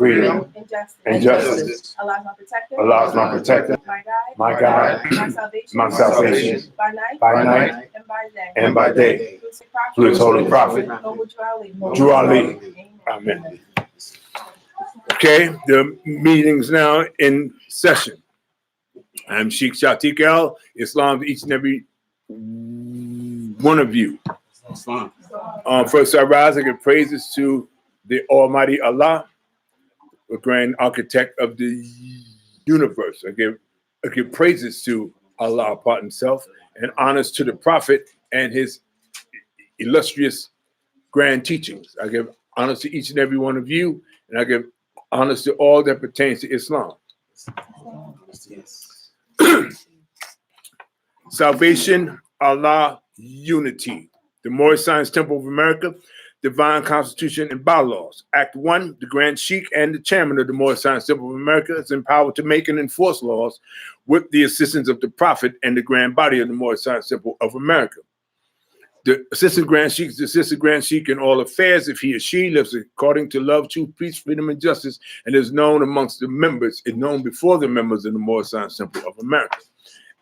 freedom, and justice. Allah is my protector. Allah is my protector, My my guide, my salvation, by night and by day. Through his holy prophet, Drew Ali. Amen. Okay, the meeting's now in session. I'm Sheikh Shatiq El, Islam to each and every one of you. First I rise, I give praises to the Almighty Allah, the grand architect of the universe. I give praises to Allah upon himself, and honors to the Prophet and his illustrious grand teachings. I give honors to each and every one of you, and I give honors to all that pertains to Islam. Salvation, Allah, unity. The Moorish Science Temple of America, Divine Constitution and Bylaws. Act 1, the Grand Sheikh and the Chairman of the Moorish Science Temple of America is empowered to make and enforce laws with the assistance of the Prophet and the Grand Body of the Moorish Science Temple of America. The Assistant Grand Sheikh is the Assistant Grand Sheikh in all affairs if he or she lives according to love, truth, peace, freedom, and justice, and is known amongst the members, is known before the members of the Moorish Science Temple of America.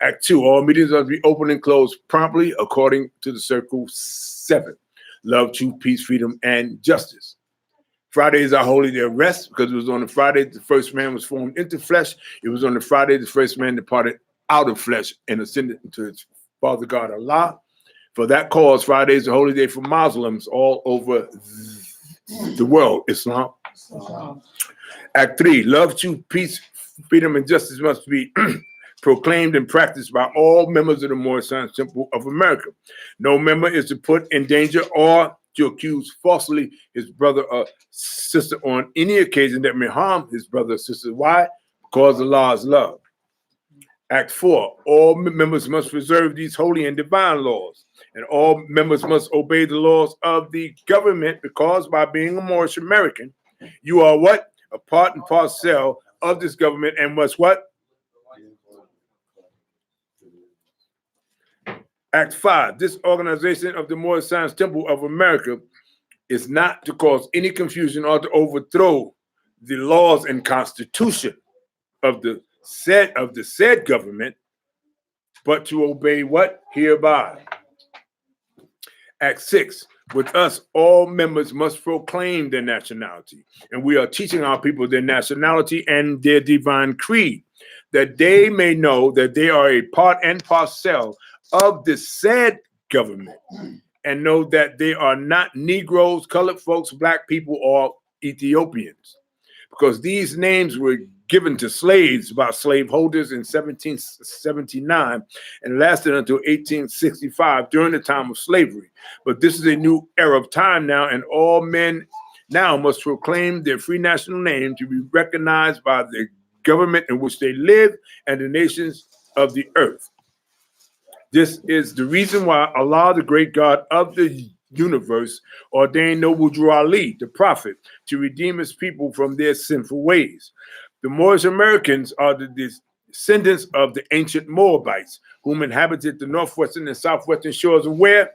Act 2, all meetings are to be open and closed promptly according to the Circle 7. Love, truth, peace, freedom, and justice. Friday is our holy day of rest because it was on the Friday the first man was formed into flesh. It was on the Friday the first man departed out of flesh and ascended into his Father God Allah. For that cause, Friday is a holy day for Muslims all over the world, Islam. Act 3, love, truth, peace, freedom, and justice must be proclaimed and practiced by all members of the Moorish Science Temple of America. No member is to put in danger or to accuse falsely his brother or sister on any occasion that may harm his brother or sister. Why? Because Allah is love. Act 4, all members must preserve these holy and divine laws, and all members must obey the laws of the government because by being a Moorish American, you are what? A part and parcel of this government and must what? Act 5, this organization of the Moorish Science Temple of America is not to cause any confusion or to overthrow the laws and constitution of the said government, but to obey what? Hereby. Act 6, with us, all members must proclaim their nationality, and we are teaching our people their nationality and their divine creed, that they may know that they are a part and parcel of the said government, and know that they are not Negroes, colored folks, black people, or Ethiopians, because these names were given to slaves by slaveholders in 1779 and lasted until 1865 during the time of slavery. But this is a new era of time now, and all men now must proclaim their free national name to be recognized by the government in which they live and the nations of the earth. This is the reason why Allah, the great God of the universe, ordained Noble Drew Ali, the prophet, to redeem his people from their sinful ways. The Moorish Americans are the descendants of the ancient Moabites, whom inhabited the northwestern and southwestern shores of where?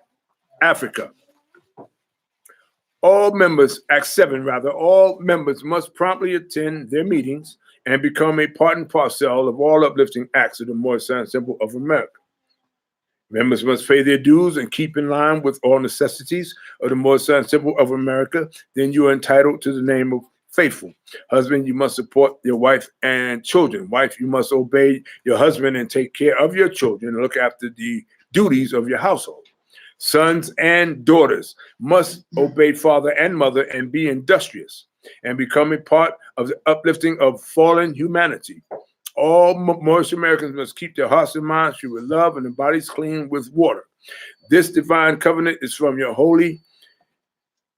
Africa. All members, Act 7 rather, all members must promptly attend their meetings and become a part and parcel of all uplifting acts of the Moorish Science Temple of America. Members must pay their dues and keep in line with all necessities of the Moorish Science Temple of America. Then you are entitled to the name of faithful. Husband, you must support your wife and children. Wife, you must obey your husband and take care of your children and look after the duties of your household. Sons and daughters must obey father and mother and be industrious and become a part of the uplifting of fallen humanity. All Moorish Americans must keep their hearts and minds pure with love and their bodies clean with water. This divine covenant is from your holy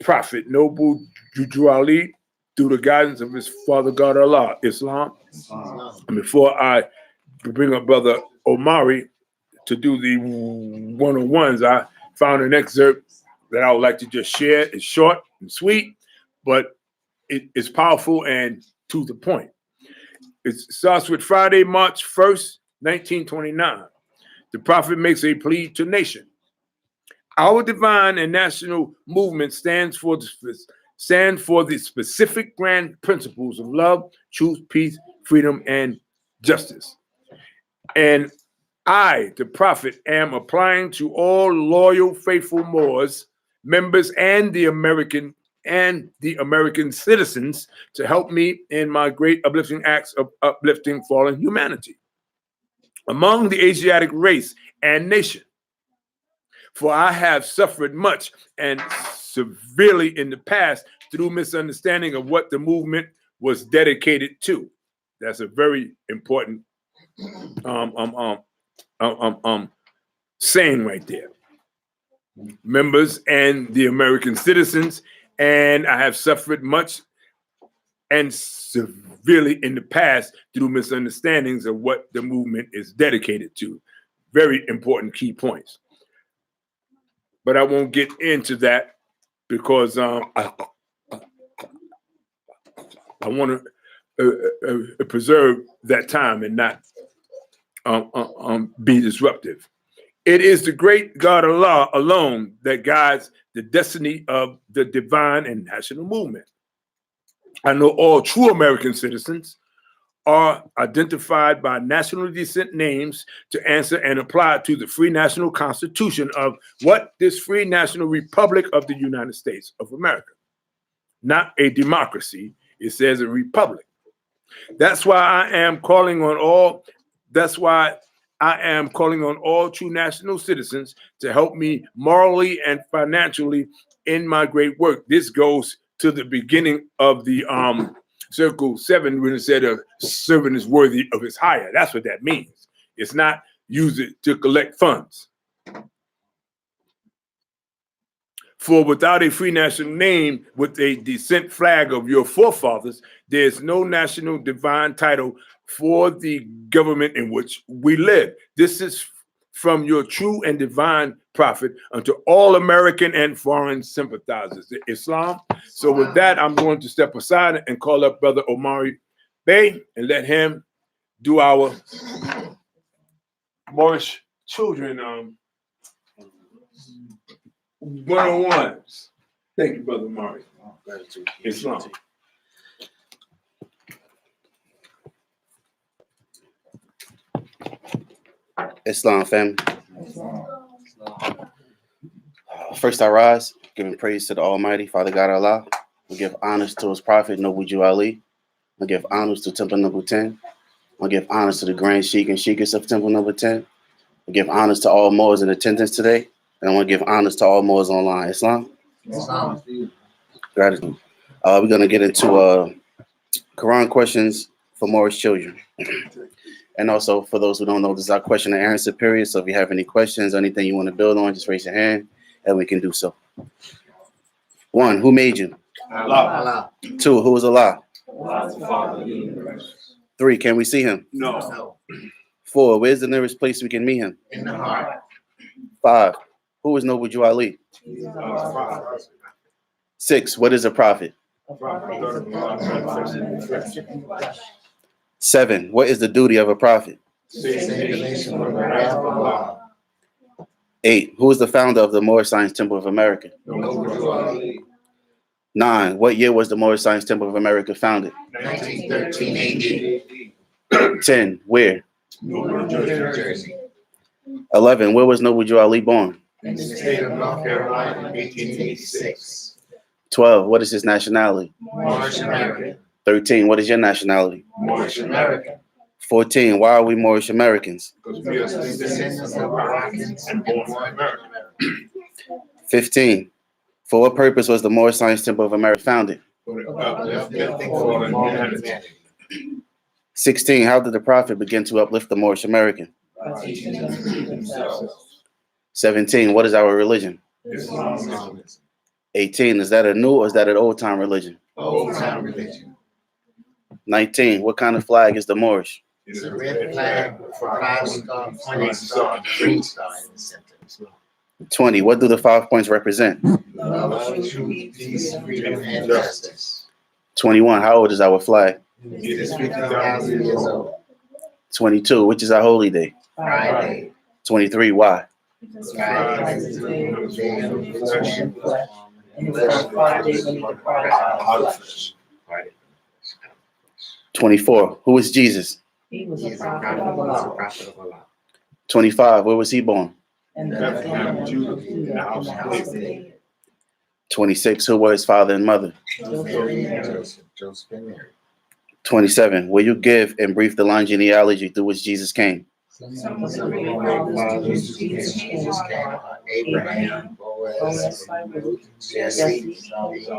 prophet, Noble Drew Ali, through the guidance of his Father God Allah, Islam. And before I bring up Brother Omari to do the one-on-ones, I found an excerpt that I would like to just share. It's short and sweet, but it's powerful and to the point. It starts with Friday, March 1st, 1929. The Prophet makes a plea to nation. Our divine and national movement stands for the stand for the specific grand principles of love, truth, peace, freedom, and justice. And I, the prophet, am applying to all loyal, faithful Moors, members, and the American citizens to help me in my great uplifting acts of uplifting fallen humanity among the Asiatic race and nation. For I have suffered much and severely in the past through misunderstanding of what the movement was dedicated to. That's a very important saying right there. Members and the American citizens, and I have suffered much and severely in the past through misunderstandings of what the movement is dedicated to. Very important key points. But I won't get into that because I want to preserve that time and not be disruptive. It is the great God Allah alone that guides the destiny of the divine and national movement. I know all true American citizens are identified by national descent names to answer and apply to the free national constitution of what? This free national republic of the United States of America. Not a democracy, it says a republic. That's why I am calling on all true national citizens to help me morally and financially in my great work. This goes to the beginning of the Circle 7 when it said a servant is worthy of his hire. That's what that means. It's not use it to collect funds. For without a free national name with a descent flag of your forefathers, there's no national divine title for the government in which we live. This is from your true and divine prophet unto all American and foreign sympathizers, Islam. So with that, I'm going to step aside and call up Brother Omari Bey and let him do our Moorish children one-on-ones. Thank you, Brother Omari. Islam. Islam, family. First I rise, giving praise to the Almighty, Father God Allah. We give honors to his prophet, Noble Jew Ali. We give honors to Temple number 10. We give honors to the Grand Sheikh and Sheikhess of Temple number 10. We give honors to all Moors in attendance today. And I want to give honors to all Moors online. Islam? Islam. Gratitude. We're going to get into Quran questions for Moorish children. And also, for those who don't know, this is our question and answer period. So if you have any questions or anything you want to build on, just raise your hand and we can do so. 1, who made you? Allah. 2, who is Allah? Allah is the Father of the universe. 3, can we see him? No. 4, where's the nearest place we can meet him? In the heart. 5, who is Noble Jew Ali? 6, what is a prophet? 7, what is the duty of a prophet? 8, who is the founder of the Moorish Science Temple of America? 9, what year was the Moorish Science Temple of America founded? 1913 AD. 10, where? New Jersey. 11, where was Noble Jew Ali born? In the state of North Carolina in 1886. 12, what is his nationality? Moorish American. 13, what is your nationality? Moorish American. 14, why are we Moorish Americans? Because we are Descendants of Moroccans and born in America. 15, for what purpose was the Moorish Science Temple of America founded? For the uplifting fallen humanity. 16, how did the prophet begin to uplift the Moorish American? Teaching them to feed themselves. 17, what is our religion? Islam. 18, is that a new or is that an old time religion? Old time religion. 19, what kind of flag is the Moorish? It's a red flag with a 5-star pointing star and a green star in the center. 20, what do the 5 points represent? Love, truth, peace, freedom, and justice. 21, how old is our flag? It is 50,000 years old. 22, which is our holy day? Friday. 23, why? Friday is the day of the flesh. And it was Friday when he departed out of flesh. 24. Who is Jesus? He was a prophet of Allah. 25. Where was he born? And the Bethlehem of Judah in the house of David. 26. Who were his father and mother? Joseph and Mary. 27. Will you give and brief the line genealogy through which Jesus came? Some of the great fathers to Jesus came, Abraham, Boaz, Ruth, Jesse,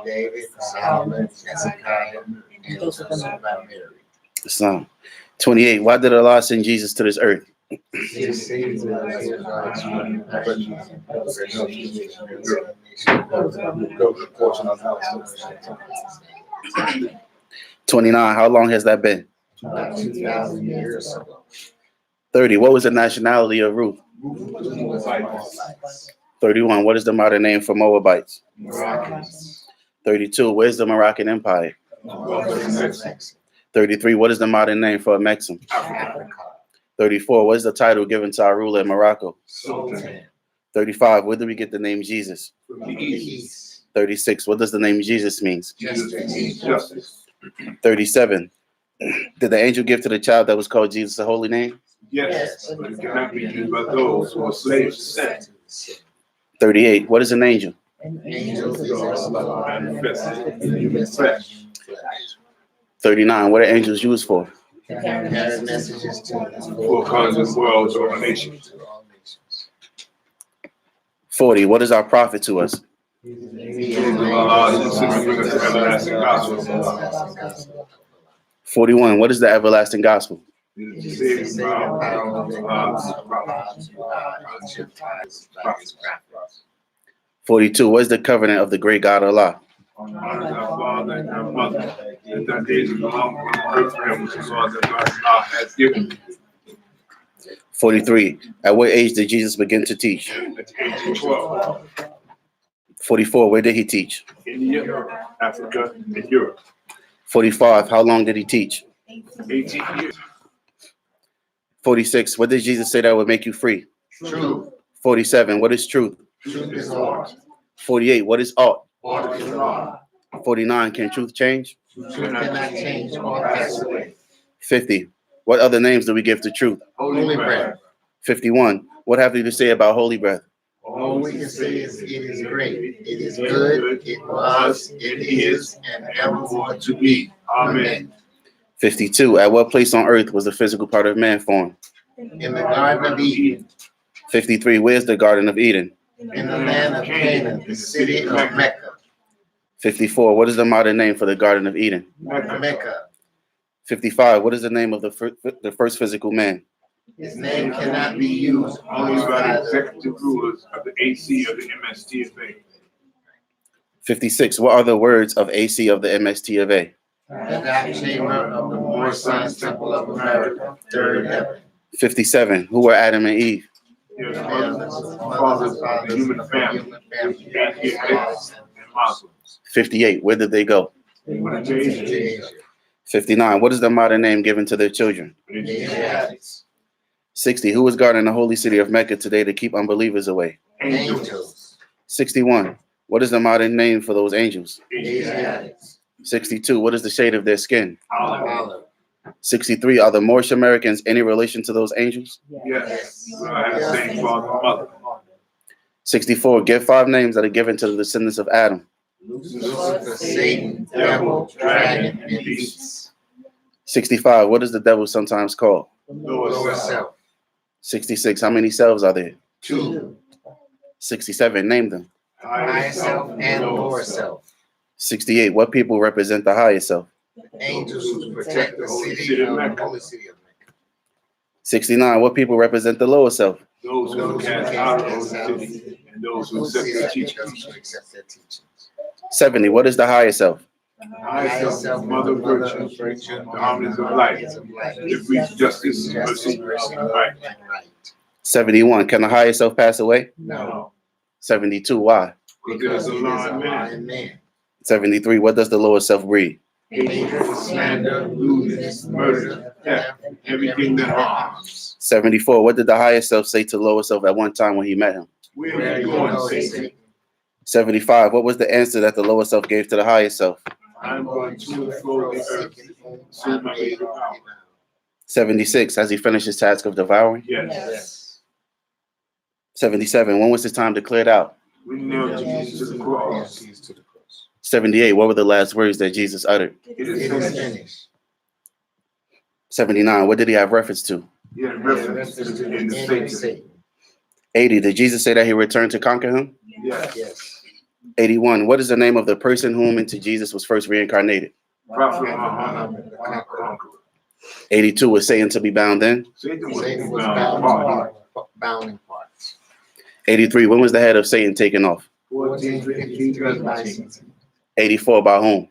David, Solomon, Hezekiah, and Joseph and Mary. Islam. 28. Why did Allah send Jesus to this earth? 29. How long has that been? About 2,000 years ago. 30. What was the nationality of Ruth? 31. What is the modern name for Moabites? 32. Where's the Moroccan Empire? 33. What is the modern name for Mexim? 34. What is the title given to our ruler in Morocco? 35. Where do we get the name Jesus? 36. What does the name Jesus mean? Justice. 37. Did the angel give to the child that was called Jesus a holy name? Yes, but it cannot be used by those who are slaves to sin. 38. What is an angel? Angels is also Manifested in human flesh. 39. What are angels used for? to carry messages to us. For causes, worlds, or nations. 40. What is our prophet to us? Allah is sent to bring us the everlasting gospel. 41. What is the everlasting gospel? It is the saving power of Allah's prophets. 42. What is the covenant of the great God Allah? Honor our father and our mother, and that days belong to Abraham, which is all that Allah has given. 43. At what age did Jesus begin to teach? At the age of 12, 44. Where did he teach? India, Africa, and Europe. 45. How long did he teach? 18 years. 46. What did Jesus say that would make you free? True. 47. What is truth? Truth is Lord. 48. What is ought? Order is law. 49. Can truth change? Truth cannot change or pass away. 50. What other names do we give to truth? Holy breath. 51. What have you to say about holy breath? All we can say is it is great, it is good, it was, it is, and evermore to be. Amen. 52. At what place on earth was the physical part of man formed? In the Garden of Eden, 53. Where's the Garden of Eden? in the land of Canaan, the city of Mecca. 54. What is the modern name for the Garden of Eden? Mecca. 55. What is the name of the first physical man? His name cannot be used Only by the executive rulers of the AC of the MSTFA. 56. What are the words of AC of the MST of A? the dark chamber of the Moore Science Temple of America, third heaven. 57. Who were Adam and Eve? Yes, fathers of the human family, atheists and Muslims. 58. Where did they go? They went to Asia. 59. What is the modern name given to their children? Asiatics. 60. Who is guarding the holy city of Mecca today to keep unbelievers away? Angels. 61. What is the modern name for those angels? Asiatics. 62. What is the shade of their skin? Olive. 63. Are the Moorish Americans any relation to those angels? Yes, I have the same father and mother. 64. Give 5 names that are given to the descendants of Adam. Lucifer, Satan, devil, dragon, and beast. 65. What is the devil sometimes called? Lower self. 66. How many selves are there? 2. 67. Name them. Higher self and lower self. 68. What people represent the higher self? Angels who protect the city of Mecca. 69. What people represent the lower self? Those who cast out of the city and those who accept their teachings. 70. What is the higher self? Higher self, mother virtue, the harmonies of life, the breach justice, mercy, and right. 71. Can the higher self pass away? No. 72. Why? Because Allah and man. 73. What does the lower self breed? Hatred, slander, lewdness, murder, theft, Everything that harms. 74. What did the higher self say to lower self at one time when he met him? Where are you going, Satan? 75. What was the answer that the lower self gave to the higher self? I'm going to throw the earth. Soon my baby power. 76. Has he finished his task of devouring? Yes. 77. When was his time declared out? We nailed Jesus to the cross. 78. What were the last words that Jesus uttered? It is finished. 79. What did he have reference to? He had reference in the Satan. 80. Did Jesus say that he returned to conquer him? Yes. 81. What is the name of the person whom into Jesus was first reincarnated? Prophet Muhammad, the conqueror. 82. Was Satan to be bound in? Satan was bound in parts. 83. When was the head of Satan taken off? 84. By whom?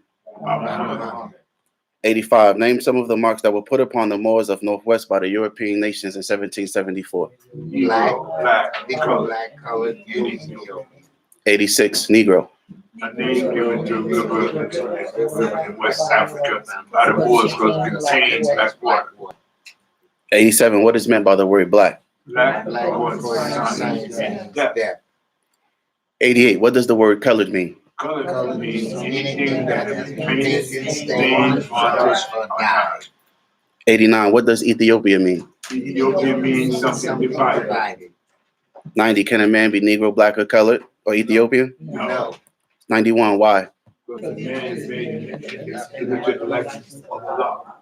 85. Name some of the marks that were put upon the Moors of Northwest by the European nations in 1774. Black, colored, and Ethiopian. 86. Negro. A name given to a river in West Africa by the Moors because it contains black water. 87. What is meant by the word black? Black was and death. 88. What does the word colored mean? Color means anything that is painted, stained, varnished, or dyed. 89. What does Ethiopia mean? Ethiopia means something divided. 90. Can a man be Negro, black, or colored, or Ethiopian? No. 91. Why? Because man is made in the likeness of Allah.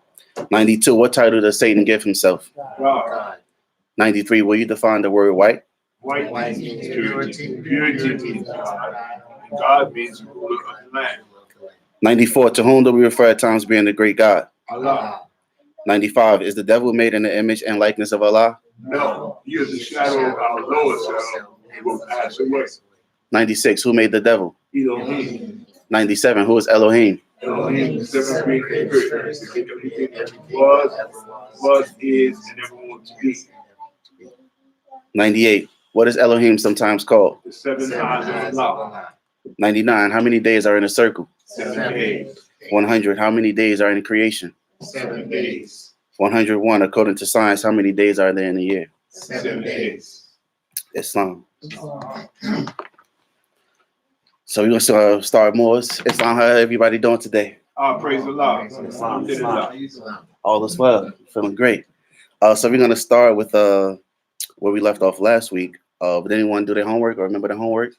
92. What title does Satan give himself? God. 93. Will you define the word white? White means purity. Purity means God. And God means ruler of the land. 94. To whom do we refer at times being the great God? Allah. 95. Is the devil made in the image and likeness of Allah? No. He is the shadow of our lower self. He will pass away. 96. Who made the devil? Elohim. 97. Who is Elohim? Elohim, the seventh great spirit. Everything that was, is, and ever will to be. 98. What is Elohim sometimes called? The 7 eyes of Allah. 99. How many days are in a circle? 7 days. 100. How many days are in creation? 7 days. 101. According to science, how many days are there in a year? 7 days. Islam. So we're going to start Moors. Islam, how everybody doing today? Praise Allah. Alhamdulillah. All is well. Feeling great. So we're going to start with where we left off last week. Did anyone do their homework or remember their homework?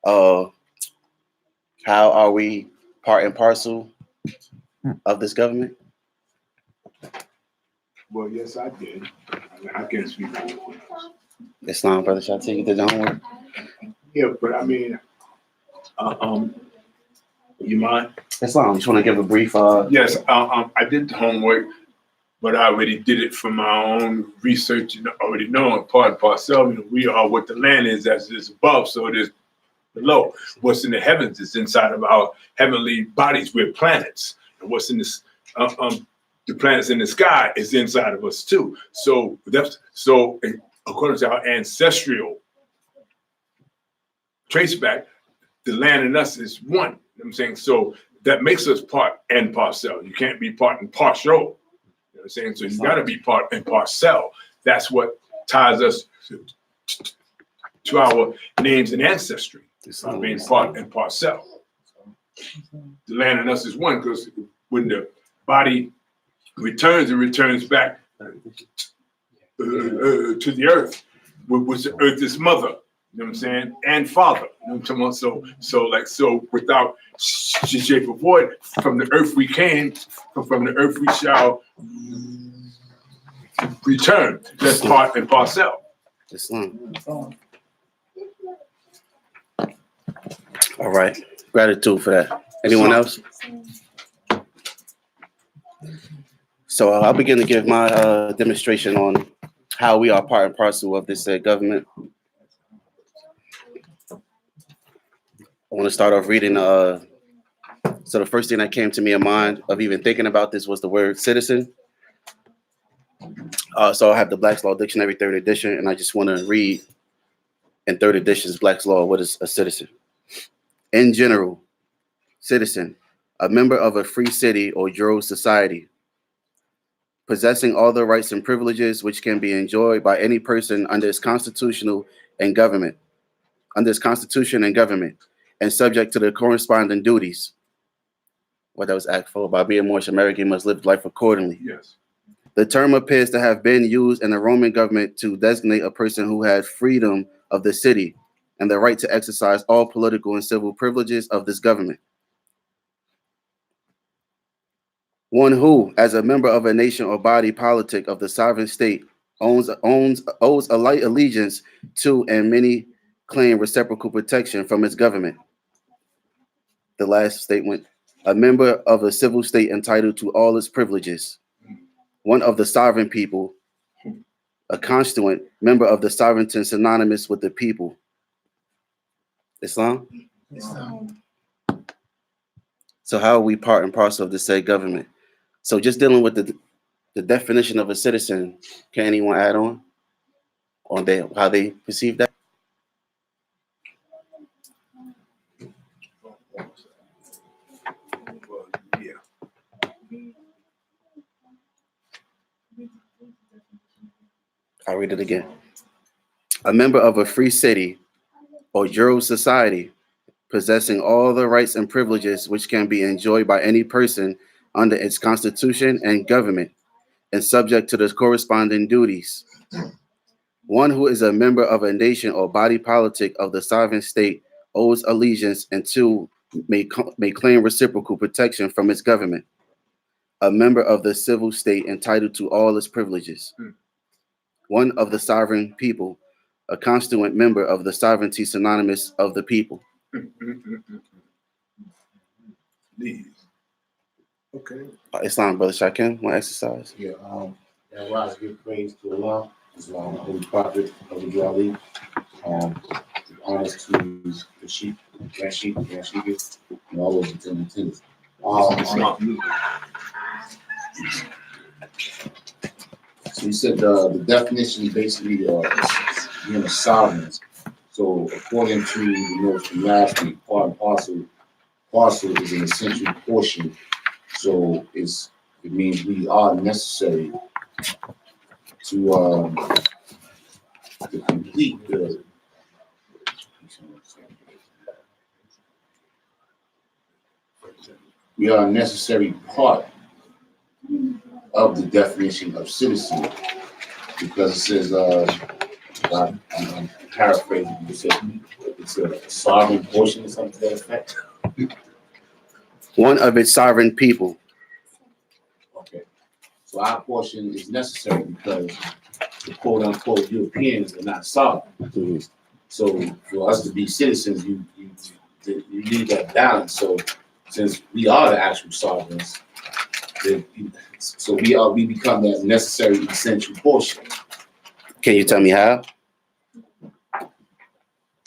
How are we part and parcel of this government? Well, yes, I did. I can speak for it. Islam, Brother Shati, you did your homework? Yeah, but I mean, you mind? Islam, just want to give a brief. Yes, I did the homework, but I already did it from my own research and already knowing part and parcel. You know, we are what the land is as is above, so it is below. What's in the heavens is inside of our heavenly bodies. We're planets, and what's in this, the planets in the sky is inside of us too. So that's so according to our ancestral trace back, the land and us is one. You know what I'm saying? So that makes us part and parcel. You can't be part and partial. You know what I'm saying? So you got to be part and parcel. That's what ties us to our names and ancestry. Being part and parcel. The land and us is one because when the body returns, it returns back to the earth, which the earth is mother. You know what I'm saying? And father. You know what I'm talking about? So without shape or void, from the earth we came, from the earth we shall return. That's part and parcel. Islam. All right. Gratitude for that. Anyone else? So I'll begin to give my demonstration on how we are part and parcel of this government. I want to start off reading. So the first thing that came to me in mind of even thinking about this was the word citizen. So I have the Black's Law Dictionary, 3rd edition, and I just want to read in 3rd edition's Black's Law, what is a citizen? In general, citizen, a member of a free city or jural society, possessing all the rights and privileges which can be enjoyed by any person under its constitutional and government, under its constitution and government, and subject to the corresponding duties. What that was act for, by being Moorish American, must live life accordingly. Yes. The term appears to have been used in the Roman government to designate a person who had freedom of the city and the right to exercise all political and civil privileges of this government. One who, as a member of a nation or body politic of the sovereign state, owes a light allegiance to and many claim reciprocal protection from its government. The last statement, a member of a civil state entitled to all its privileges. One of the sovereign people, a constituent member of the sovereignty synonymous with the people. Islam? So how are we part and parcel of the said government? So just dealing with the definition of a citizen, can anyone add on how they perceive that? Yeah. I'll read it again. A member of a free city or juror society possessing all the rights and privileges which can be enjoyed by any person under its constitution and government, and subject to the corresponding duties. One who is a member of a nation or body politic of the sovereign state owes allegiance and two may claim reciprocal protection from its government. A member of the civil state entitled to all its privileges. One of the sovereign people, a constituent member of the sovereignty synonymous of the people. These. Okay. Islam, Brother Shakim, want to exercise? Yeah, that rise give praise to Allah, Islam, Holy Prophet of the Ali. Honest to the sheep, grand sheep, and all those attendants. So you said the definition basically being a sovereign. So according to the notes from last week, part and parcel is an essential portion. So it means we are necessary to complete the. We are a necessary part of the definition of citizen, because it says, I'm paraphrasing, it says it's a sovereign portion or something to that effect. One of its sovereign people. Okay. So our portion is necessary because the quote unquote Europeans are not sovereign. Mm-hmm. So for us to be citizens, you need that balance. So since we are the actual sovereigns, so we become that necessary essential portion. Can you tell me how?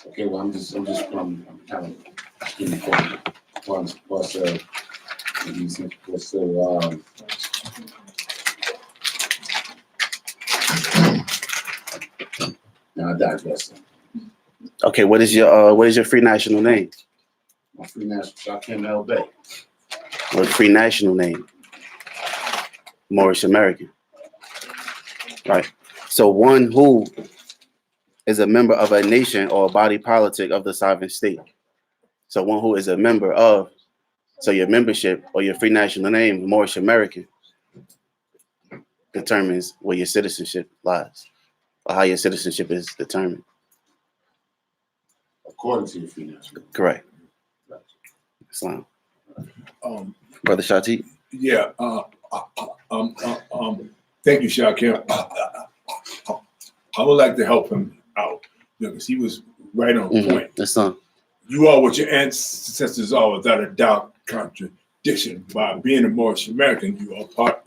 Okay, well I'm kind of getting now I digress. Okay, what is your free national name? My free national Shakim El Bay. What free national name? Moorish American. Right. So one who is a member of a nation or a body politic of the sovereign state. So one who is a member of, so your membership or your free national name, Moorish American, determines where your citizenship lies, or how your citizenship is determined. According to your free national. Correct. Islam. Brother Shati. Yeah. Thank you, Shakim. I would like to help him out because he was right on point. Islam. You are what your ancestors are, without a doubt, contradiction. By being a Moorish American, you are part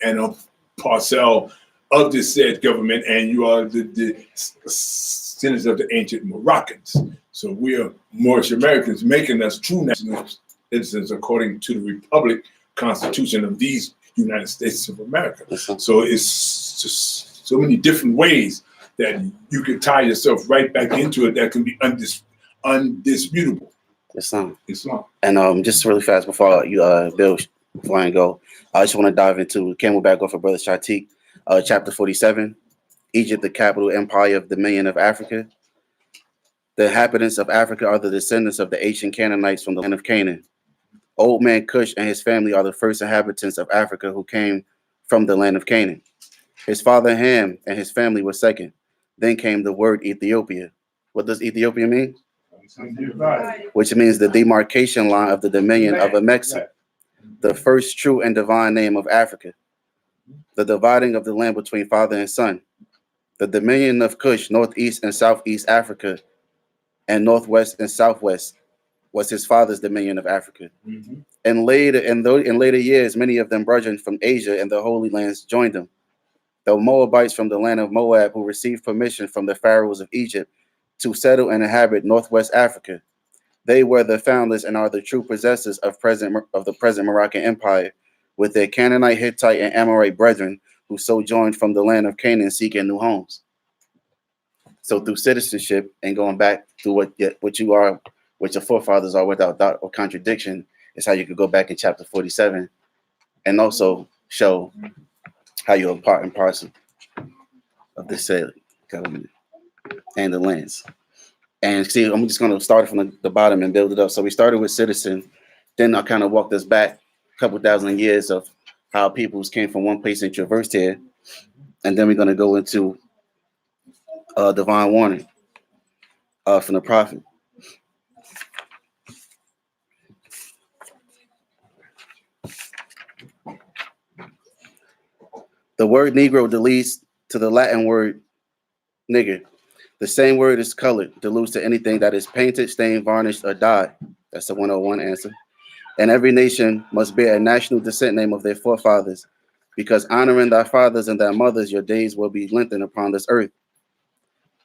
and a parcel of this said government, and you are the descendants of the ancient Moroccans. So we are Moorish Americans, making us true national citizens according to the Republic Constitution of these United States of America. So it's just so many different ways that you can tie yourself right back into it that can be undisputable. Islam. And just really fast before you Bill, before I go, I just want to dive into Camelback off of Brother Shatik, chapter 47, Egypt, the capital empire of dominion of Africa. The inhabitants of Africa are the descendants of the ancient Canaanites from the land of Canaan. Old man Cush and his family are the first inhabitants of Africa who came from the land of Canaan. His father Ham and his family were second. Then came the word Ethiopia. What does Ethiopia mean? Which means the demarcation line of the dominion of Amexi, the first true and divine name of Africa. The dividing of the land between father and son. The dominion of Cush, northeast and southeast Africa, and northwest and southwest, was his father's dominion of Africa. And in later years, many of them brethren from Asia and the Holy Lands joined them. The Moabites from the land of Moab, who received permission from the pharaohs of Egypt to settle and inhabit northwest Africa. They were the founders and are the true possessors of the present Moroccan Empire, with their Canaanite, Hittite, and Amorite brethren who sojourned from the land of Canaan seeking new homes. So through citizenship and going back to what your forefathers are without doubt or contradiction, is how you could go back in chapter 47 and also show how you're a part and parcel of the said government and the lands. And see, I'm just going to start from the bottom and build it up. So we started with citizen, then I kind of walked us back a couple thousand years of how peoples came from one place and traversed here. And then we're going to go into divine warning from the prophet. The word Negro deletes to the Latin word nigger. The same word is colored, deludes to anything that is painted, stained, varnished, or dyed. That's the 101 answer. And every nation must bear a national descent name of their forefathers, because honoring thy fathers and thy mothers, your days will be lengthened upon this earth.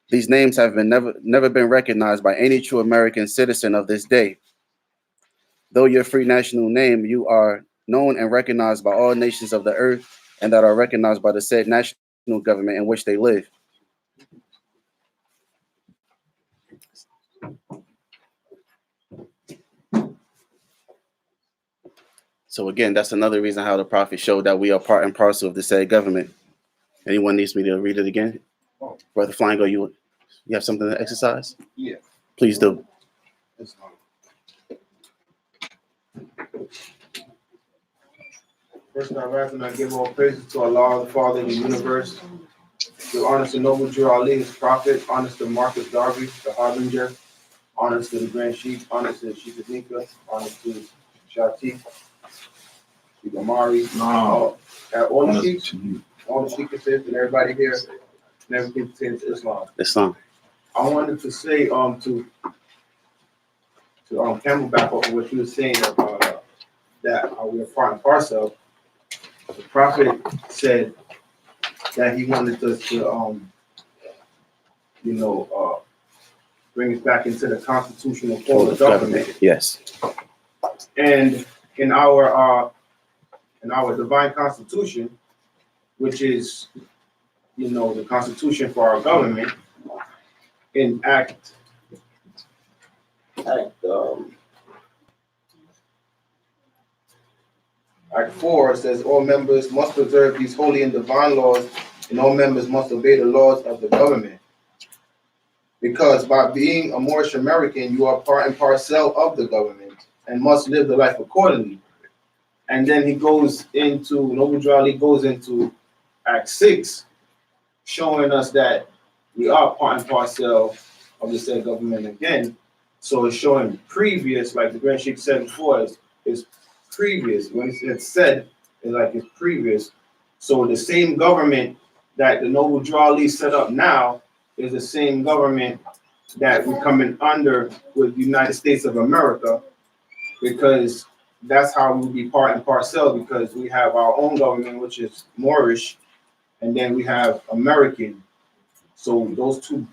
These names have been never been recognized by any true American citizen of this day. Though your free national name, you are known and recognized by all nations of the earth, and that are recognized by the said national government in which they live. So again, that's another reason how the prophet showed that we are part and parcel of the said government. Anyone needs me to read it again? Brother Flango, you have something to exercise? Yeah. Please do. First, I rise and I give all praises to Allah, the Father of the universe. Give honors to Noble Drew Ali, his prophet. Honors to Marcus Garvey, the harbinger. Honors to the Grand Sheikh. Honors to Sheikh Azika. Honors to Shatik. Sheikh Amari. All the Sheikhs, and everybody here, and everything pertains to Islam. Islam. I wanted to say to Camelback over what you were saying about that we're part and parcel. The prophet said that he wanted us to bring us back into the constitutional form of government. Yes. And in our divine constitution, which is the constitution for our government, in Act 4 says all members must preserve these holy and divine laws, and all members must obey the laws of the government. Because by being a Moorish American, you are part and parcel of the government and must live the life accordingly. And then Noble Drew Ali goes into Act 6, showing us that we are part and parcel of the said government again. So it's showing previous, like the Grand Sheikh said before, is previous. When it's said, it's like it's previous. So the same government that the Noble Drew Ali set up now is the same government that we're coming under with the United States of America, because that's how we'll be part and parcel, because we have our own government, which is Moorish, and then we have American. So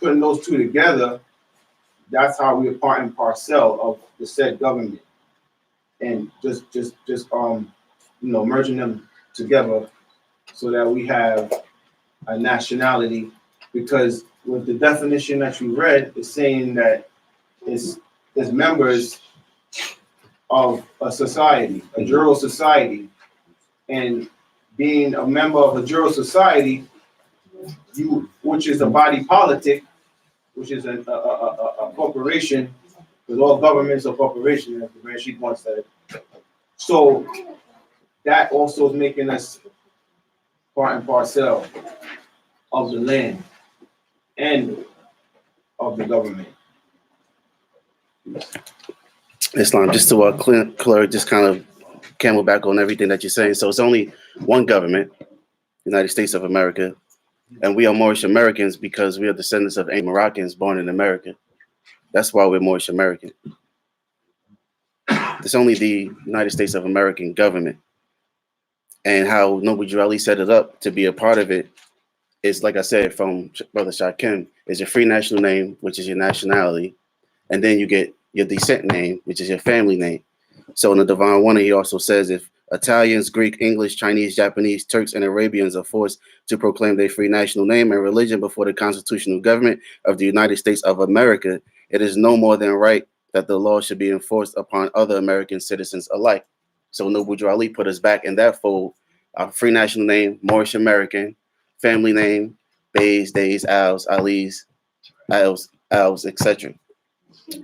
putting those two together, that's how we're part and parcel of the said government. And just merging them together so that we have a nationality, because with the definition that you read, it's saying that it's members of a society, a jural society. And being a member of a jural society, which is a body politic, which is a corporation, because all governments are corporations, as the Grand Sheik once said. So that also is making us part and parcel of the land and of the government. Islam, just to clear, just kind of camel back on everything that you're saying. So it's only one government, United States of America, and we are Moorish Americans because we are descendants of ancient Moroccans born in America. That's why we're Moorish American. It's only the United States of American government. And how Noble Drew Ali set it up to be a part of it is, like I said, from Brother Shakim, is your free national name, which is your nationality. And then you get your descent name, which is your family name. So in the Divine One, he also says if Italians, Greek, English, Chinese, Japanese, Turks, and Arabians are forced to proclaim their free national name and religion before the constitutional government of the United States of America, it is no more than right that the law should be enforced upon other American citizens alike. So Noble Drew Ali put us back in that fold. Our free national name, Moorish American, family name, Bays, Days, Als, Alis, Als, etc.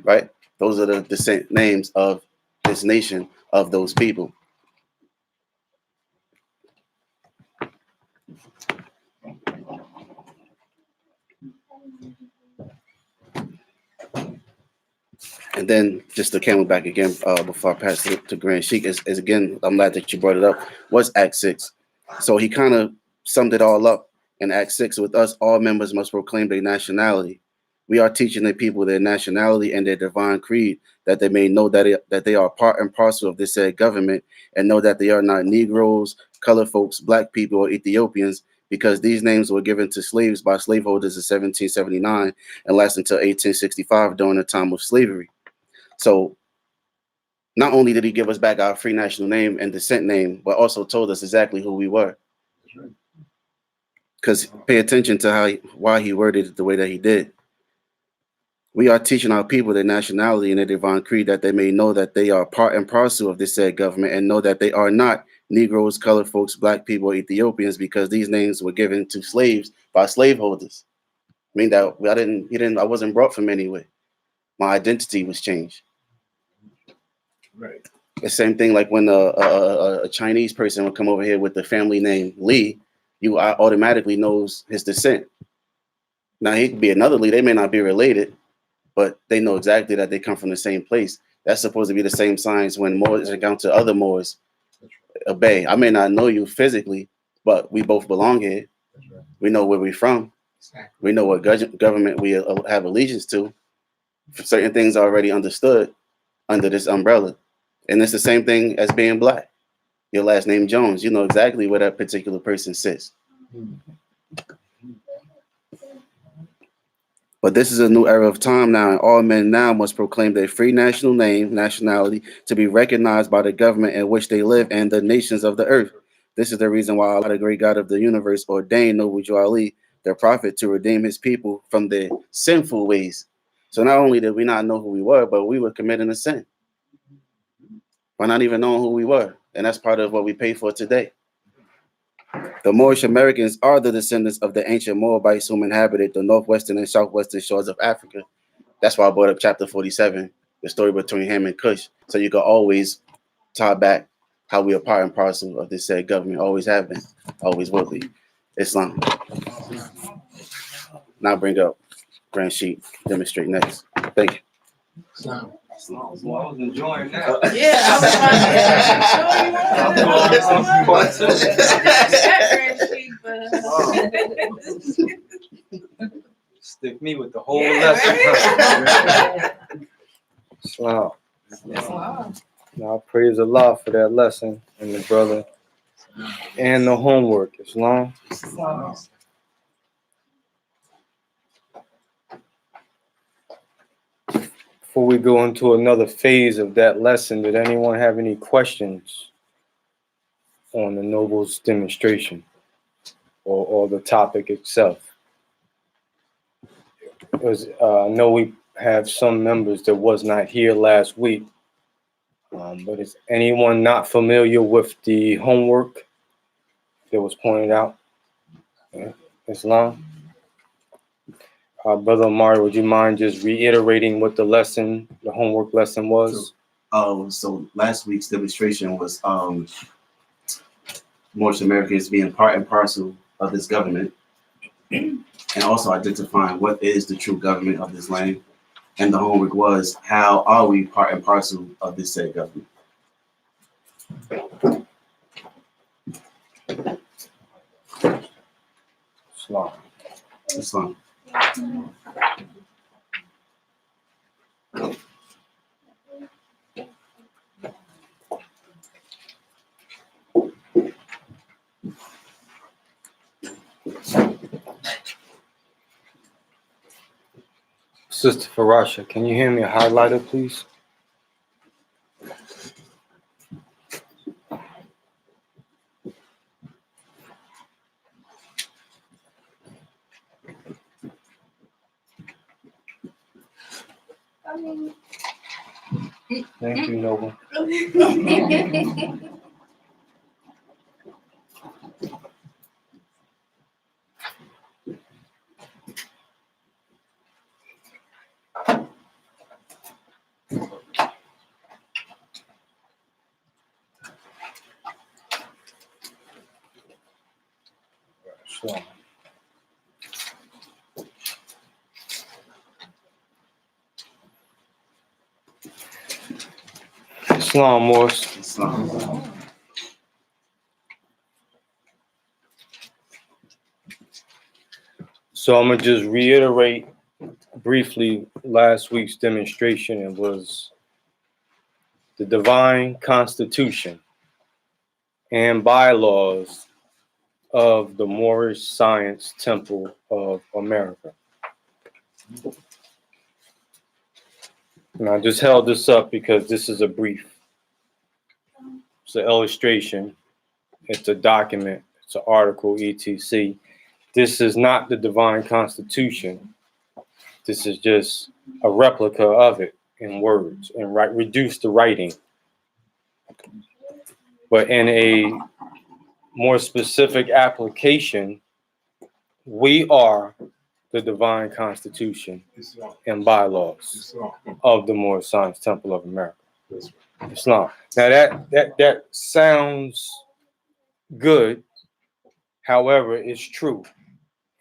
Right? Those are the descent names of this nation, of those people. And then just to camel back again, before I pass it to Grand Sheik, is again, I'm glad that you brought it up, was Act 6. So he kind of summed it all up in Act 6. With us, all members must proclaim their nationality. We are teaching the people their nationality and their divine creed, that they may know that they are part and parcel of this said government, and know that they are not Negroes, colored folks, black people, or Ethiopians, because these names were given to slaves by slaveholders in 1779 and lasted until 1865 during the time of slavery. So not only did he give us back our free national name and descent name, but also told us exactly who we were. Because pay attention to why he worded it the way that he did. We are teaching our people their nationality and their divine creed, that they may know that they are part and parcel of this said government, and know that they are not Negroes, colored folks, black people, or Ethiopians, because these names were given to slaves by slaveholders. I mean that I wasn't brought from anywhere. My identity was changed. Right. The same thing like when a Chinese person would come over here with the family name Lee, you automatically knows his descent. Now he could be another Lee, they may not be related, but they know exactly that they come from the same place. That's supposed to be the same signs when Moors encounter other Moors. Obey. I may not know you physically, but we both belong here. We know where we're from. We know what government we have allegiance to. Certain things are already understood under this umbrella. And it's the same thing as being black. Your last name Jones, you know exactly where that particular person sits. But this is a new era of time now, and all men now must proclaim their free national name, nationality, to be recognized by the government in which they live and the nations of the earth. This is the reason why Allah, the great God of the universe, ordained Noble Drew Ali, their prophet, to redeem his people from their sinful ways. So not only did we not know who we were, but we were committing a sin by not even knowing who we were. And that's part of what we pay for today. The Moorish Americans are the descendants of the ancient Moabites whom inhabited the northwestern and southwestern shores of Africa. That's why I brought up chapter 47, the story between Ham and Cush. So you can always tie back how we are part and parcel of this said government. Always have been, always will be. Islam. Now bring up Grand Sheik, demonstrate next. Thank you. I was enjoying that. Yeah, I was trying to Stick me with the whole Yeah, lesson. Wow. Now I praise Allah for that lesson and the brother and the homework. Islam. Before we go into another phase of that lesson, did anyone have any questions on the Noble's demonstration or the topic itself? Because I know we have some members that was not here last week, but is anyone not familiar with the homework that was pointed out? Yeah. Islam? Brother Amari, would you mind just reiterating what the lesson, the homework lesson was? So last week's demonstration was Moorish Americans being part and parcel of this government, and also identifying what is the true government of this land. And the homework was, how are we part and parcel of this said government? Islam. Islam. Sister Farasha, can you hear me a highlighter, please? Thank you, Noble. Islam. Islam, Morris. Islam. So I'm gonna just reiterate briefly last week's demonstration. It was the divine constitution and bylaws of the Moorish Science Temple of America. And I just held this up because this is a brief. It's an illustration. It's a document. It's an article, etc. This is not the divine constitution. This is just a replica of it in words and reduced to writing. But in a more specific application, we are the divine constitution and bylaws of the Moorish Science Temple of America. Islam. Now that sounds good. However, it's true.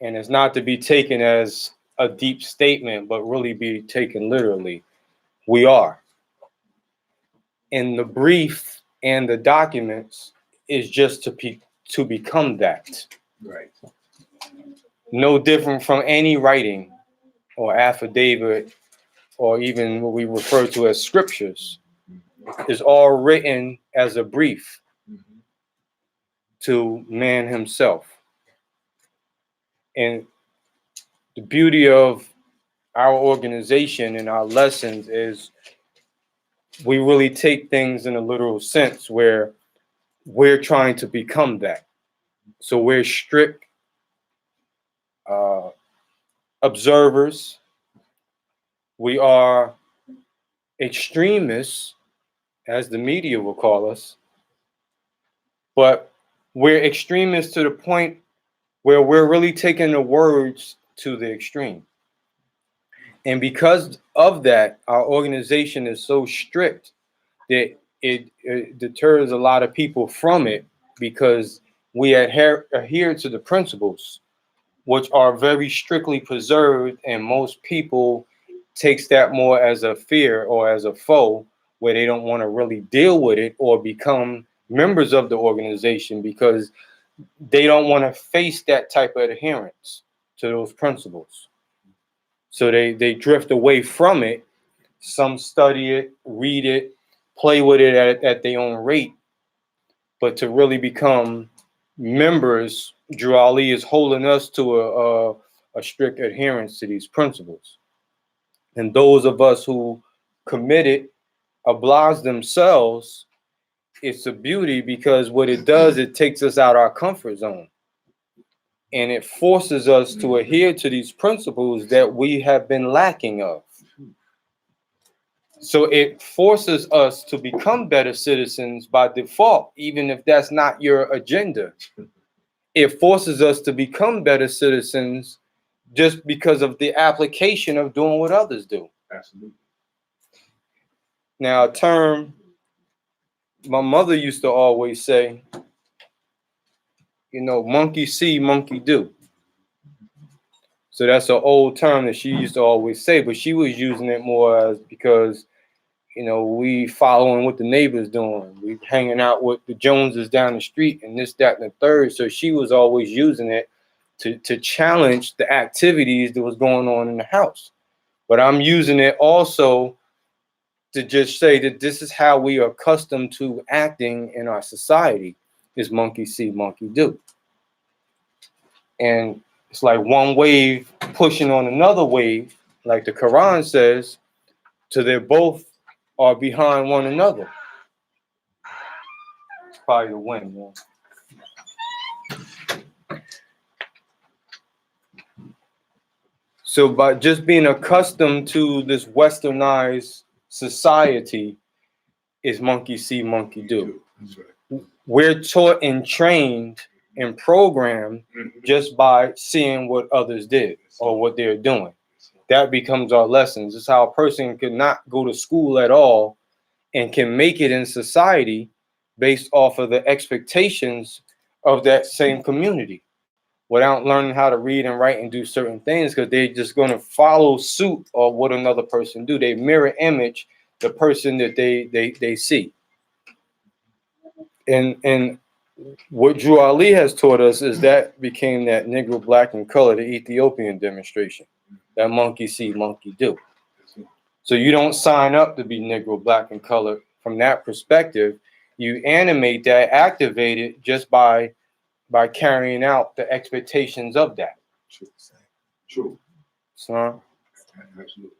And it's not to be taken as a deep statement, but really be taken literally. We are. And the brief and the documents is just to become that. Right. No different from any writing or affidavit or even what we refer to as scriptures. Is all written as a brief to man himself. And the beauty of our organization and our lessons is we really take things in a literal sense where we're trying to become that. So we're strict observers. We are extremists, as the media will call us, but we're extremists to the point where we're really taking the words to the extreme. And because of that, our organization is so strict that it deters a lot of people from it, because we adhere to the principles, which are very strictly preserved, and most people takes that more as a fear or as a foe, where they don't want to really deal with it or become members of the organization because they don't want to face that type of adherence to those principles. So they drift away from it. Some study it, read it, play with it at their own rate. But to really become members, Drew Ali is holding us to a strict adherence to these principles. And those of us who commit it, oblige themselves, it's a beauty, because what it does, it takes us out our comfort zone. And it forces us to adhere to these principles that we have been lacking of. So it forces us to become better citizens by default, even if that's not your agenda. It forces us to become better citizens just because of the application of doing what others do. Absolutely. Now, a term my mother used to always say, monkey see, monkey do. So that's an old term that she used to always say, but she was using it more as because, we following what the neighbors doing. We hanging out with the Joneses down the street and this, that, and the third. So she was always using it to challenge the activities that was going on in the house. But I'm using it also to just say that this is how we are accustomed to acting in our society is monkey see, monkey do. And it's like one wave pushing on another wave, like the Quran says, till they both are behind one another. It's probably the wind, man. So by just being accustomed to this westernized society is monkey see, monkey do. That's right. We're taught and trained and programmed just by seeing what others did or what they're doing. That becomes our lessons. It's how a person could not go to school at all and can make it in society based off of the expectations of that same community without learning how to read and write and do certain things, because they're just going to follow suit of what another person do. They mirror image the person that they see. And what Drew Ali has taught us is that became that Negro, Black, and Color, the Ethiopian demonstration. That monkey see, monkey do. So you don't sign up to be Negro, Black, and Color from that perspective. You animate that, activate it just by carrying out the expectations of that. True. So, Absolutely.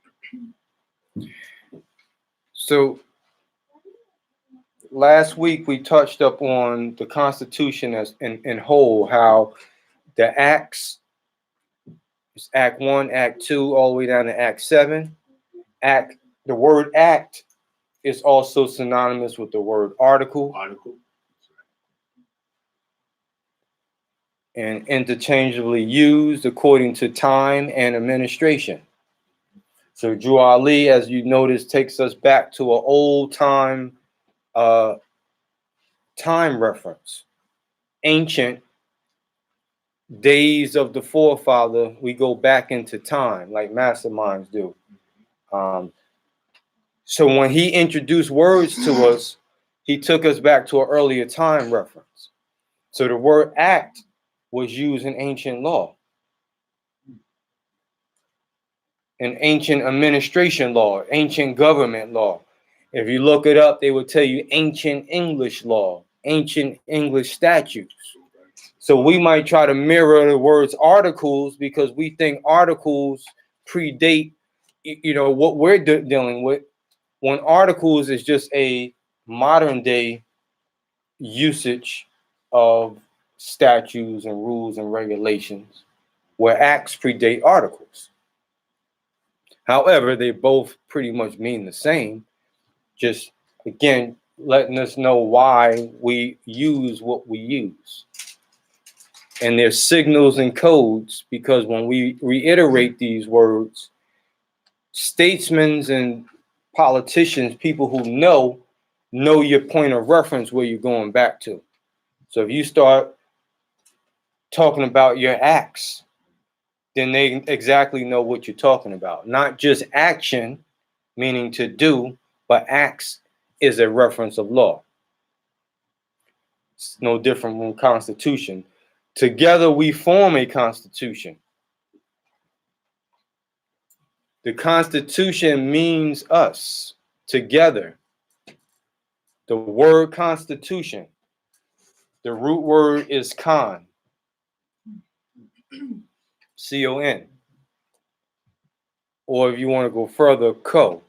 so last week we touched up on the Constitution as in whole, how the acts, it's Act 1, Act 2, all the way down to Act 7. The word act is also synonymous with the word article and interchangeably used according to time and administration. So Drew Ali, as you notice, takes us back to an old time reference. Ancient days of the forefather, we go back into time like masterminds do. So when he introduced words to us, he took us back to an earlier time reference. So the word act was used in ancient law, in ancient administration law, ancient government law. If you look it up, they will tell you ancient English law, ancient English statutes. So we might try to mirror the words articles because we think articles predate, what we're dealing with, when articles is just a modern day usage of statutes and rules and regulations, where acts predate articles. However, they both pretty much mean the same, just again letting us know why we use what we use. And there's signals and codes, because when we reiterate these words, statesmen and politicians, people who know your point of reference where you're going back to. So if you start talking about your acts, then they exactly know what you're talking about. Not just action, meaning to do, but acts is a reference of law. It's no different from Constitution. Together we form a Constitution. The Constitution means us together. The word Constitution, the root word is con, C-O-N. Or if you want to go further, co,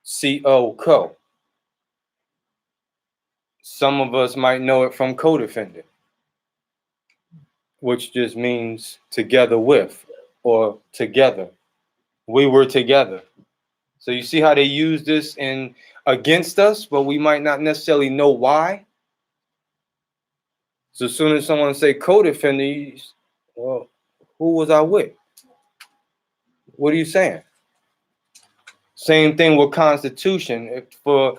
C-O, co. Some of us might know it from co-defendant, which just means together with or together. We were together. So you see how they use this in against us, but we might not necessarily know why. So as soon as someone say co-defendant, well, Who was I with? What are you saying? Same thing with Constitution. If for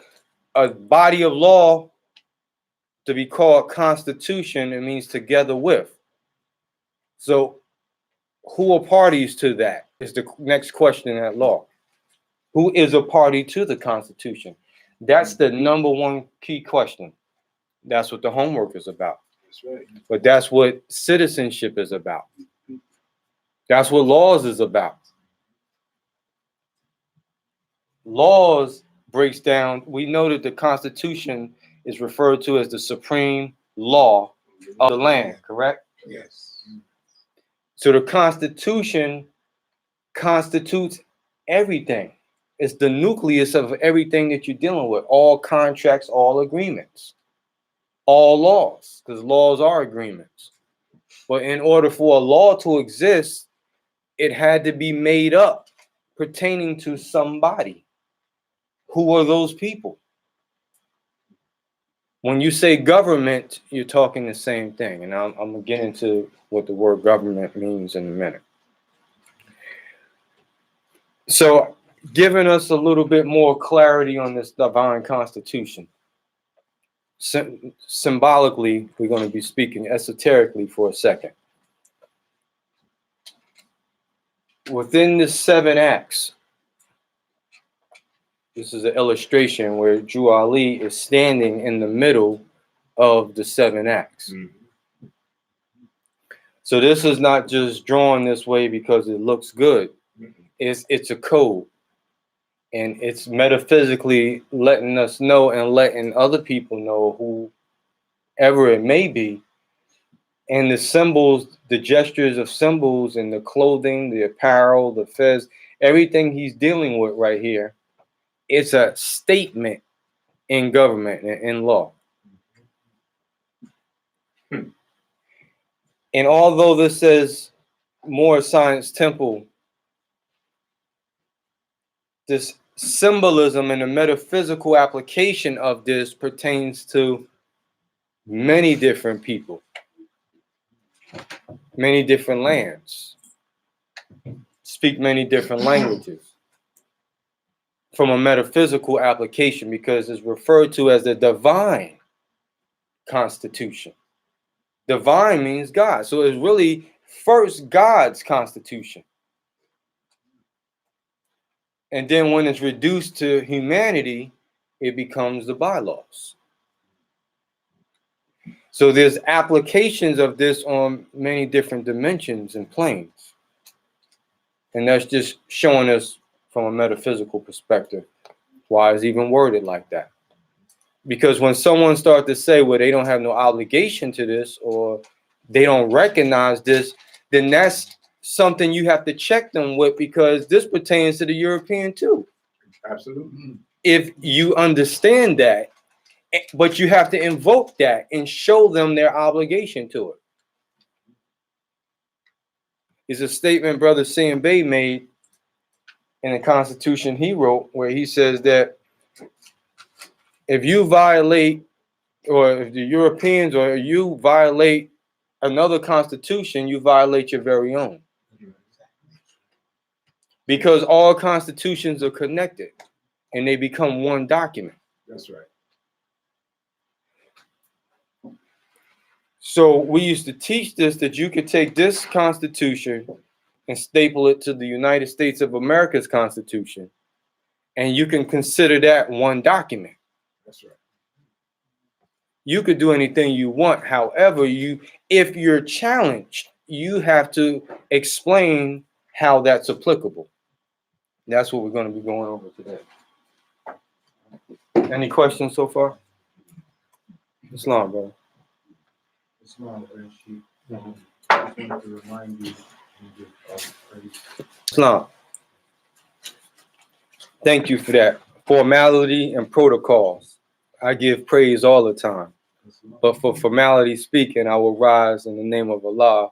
a body of law to be called Constitution, it means together with. So who are parties to that is the next question at law. Who is a party to the Constitution? That's the number one key question. That's what the homework is about. That's right. But that's what citizenship is about. That's what laws is about. Laws breaks down, we know that the Constitution is referred to as the supreme law of the land, correct? Yes. So the Constitution constitutes everything. It's the nucleus of everything that you're dealing with, all contracts, all agreements, all laws, because laws are agreements. But in order for a law to exist, it had to be made up pertaining to somebody. Who are those people? When you say government, you're talking the same thing. And I'm going to get into what the word government means in a minute. So, giving us a little bit more clarity on this divine constitution. Symbolically, we're going to be speaking esoterically for a second. Within the 7 acts, this is an illustration where Drew Ali is standing in the middle of the 7 acts. Mm-hmm. So this is not just drawn this way because it looks good. It's a code. And it's metaphysically letting us know and letting other people know, whoever it may be. And the symbols, the gestures of symbols and the clothing, the apparel, the fez, everything he's dealing with right here, it's a statement in government and in law. And although this says Moorish Science Temple, this symbolism and the metaphysical application of this pertains to many different people, many different lands, speak many different languages, from a metaphysical application, because it's referred to as the divine constitution. Divine means God. So it's really first God's constitution. And then when it's reduced to humanity, it becomes the bylaws. So there's applications of this on many different dimensions and planes. And that's just showing us from a metaphysical perspective why it's even worded like that. Because when someone starts to say, well, they don't have no obligation to this, or they don't recognize this, then that's something you have to check them with, because this pertains to the European too. Absolutely. If you understand that, but you have to invoke that and show them their obligation to it. It's a statement Brother Sam Bay made in the Constitution he wrote, where he says that if you violate, or if the Europeans or you violate another constitution, you violate your very own. Because all constitutions are connected and they become one document. That's right. So we used to teach this, that you could take this Constitution and staple it to the United States of America's Constitution, and you can consider that one document. That's right. You could do anything you want. However, if you're challenged, you have to explain how that's applicable. That's what we're going to be going over today. Any questions so far? Islam, brother. Islam, I just wanted to remind you and give praise. Islam. Thank you for that. Formality and protocols. I give praise all the time. But for formality speaking, I will rise in the name of Allah,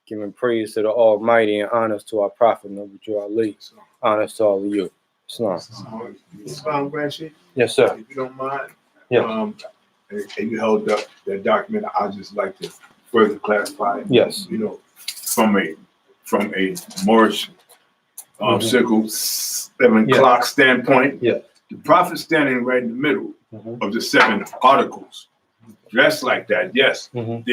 giving praise to the Almighty and honors to our Prophet, Nabi Ali. Honors to all of you. Islam. Islam, Grand Sheikh, Yes, sir. if you don't mind, Yeah. and you held up that document, I'd just like to further clarify. Yes. You know, from a from a Moorish circle 7 Yeah. clock standpoint. Yeah. The prophet standing right in the middle Mhm. of the 7 articles, dressed like that. Yes, Mhm.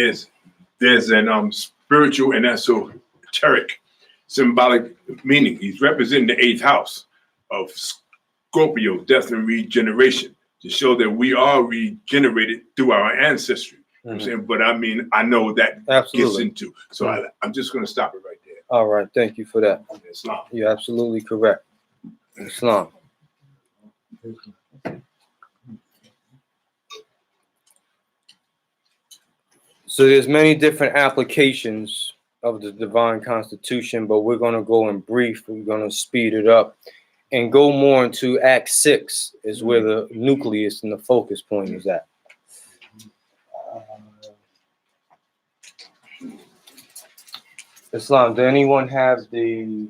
there's an spiritual and esoteric symbolic meaning. He's representing the 8th house of Scorpio, death and regeneration, to show that we are regenerated through our ancestry. You know what I'm saying, but I mean, I know that gets Absolutely. into. So I'm just going to stop it right there. All right. Thank you for that. Islam. You're absolutely correct. Islam. So there's many different applications of the divine constitution, but we're going to go in brief. We're going to speed it up and go more into Act 6 is where the nucleus and the focus point is at. Islam, does anyone have the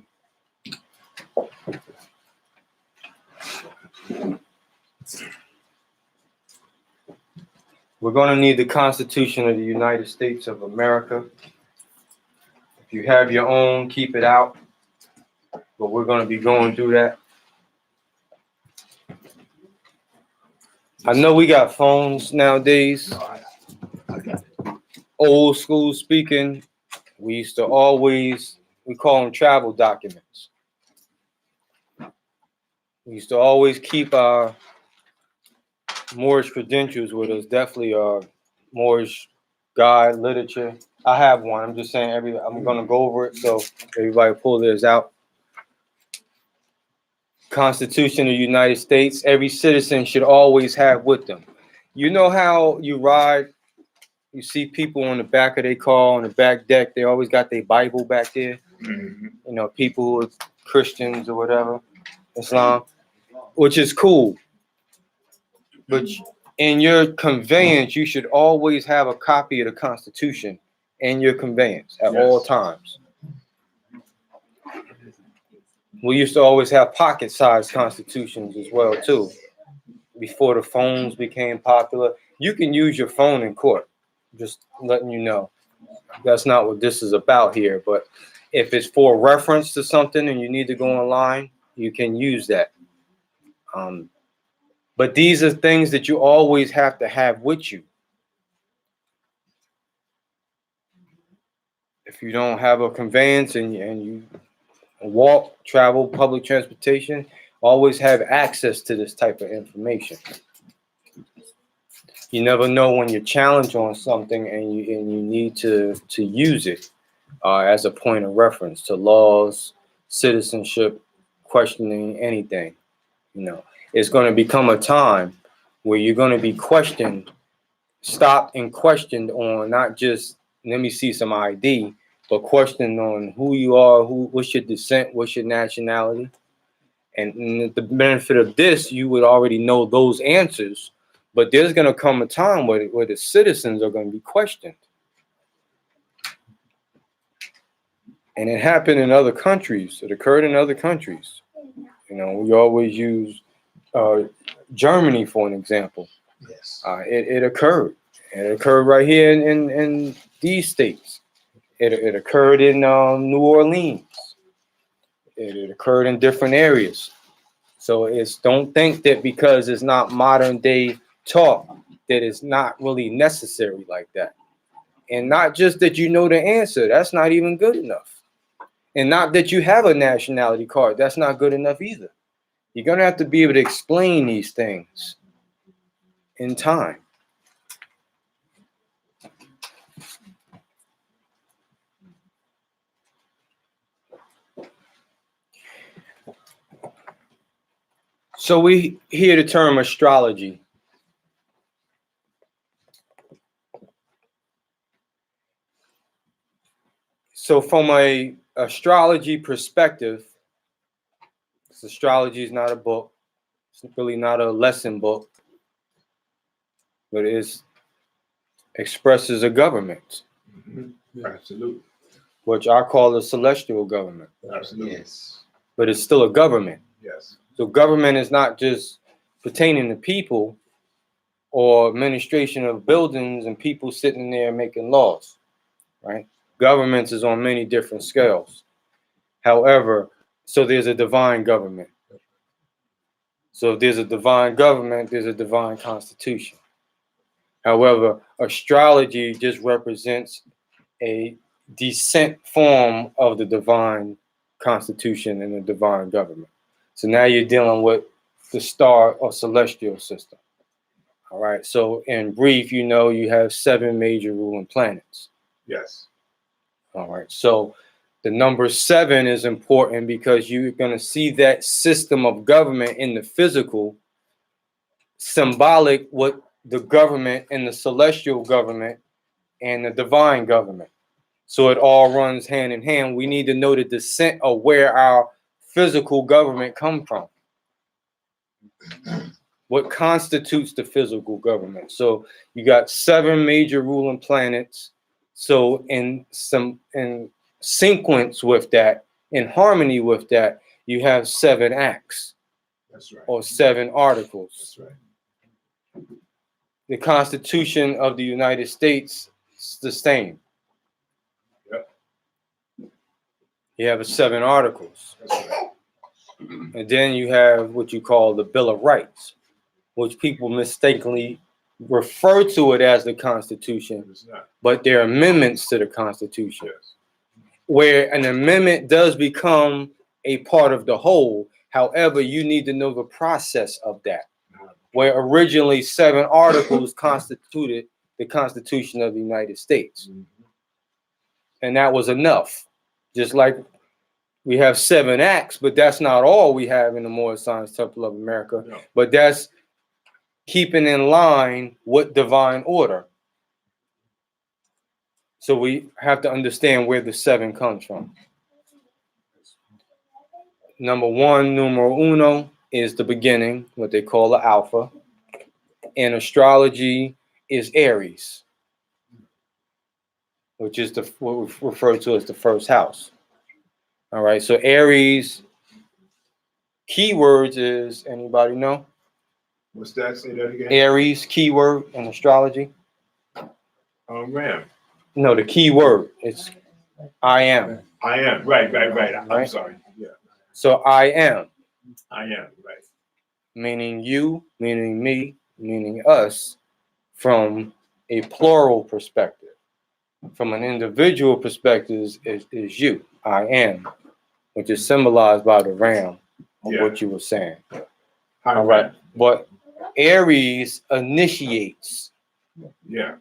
We're going to need the Constitution of the United States of America. If you have your own, keep it out. But we're going to be going through that. I know we got phones nowadays. Old school speaking, we used to always, we call them travel documents. We used to always keep our Moorish credentials with us, definitely Moorish guide literature. I have one. I'm just saying I'm gonna go over it so everybody pull theirs out. Constitution of the United States, every citizen should always have with them. You know how you ride, you see people on the back of their car, on the back deck, they always got their Bible back there. Mhm. You know, people who are Christians or whatever, Islam, which is cool. But in your conveyance, you should always have a copy of the Constitution in your conveyance at all times. We used to always have pocket-sized constitutions as well, too. Before the phones became popular, you can use your phone in court. Just letting you know. That's not what this is about here. But if it's for reference to something and you need to go online, you can use that. But these are things that you always have to have with you. If you don't have a conveyance and you walk, travel, public transportation, always have access to this type of information. You never know when you're challenged on something and you need to use it as a point of reference to laws, citizenship, questioning anything. You know, it's going to become a time where you're going to be questioned, stopped and questioned on not just let me see some ID, but questioned on who you are, what's your descent, what's your nationality. And the benefit of this, you would already know those answers, but there's going to come a time where the citizens are going to be questioned. And it happened in other countries. It occurred in other countries. You know, we always use Germany for an example. Yes. It occurred. It occurred right here in these states. It occurred in New Orleans. It occurred in different areas. So don't think that because it's not modern day talk that it's not really necessary like that. And not just that you know the answer, that's not even good enough. And not that you have a nationality card, that's not good enough either. You're going to have to be able to explain these things in time. So we hear the term astrology. So from a astrology perspective, astrology is not a book. It's really not a lesson book, but it expresses a government, Absolutely. which I call a celestial government. Absolutely. Yes. But it's still a government. Yes. So government is not just pertaining to people or administration of buildings and people sitting there making laws, right? Governments is on many different scales. However, so there's a divine government. So if there's a divine government, there's a divine constitution. However, astrology just represents a descent form of the divine constitution and the divine government. So now you're dealing with the star or celestial system. All right. So in brief, you know, you have 7 major ruling planets. Yes. All right. So the number 7 is important because you're going to see that system of government in the physical, symbolic with the government and the celestial government and the divine government. So it all runs hand in hand. We need to know the descent of where our physical government comes from. What constitutes the physical government? So you got 7 major ruling planets. So in sequence with that, in harmony with that, you have 7 acts. That's right. Or 7 articles. That's right. The Constitution of the United States is the same. Yep. You have 7 articles. That's right. And then you have what you call the Bill of Rights, which people mistakenly refer to it as the Constitution, It's not. but they're amendments to the Constitution, Yes. where an amendment does become a part of the whole. However, you need to know the process of that, where originally 7 articles constituted the Constitution of the United States. And that was enough. Just like we have 7 acts, but that's not all we have in the Moorish Science Temple of America. No. But that's keeping in line with divine order. So we have to understand where the 7 comes from. Number 1, numero uno, is the beginning, what they call the alpha. In astrology is Aries, which is what we refer to as the first house. All right, so Aries keywords is, anybody know? What's that? Say that again. Aries keyword in astrology? Ram. No, the keyword is I am. I am. Right. I'm Right. sorry. Yeah. So I am, I am. Right. meaning you, meaning me, meaning us, from a plural perspective. From an individual perspective is you, I am, which is symbolized by the ram of Yeah. what you were saying. Hi, All right, but Aries initiates. Yeah.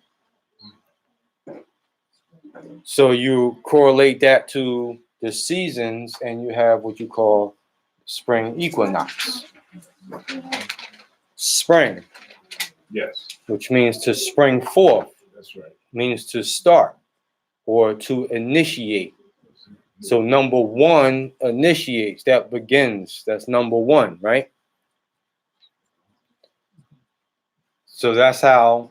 So you correlate that to the seasons and you have what you call spring equinox. Spring, Yes. which means to spring forth, That's right. means to start or to initiate. So number 1 initiates, that begins, that's number 1, right? So that's how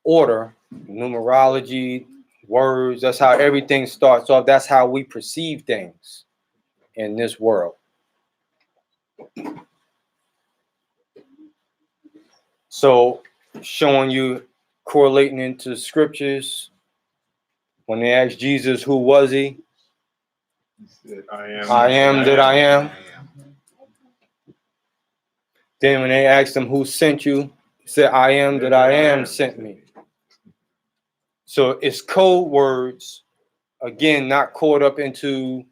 order, numerology, words, that's how everything starts off. That's how we perceive things in this world. So showing you, correlating into scriptures, when they asked Jesus, who was he? He said, I am. I am that I am. Then when they asked him, who sent you? He said, I am that I am sent me. So it's code words, again, not caught up into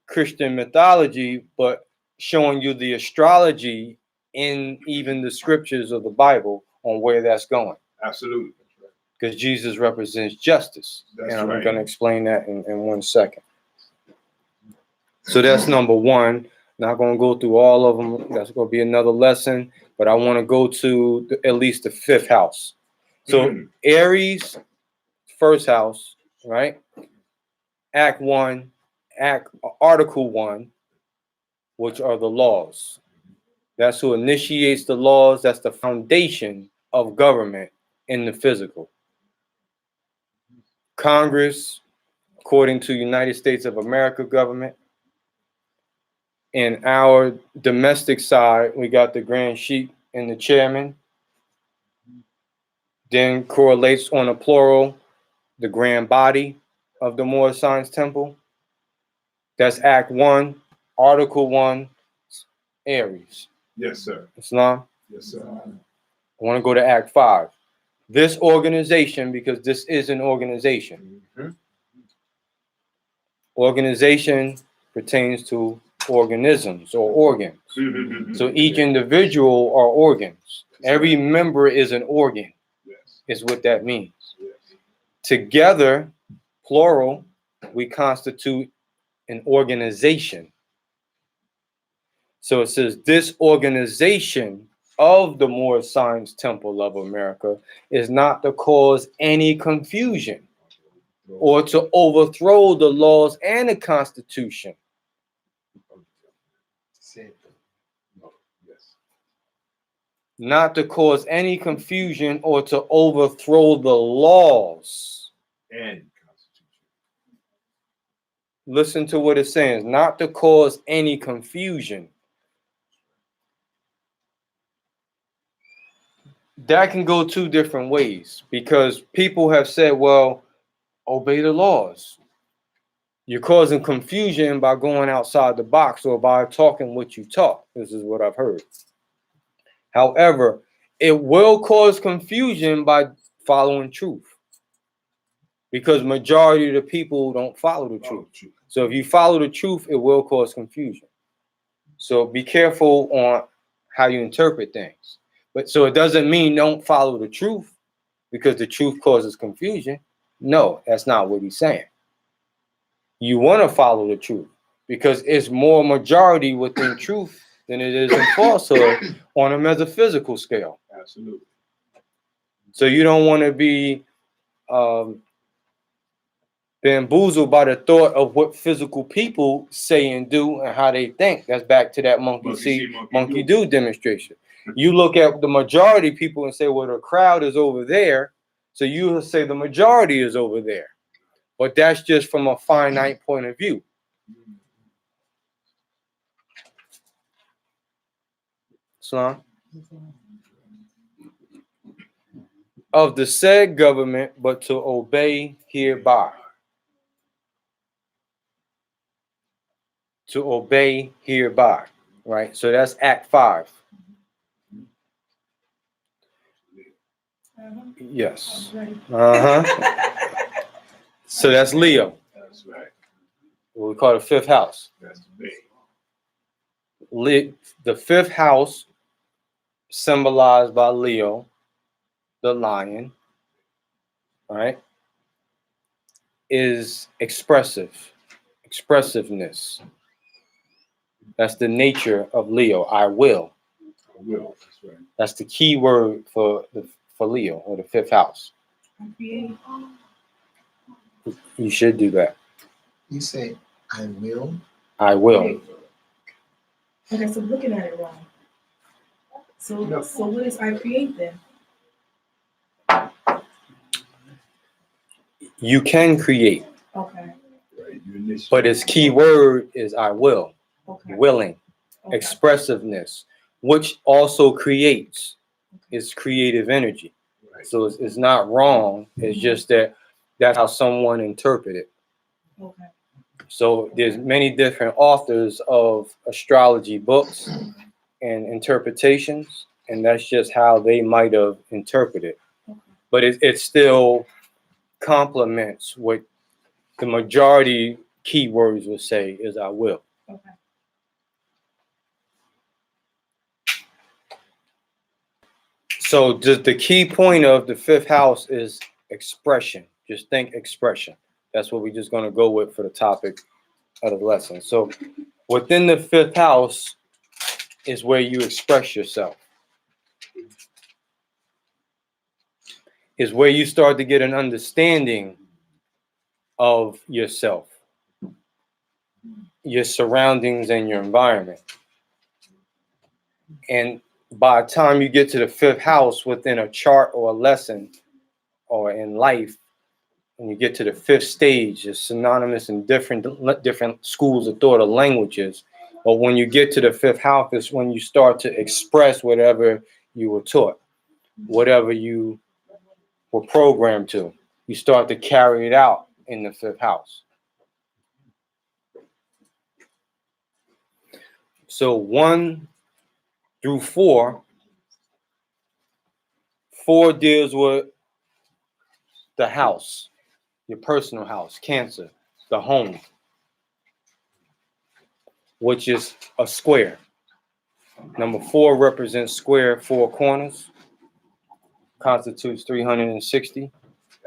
Christian mythology, but showing you the astrology in even the scriptures of the Bible on where that's going. Absolutely. Because Jesus represents justice. That's and I'm right. going to explain that in 1 second. So that's number 1. Not going to go through all of them. That's going to be another lesson. But I want to go to at least the 5th house. So Aries, first house, right? Act 1, Article 1, which are the laws. That's who initiates the laws. That's the foundation of government in the physical. Congress, according to United States of America government. In our domestic side, we got the Grand Sheik and the chairman. Then correlates on a plural, the grand body of the Moorish Science Temple. That's Act 1, Article 1, Aries, Yes, sir. Islam. Yes, sir. I want to go to Act 5. This organization, because this is an organization. Mhm. Organization pertains to organisms or organs. So each individual are organs. Every member is an organ, Yes. is what that means. Yes. Together, plural, we constitute an organization. So it says this organization of the Moorish Science Temple of America is not to cause any confusion or to overthrow the laws and the Constitution. Yes. Not to cause any confusion or to overthrow the laws. And Constitution. Listen to what it says, not to cause any confusion. That can go two different ways because people have said, well, obey the laws. You're causing confusion by going outside the box or by talking what you talk. This is what I've heard. However, it will cause confusion by following truth because majority of the people don't follow the truth. So if you follow the truth, it will cause confusion. So be careful on how you interpret things. But so it doesn't mean don't follow the truth because the truth causes confusion. No, that's not what he's saying. You want to follow the truth because it's more majority within truth than it is in falsehood on a metaphysical scale. Absolutely. So you don't want to be bamboozled by the thought of what physical people say and do and how they think. That's back to that monkey see, monkey do demonstration. You look at the majority people and say, well, the crowd is over there. So you will say the majority is over there. But that's just from a finite point of view. Islam. Of the said government, but to obey hereby. To obey hereby, right? So that's Act 5. Yes. So that's Leo. That's right. What we call the fifth house. That's me. The fifth house, symbolized by Leo, the lion, right, is expressiveness. That's the nature of Leo. I will. I will. That's right. That's the key word for Leo or the fifth house. You should do that. You say, I will. I will. Okay, so looking at it wrong. So what is I create then? You can create, Okay, Right. You initiate. but its key word is I will. okay. Willing, Okay. expressiveness, which also creates its creative energy. Right. So it's not wrong. It's just that that's how someone interpreted it. Okay. So there's many different authors of astrology books and interpretations, and that's just how they might have interpreted. But it still complements what the majority keywords will say is I will. Okay. So the key point of the fifth house is expression. Just think expression. That's what we're just going to go with for the topic of the lesson. So within the fifth house is where you express yourself. Is where you start to get an understanding of yourself, your surroundings, and your environment. And by the time you get to the fifth house within a chart or a lesson or in life, when you get to the fifth stage, it's synonymous in different schools of thought or languages. But when you get to the fifth house, it's when you start to express whatever you were taught, whatever you were programmed to. You start to carry it out in the fifth house. So 1 through 4, 4 deals with the house, your personal house, Cancer, the home, which is a square. Number 4 represents square 4 corners, constitutes 360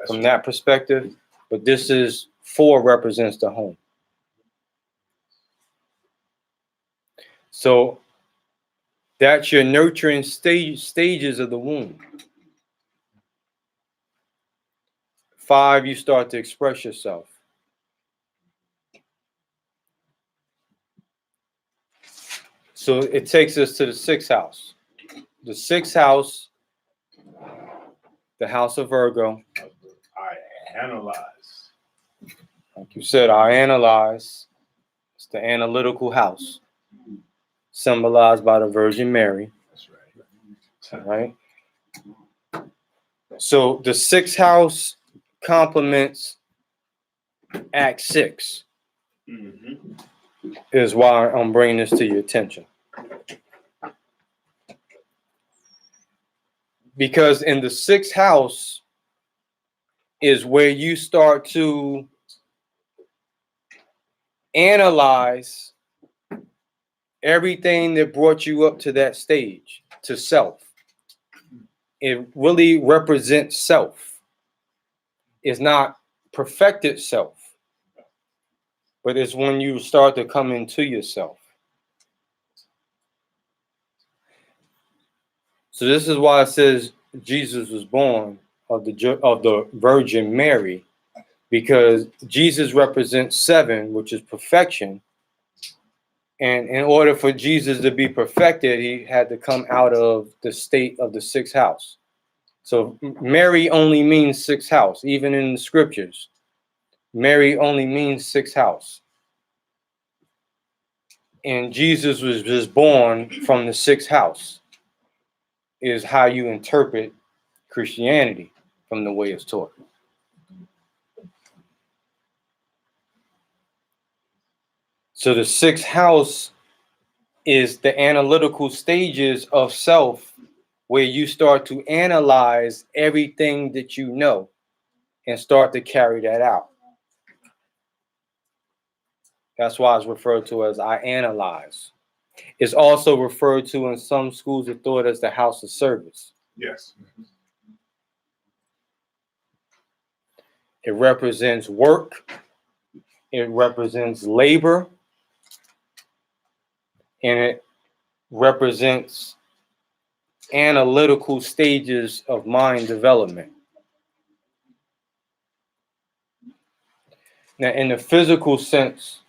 from that perspective. But this is 4 represents the home. So that's your nurturing stages of the womb. 5, you start to express yourself. So it takes us to the 6th house. The 6th house, the house of Virgo. I analyze. Like you said, I analyze. It's the analytical house, symbolized by the Virgin Mary. That's All right. So the 6th house complements Act 6, is why I'm bringing this to your attention. Because in the 6th house is where you start to analyze everything that brought you up to that stage, to self. It really represents self. It's not perfected self, but it's when you start to come into yourself. So this is why it says Jesus was born of the Virgin Mary, because Jesus represents 7, which is perfection. And in order for Jesus to be perfected, he had to come out of the state of the 6th house. So Mary only means 6th house, even in the scriptures. Mary only means 6th house. And Jesus was just born from the 6th house, is how you interpret Christianity from the way it's taught. So the 6th house is the analytical stages of self, where you start to analyze everything that you know and start to carry that out. That's why it's referred to as I analyze. It's also referred to in some schools of thought as the house of service. Yes. It represents work. It represents labor. And it represents analytical stages of mind development. Now, in the physical sense,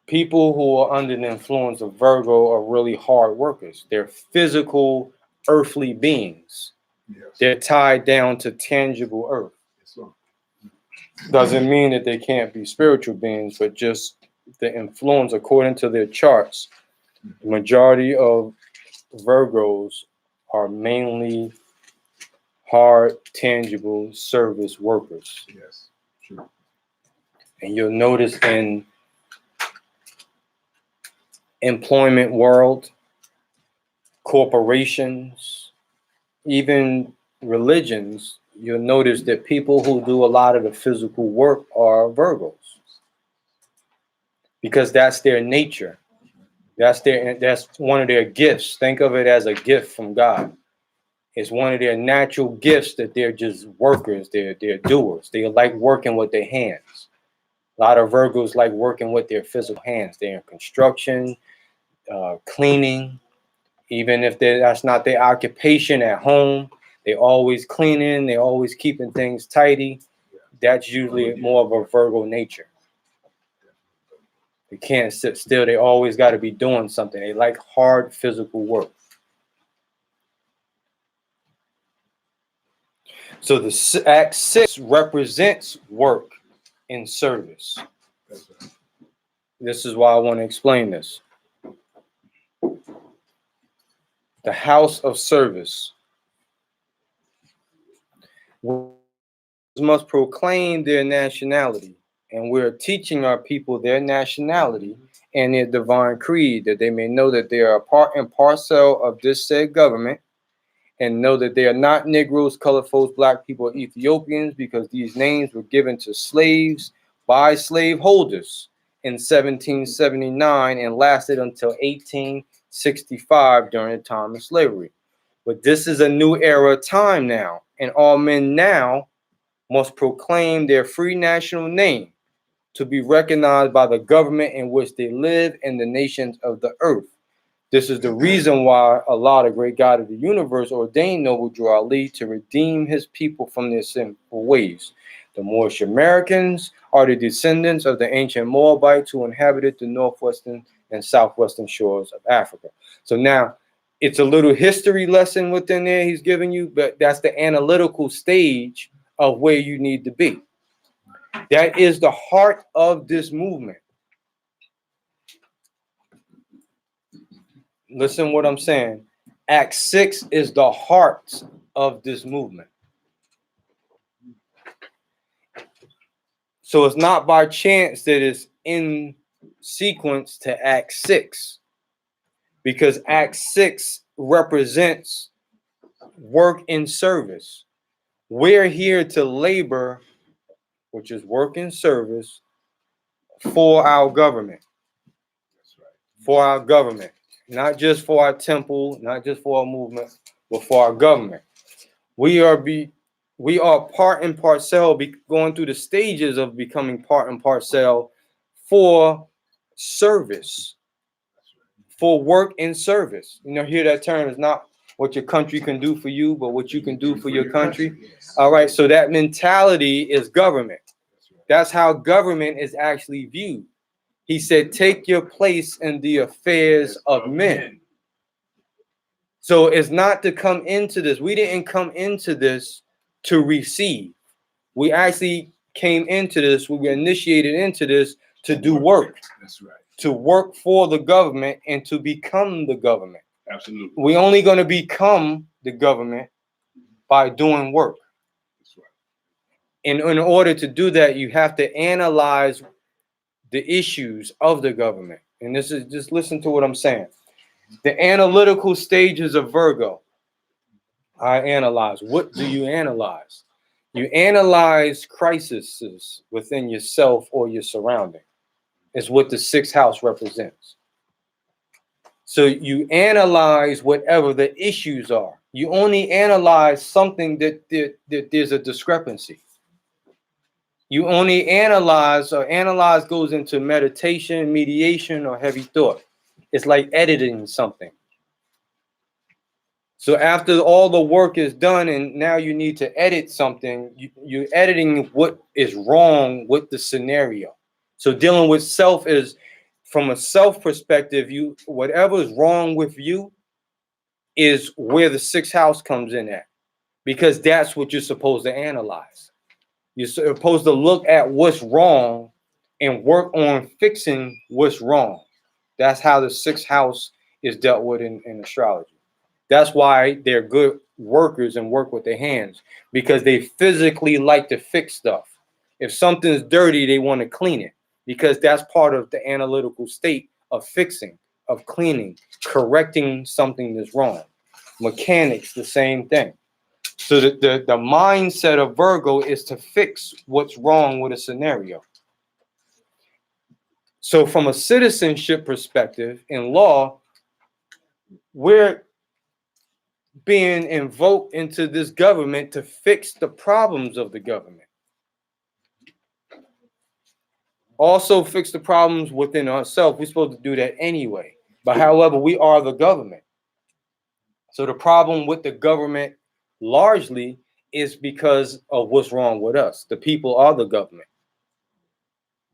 people who are under the influence of Virgo are really hard workers. They're physical, earthly beings. Yes. They're tied down to tangible earth. Doesn't mean that they can't be spiritual beings, but just the influence, according to their charts, the majority of Virgos are mainly hard, tangible service workers. Yes. Sure. And you'll notice in employment world, corporations, even religions, you'll notice that people who do a lot of the physical work are Virgos, because that's their nature. That's one of their gifts. Think of it as a gift from God. It's one of their natural gifts that they're just workers. They're doers. They like working with their hands. A lot of Virgos like working with their physical hands. They're in construction, cleaning. Even if that's not their occupation at home, they always cleaning. They're always keeping things tidy. That's usually more of a Virgo nature. They can't sit still. They always got to be doing something. They like hard physical work. So the Act 6 represents work in service. This is why I want to explain this. The house of service must proclaim their nationality, and we're teaching our people their nationality and their divine creed, that they may know that they are a part and parcel of this said government, and know that they are not Negroes, colored folks, black people, or Ethiopians, because these names were given to slaves by slaveholders in 1779 and lasted until 1865 during the time of slavery. But this is a new era of time now, and all men now must proclaim their free national name to be recognized by the government in which they live and the nations of the earth. This is the reason why Allah, the great God of the universe, ordained Noble Drew Ali to redeem his people from their sinful ways. The Moorish Americans are the descendants of the ancient Moabites who inhabited the northwestern and southwestern shores of Africa. So now it's a little history lesson within there he's giving you, but that's the analytical stage of where you need to be. That is the heart of this movement. Listen what I'm saying. Act 6 is the heart of this movement. So it's not by chance that it's in sequence to Act 6, because Act 6 represents work in service. We're here to labor, which is work in service, for our government. For our government. Not just for our temple, not just for our movement, but for our government. We are part and parcel, going through the stages of becoming part and parcel for service, for work in service. You know, hear that term is not what your country can do for you, but what you can do for your country. All right, so that mentality is government. That's how government is actually viewed. He said, take your place in the affairs of men. So it's not to come into this. We didn't come into this to receive. We actually came into this, we were initiated into this to do work. That's right. To work for the government and to become the government. Absolutely. We're only going to become the government by doing work. That's right. And in order to do that, you have to analyze the issues of the government. And this is, just listen to what I'm saying. The analytical stages of Virgo. I analyze. What do you analyze? You analyze crises within yourself or your surrounding. It's what the 6th house represents. So you analyze whatever the issues are. You only analyze something that there's a discrepancy. You only analyze, or analyze goes into meditation, mediation, or heavy thought. It's like editing something. So after all the work is done and now you need to edit something, you're editing what is wrong with the scenario. So dealing with self is, from a self perspective, whatever is wrong with you is where the 6th house comes in at, because that's what you're supposed to analyze. You're supposed to look at what's wrong and work on fixing what's wrong. That's how the 6th house is dealt with in astrology. That's why they're good workers and work with their hands, because they physically like to fix stuff. If something's dirty, they want to clean it, because that's part of the analytical state of fixing, of cleaning, correcting something that's wrong. Mechanics, the same thing. So the mindset of Virgo is to fix what's wrong with a scenario. So from a citizenship perspective in law, we're being invoked into this government to fix the problems of the government. Also fix the problems within ourselves. We're supposed to do that anyway. But however, we are the government. So the problem with the government largely is because of what's wrong with us. The people are the government.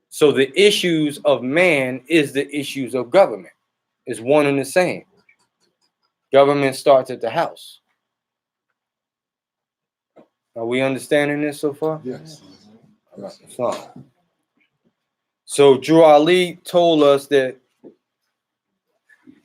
So the issues of man is the issues of government. It's one and the same. Government starts at the house. Are we understanding this so far? Yes. It's not. So Drew Ali told us that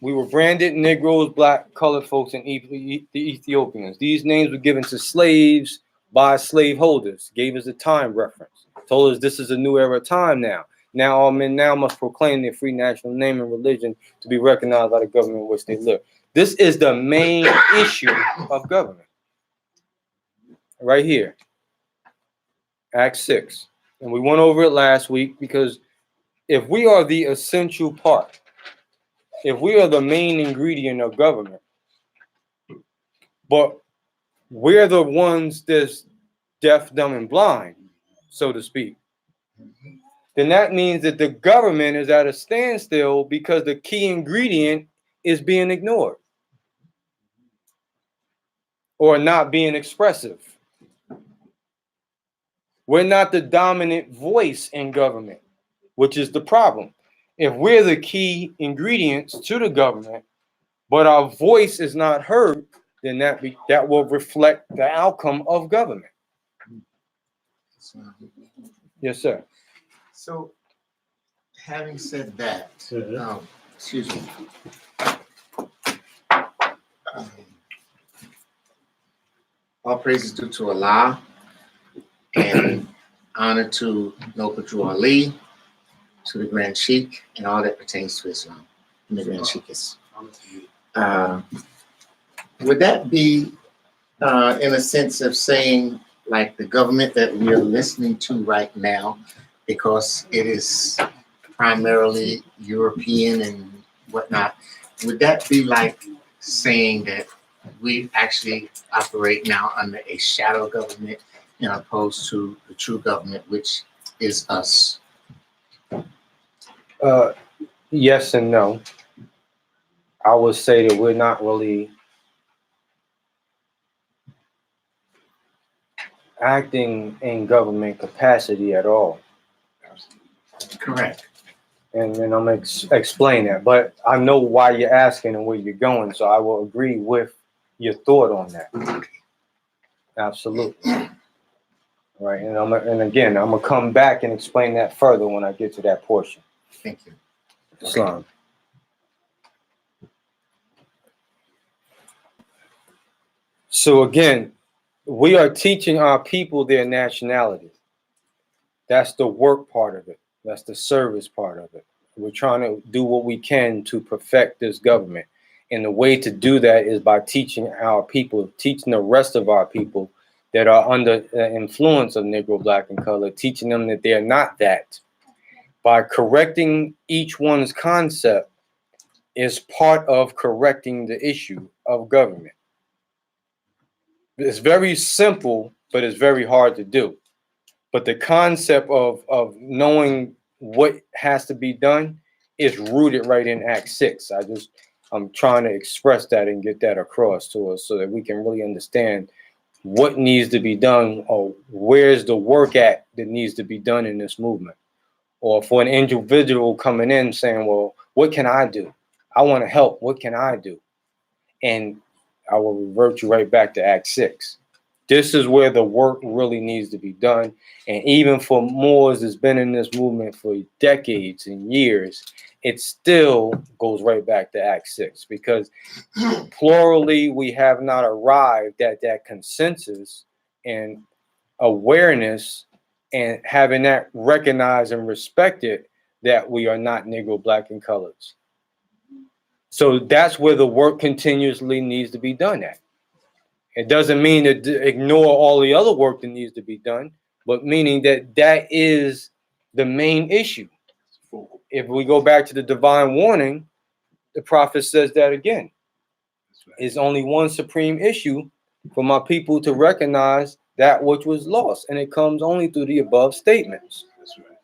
we were branded Negroes, black, colored folks, and the Ethiopians. These names were given to slaves by slaveholders. Gave us a time reference. Told us this is a new era of time now. Now all men now must proclaim their free national name and religion to be recognized by the government in which they live. This is the main issue of government. Right here. Act 6. And we went over it last week because if we are the essential part, if we are the main ingredient of government, but we're the ones that's deaf, dumb, and blind, so to speak, then that means that the government is at a standstill because the key ingredient is being ignored or not being expressive. We're not the dominant voice in government, which is the problem. If we're the key ingredients to the government, but our voice is not heard, then that will reflect the outcome of government. Yes, sir. So, having said that, excuse me. All praises due to Allah and honor to Noble Ali, to the Grand Sheikh, and all that pertains to Islam, and the Grand Sheikh is. Would that be in a sense of saying, like the government that we are listening to right now, because it is primarily European and whatnot, would that be like saying that we actually operate now under a shadow government and opposed to the true government, which is us? Yes and no. I would say that we're not really acting in government capacity at all. Correct. And I'm going to explain that. But I know why you're asking and where you're going, so I will agree with your thought on that. Absolutely. Right. And again, I'm going to come back and explain that further when I get to that portion. Thank you. Islam. So again, we are teaching our people their nationality. That's the work part of it. That's the service part of it. We're trying to do what we can to perfect this government. And the way to do that is by teaching our people, teaching the rest of our people that are under the influence of Negro, Black, and Color, teaching them that they're not that. By correcting each one's concept is part of correcting the issue of government. It's very simple, but it's very hard to do. But the concept of knowing what has to be done is rooted right in Act 6. I'm trying to express that and get that across to us so that we can really understand what needs to be done, or where's the work at that needs to be done in this movement. Or for an individual coming in saying, well, what can I do? I want to help. What can I do? And I will revert you right back to Act 6. This is where the work really needs to be done. And even for Moors that's been in this movement for decades and years, it still goes right back to Act 6, because plurally we have not arrived at that consensus and awareness and having that recognized and respected that we are not Negro, Black, and Colors. So that's where the work continuously needs to be done at. It doesn't mean to ignore all the other work that needs to be done, but meaning that that is the main issue. If we go back to the divine warning, the prophet says that again. It's only one supreme issue for my people to recognize that which was lost, and it comes only through the above statements. That's right.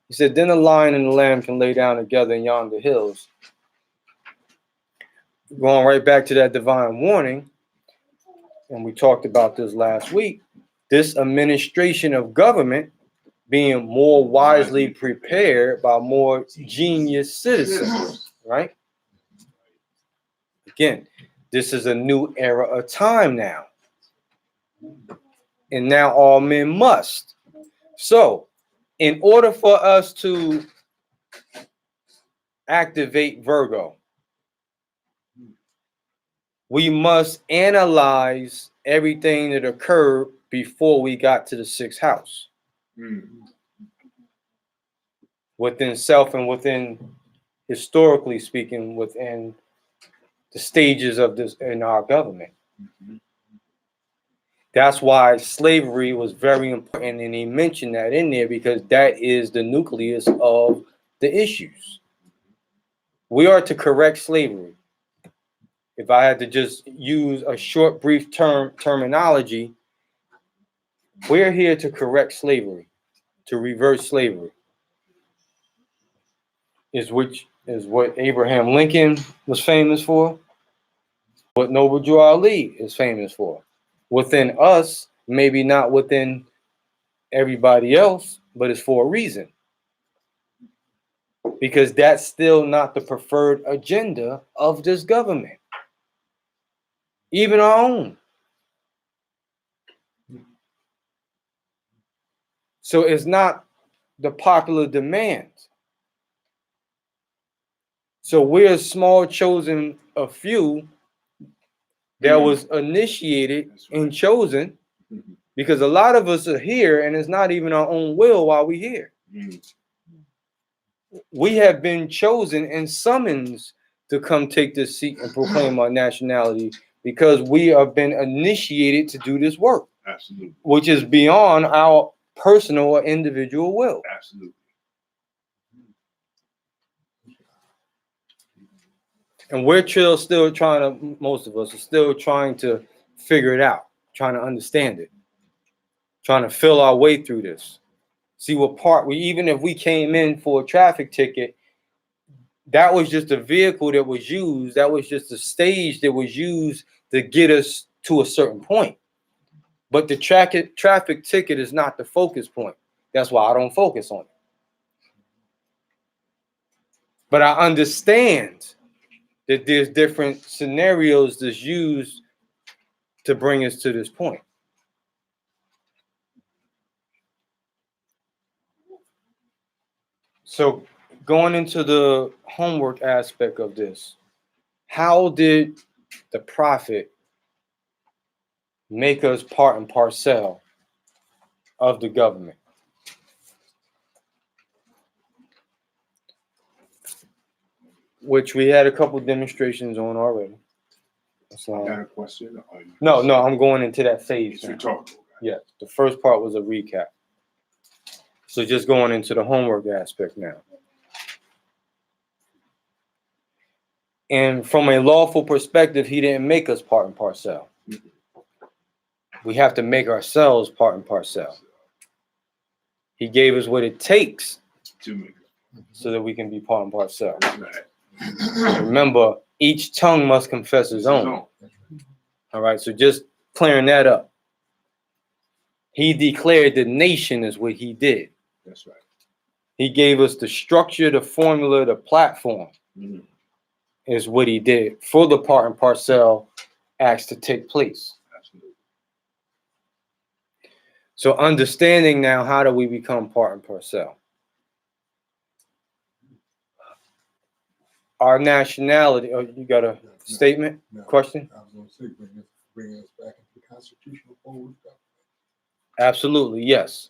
He said, then the lion and the lamb can lay down together in yonder hills. Going right back to that divine warning, and we talked about this last week, this administration of government being more wisely prepared by more genius citizens, right? Again, this is a new era of time now. And now all men must. So, in order for us to activate Virgo, we must analyze everything that occurred before we got to the 6th house. within self and within, historically speaking, within the stages of this in our government. That's why slavery was very important, and he mentioned that in there because that is the nucleus of the issues. We are to correct slavery. If I had to just use a short, brief terminology, we're here to correct slavery, to reverse slavery. Which is what Abraham Lincoln was famous for, what Noble Drew Ali is famous for. Within us, maybe not within everybody else, but it's for a reason. Because that's still not the preferred agenda of this government, even our own. So it's not the popular demand. So we're a small chosen a few that was initiated and chosen, because a lot of us are here and it's not even our own will while we're here. We have been chosen and summoned to come take this seat and proclaim our nationality because we have been initiated to do this work. Absolutely. Which is beyond our personal or individual will. Absolutely. And we're still trying to, most of us are still trying to figure it out, trying to understand it, trying to feel our way through this. See what part even if we came in for a traffic ticket, that was just a vehicle that was used. That was just a stage that was used to get us to a certain point. But the traffic ticket is not the focus point. That's why I don't focus on it. But I understand that there's different scenarios that's used to bring us to this point. So going into the homework aspect of this, how did the prophet make us part and parcel of the government? Which we had a couple demonstrations on already. So, I got a question. no, I'm going into that phase. It's rhetorical. Yeah, the first part was a recap. So just going into the homework aspect now. And from a lawful perspective, he didn't make us part and parcel. We have to make ourselves part and parcel. He gave us what it takes To make so that we can be part and parcel. it. Remember, each tongue must confess his own. All right, so just clearing that up. He declared the nation is what he did. That's right. He gave us the structure, the formula, the platform Mhm. is what he did for the part and parcel acts to take place. Absolutely. So understanding now, how do we become part and parcel? Our nationality, oh, you got a statement, No, question? I was gonna say, bring us back into the constitutional form. Absolutely, yes.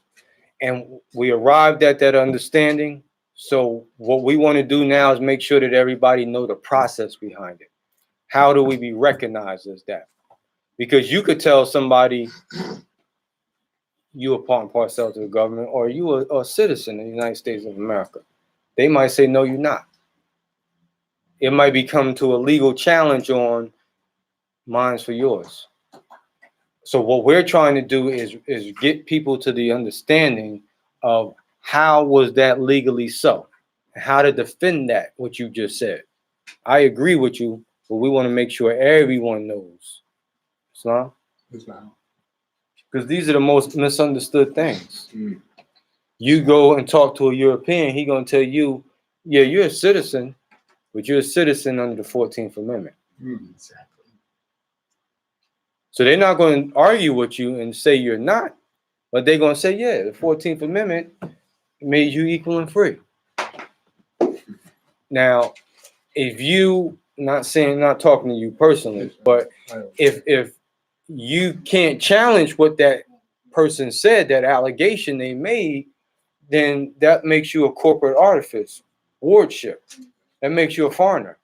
And we arrived at that understanding. So what we want to do now is make sure that everybody know the process behind it. How do we be recognized as that? Because you could tell somebody you are part and parcel to the government, or you are a citizen of the United States of America. They might say, no, you're not. It might become to a legal challenge on mine's for yours. So what we're trying to do is get people to the understanding of how was that legally so, and how to defend that, what you just said. I agree with you, but we want to make sure everyone knows. Islam? Islam. Because these are the most misunderstood things. Mm. You go and talk to a European, he gonna tell you, yeah, you're a citizen, but you're a citizen under the 14th Amendment. Exactly. So they're not going to argue with you and say you're not, but they're going to say, yeah, the 14th Amendment made you equal and free. Now, if you, not talking to you personally, but if you can't challenge what that person said, that allegation they made, then that makes you a corporate artifice, wardship. That makes you a foreigner.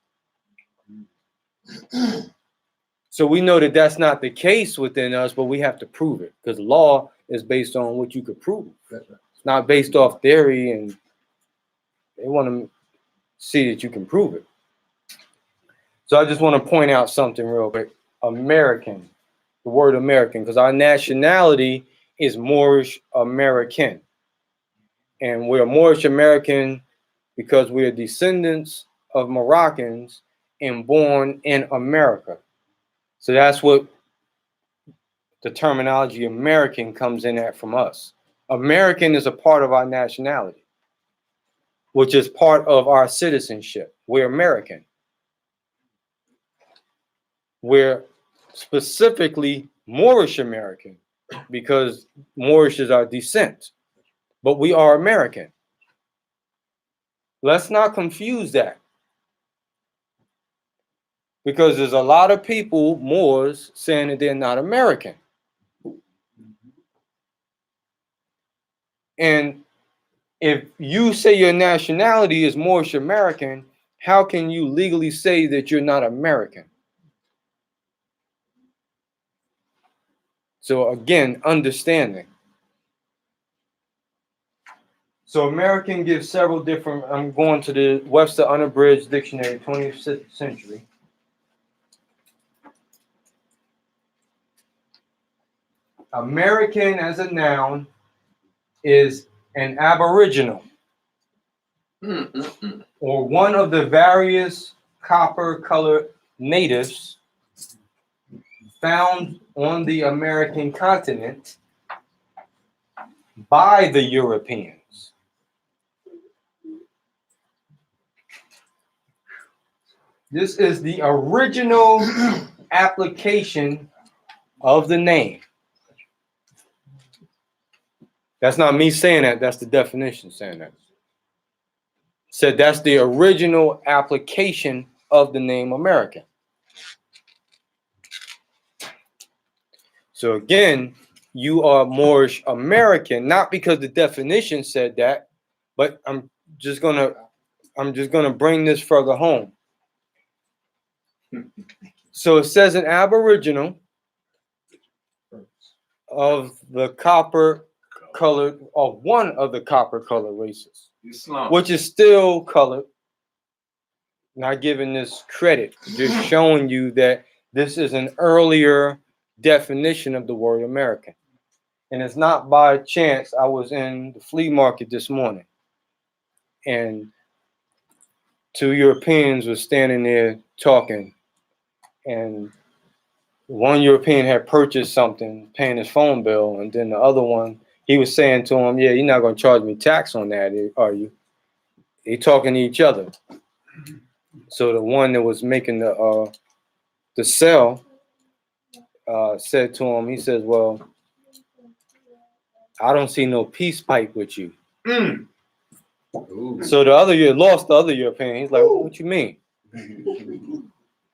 So we know that that's not the case within us, but we have to prove it because law is based on what you could prove. It's not based off theory, and they want to see that you can prove it. So I just want to point out something real quick. American, the word American, because our nationality is Moorish American. And we're Moorish American because we're descendants of Moroccans and born in America. So that's what the terminology American comes in at from us. American is a part of our nationality, which is part of our citizenship. We're American. We're specifically Moorish American because Moorish is our descent, but we are American. Let's not confuse that. Because there's a lot of people, Moors, saying that they're not American. And if you say your nationality is Moorish American, how can you legally say that you're not American? So again, understanding. So American gives several different, I'm going to the Webster Unabridged Dictionary, 20th century. American as a noun is an aboriginal or one of the various copper-colored natives found on the American continent by the Europeans. This is the original application of the name. That's not me saying that, that's the definition saying that. Said that's the original application of the name American. So again, you are Moorish American, not because the definition said that, but I'm just gonna bring this further home. So it says an aboriginal of the copper-colored, of one of the copper-colored races, which is still colored. Not giving this credit, just showing you that this is an earlier definition of the word American. And it's not by chance. I was in the flea market this morning and two Europeans were standing there talking, and one European had purchased something, paying his phone bill, and then the other one, he was saying to him, yeah, you're not going to charge me tax on that, are you? They talking to each other. So the one that was making the sell said to him, he says, well, I don't see no peace pipe with you. So the other lost the other European. He's like, what you mean?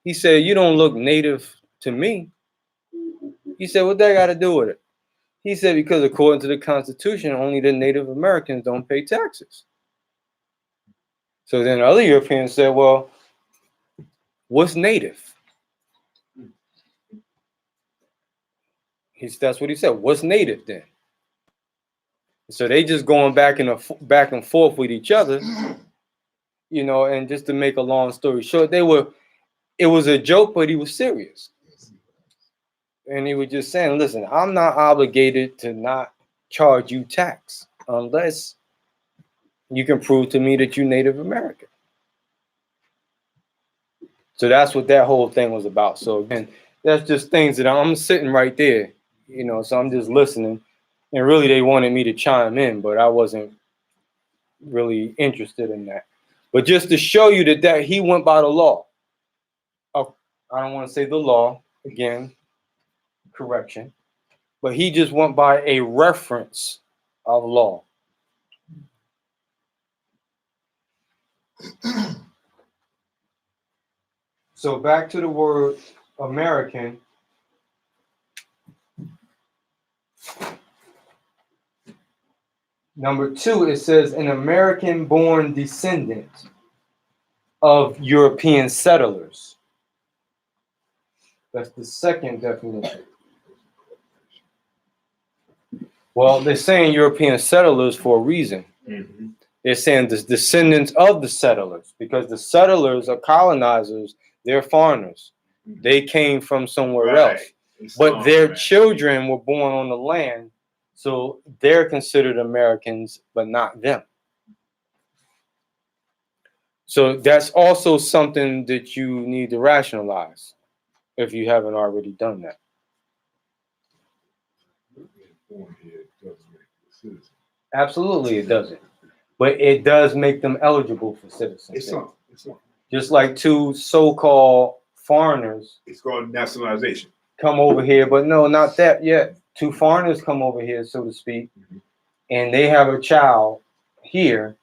He said, you don't look native to me. He said, what that got to do with it? He said, because according to the Constitution, only the Native Americans don't pay taxes. So then the other European said, well, what's native? That's what he said. What's native then? So they just going back and forth with each other, you know, and just to make a long story short, it was a joke, but he was serious. And he was just saying, listen, I'm not obligated to not charge you tax unless you can prove to me that you're Native American. So that's what that whole thing was about. So again, that's just things that I'm sitting right there, you know, so I'm just listening. And really they wanted me to chime in, but I wasn't really interested in that. But just to show you that he went by the law. Oh, I don't want to say the law, again, correction. But he just went by a reference of law. So back to the word American. Number two, it says an American-born descendant of European settlers. That's the second definition. Well, they're saying European settlers for a reason. Mm-hmm. They're saying the descendants of the settlers, because the settlers are colonizers, they're foreigners. They came from somewhere else. But their children were born on the land, so they're considered Americans, but not them. So that's also something that you need to rationalize if you haven't already done that. Absolutely, it doesn't. But it does make them eligible for citizenship. It's not. Just like two so-called foreigners It's called nationalization. come over here, but no, not that yet. Two foreigners come over here, so to speak, and they have a child here.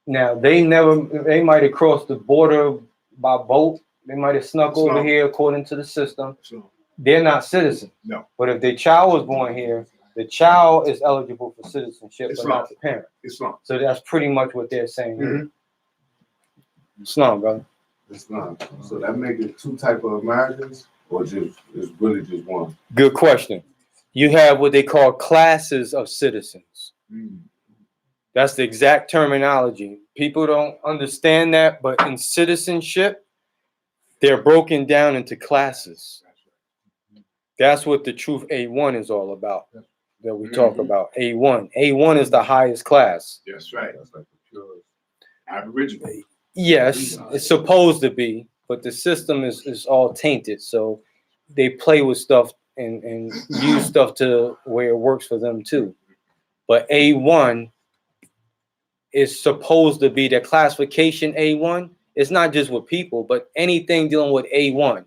Now they might have crossed the border by boat. They might have snuck over here according to the system. So, They're not citizens. No. But if their child was born here, the child is eligible for citizenship, but not the parent. it's not. So that's pretty much what they're saying. Mhm. It's not, brother. It's not. So that make it two type of Americans, or just it's really just one. Good question. You have what they call classes of citizens. That's the exact terminology. People don't understand that, but in citizenship, they're broken down into classes. That's what the Truth A1 is all about, that we talk about. A1. A1 is the highest class. That's right. That's like the pure. Aboriginal. Yes, it's supposed to be, but the system is all tainted. So they play with stuff and use stuff to where it works for them too. But A1 is supposed to be the classification A1. It's not just with people, but anything dealing with A1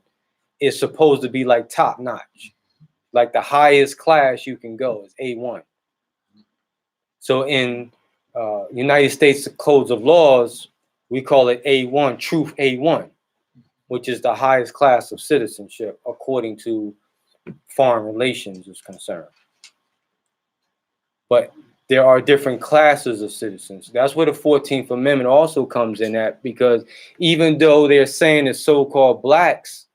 is supposed to be like top notch. Like the highest class you can go is A1. So in United States Codes of Laws, we call it A1, Truth A1, which is the highest class of citizenship according to foreign relations is concerned. But there are different classes of citizens. That's where the 14th Amendment also comes in at, because even though they're saying that so-called blacks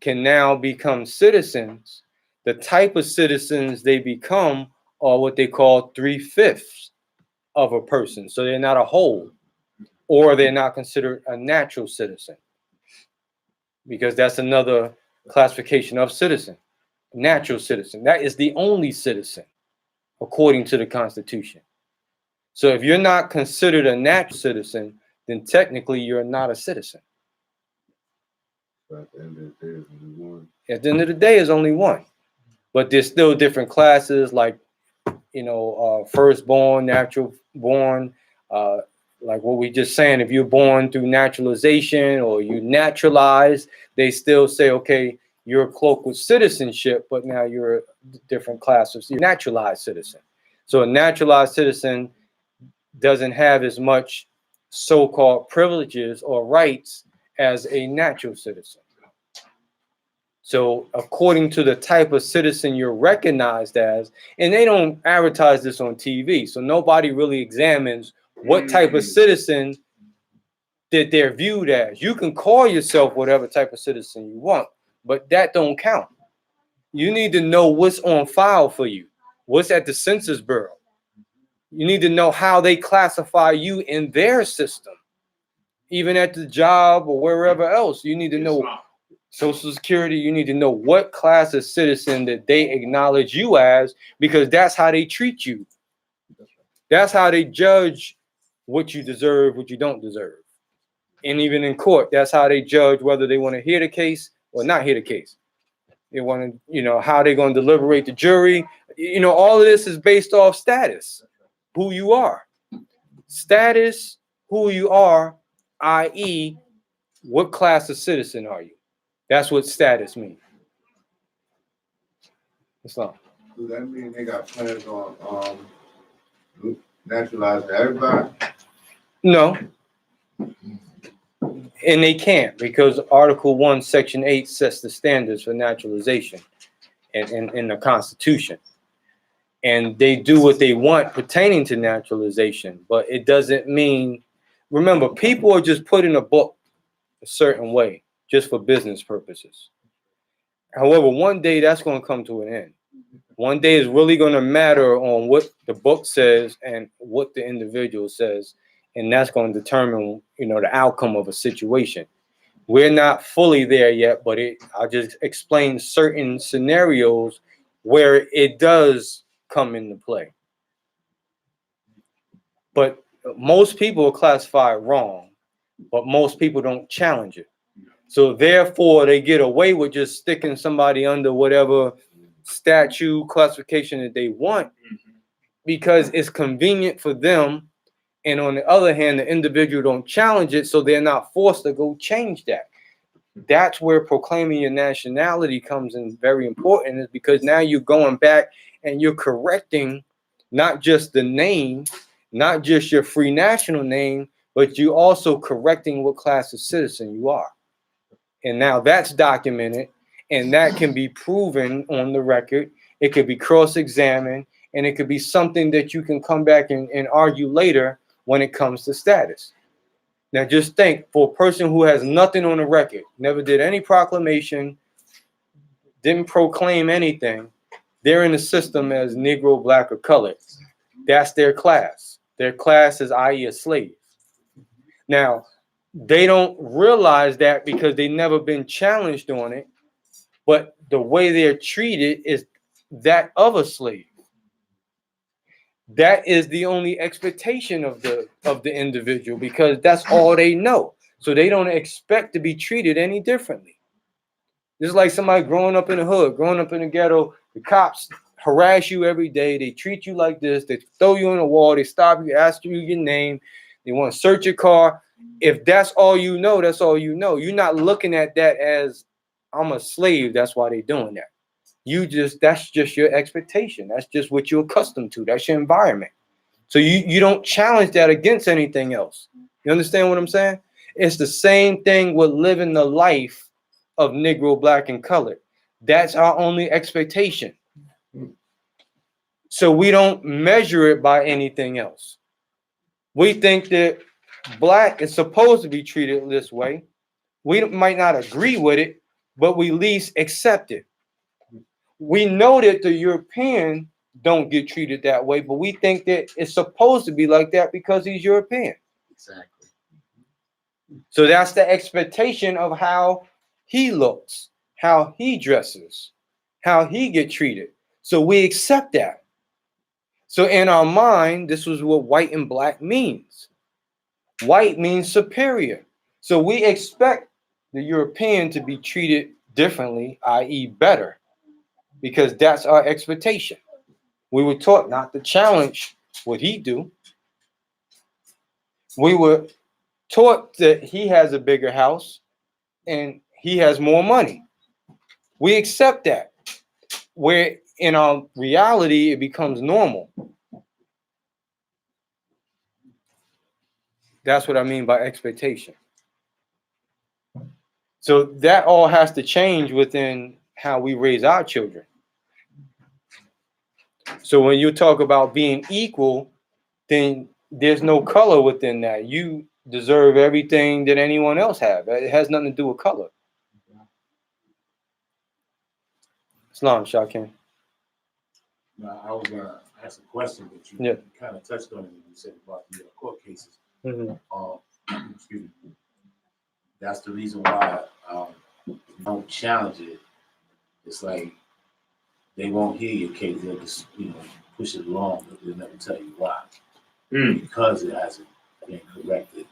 can now become citizens, the type of citizens they become are what they call 3/5 of a person. So they're not a whole, or they're not considered a natural citizen, because that's another classification of citizen. Natural citizen. That is the only citizen according to the Constitution. So if you're not considered a natural citizen, then technically you're not a citizen. But at the end of the day, it's only one. At the end of the day, it's only one. But there's still different classes, like, firstborn, natural born, like what we just saying, if you're born through naturalization or you naturalized, they still say, okay, you're cloaked with citizenship, but now you're a different class of naturalized citizen. So a naturalized citizen doesn't have as much so-called privileges or rights as a natural citizen. So according to the type of citizen you're recognized as, and they don't advertise this on TV, so nobody really examines what type of citizen that they're viewed as. You can call yourself whatever type of citizen you want, but that don't count. You need to know what's on file for you, what's at the Census Bureau. You need to know how they classify you in their system. Even at the job or wherever else, you need to know Social Security. You need to know what class of citizen that they acknowledge you as, because that's how they treat you. That's how they judge what you deserve, what you don't deserve. And even in court, that's how they judge whether they want to hear the case or not hear the case. They want to, how they're going to deliberate the jury. All of this is based off status, who you are. Status, who you are, i.e., what class of citizen are you? That's what status means. Islam. Does that mean they got plans on naturalizing everybody? No. And they can't, because Article 1, Section 8 sets the standards for naturalization in the Constitution. and they do what they want pertaining to naturalization. But it doesn't mean, remember, people are just put in a book a certain way just for business purposes. However, one day that's going to come to an end. One day is really going to matter on what the book says and what the individual says, and that's going to determine, the outcome of a situation. We're not fully there yet, but I'll just explain certain scenarios where it does come into play. But most people classify it wrong, but most people don't challenge it. So therefore, they get away with just sticking somebody under whatever statute classification that they want because it's convenient for them. And on the other hand, the individual don't challenge it, so they're not forced to go change that. That's where proclaiming your nationality comes in very important, is because now you're going back and you're correcting not just the name, not just your free national name, but you're also correcting what class of citizen you are. And now that's documented, and that can be proven on the record. It could be cross-examined, and it could be something that you can come back and argue later when it comes to status. Now, just think, for a person who has nothing on the record, never did any proclamation, didn't proclaim anything, they're in the system as Negro, Black, or colored. That's their class. Their class is, i.e., a slave. Now, they don't realize that because they never been challenged on it, but the way they're treated is that of a slave. That is the only expectation of the individual, because that's all they know. So they don't expect to be treated any differently. Just like somebody growing up in the hood, growing up in the ghetto, the cops harass you every day. They treat you like this. They throw you on the wall. They stop you, ask you your name. They want to search your car. If that's all you know, that's all you know. You're not looking at that as, I'm a slave, that's why they're doing that. That's just your expectation. That's just what you're accustomed to. That's your environment. So you don't challenge that against anything else. You understand what I'm saying? It's the same thing with living the life of Negro, Black, and colored. That's our only expectation. So we don't measure it by anything else. We think that Black is supposed to be treated this way. We might not agree with it, but we at least accept it. We know that the European don't get treated that way, but we think that it's supposed to be like that because he's European. Exactly. So that's the expectation of how he looks, how he dresses, how he get treated. So we accept that. So in our mind, this was what white and black means. White means superior. So we expect the European to be treated differently, i.e. better, because that's our expectation. We were taught not to challenge what he do. We were taught that he has a bigger house and he has more money. We accept that. Where in our reality, it becomes normal. That's what I mean by expectation. So that all has to change within how we raise our children. So when you talk about being equal, then there's no color within that. You deserve everything that anyone else have. It has nothing to do with color. Islam, Shakin. Now, I was going to ask a question, but you Yeah. kind of touched on it when you said about the court cases. Mm-hmm. Excuse me. That's the reason why you don't challenge it. It's like they won't hear your case. They'll just, push it along, but they'll never tell you why. Because it hasn't been corrected.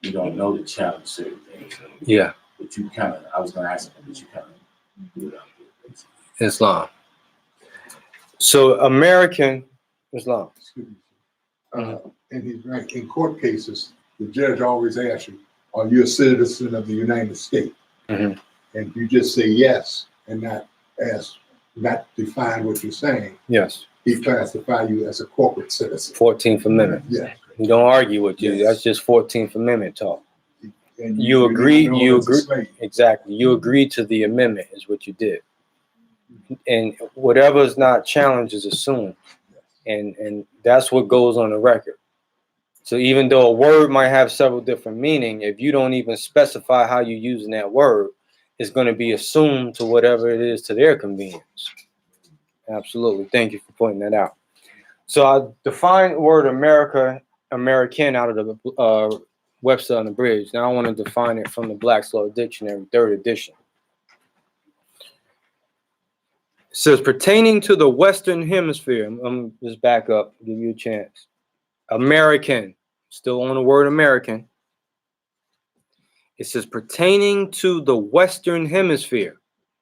You don't know to challenge certain things. Yeah. But you kind of, I was going to ask them, but you kind of do it out there. Islam. So American Islam. Excuse me. In court cases, the judge always asks you, are you a citizen of the United States? Mm-hmm. And you just say yes and not define what you're saying. Yes. He classify you as a corporate citizen. 14th Amendment. Yeah. We don't argue with you. Yes. That's just 14th Amendment talk. And You agree. know You as a agree. slave. Exactly. You agreed to the amendment is what you did. And whatever is not challenged is assumed. And that's what goes on the record. So even though a word might have several different meanings, if you don't even specify how you're using that word, it's going to be assumed to whatever it is to their convenience. Absolutely. Thank you for pointing that out. So I defined the word American out of the Webster Unabridged. Now I want to define it from the Black's Law Dictionary, 3rd edition. It says, pertaining to the Western Hemisphere. I'm just back up, give you a chance. American, still on the word American. It says, pertaining to the Western Hemisphere.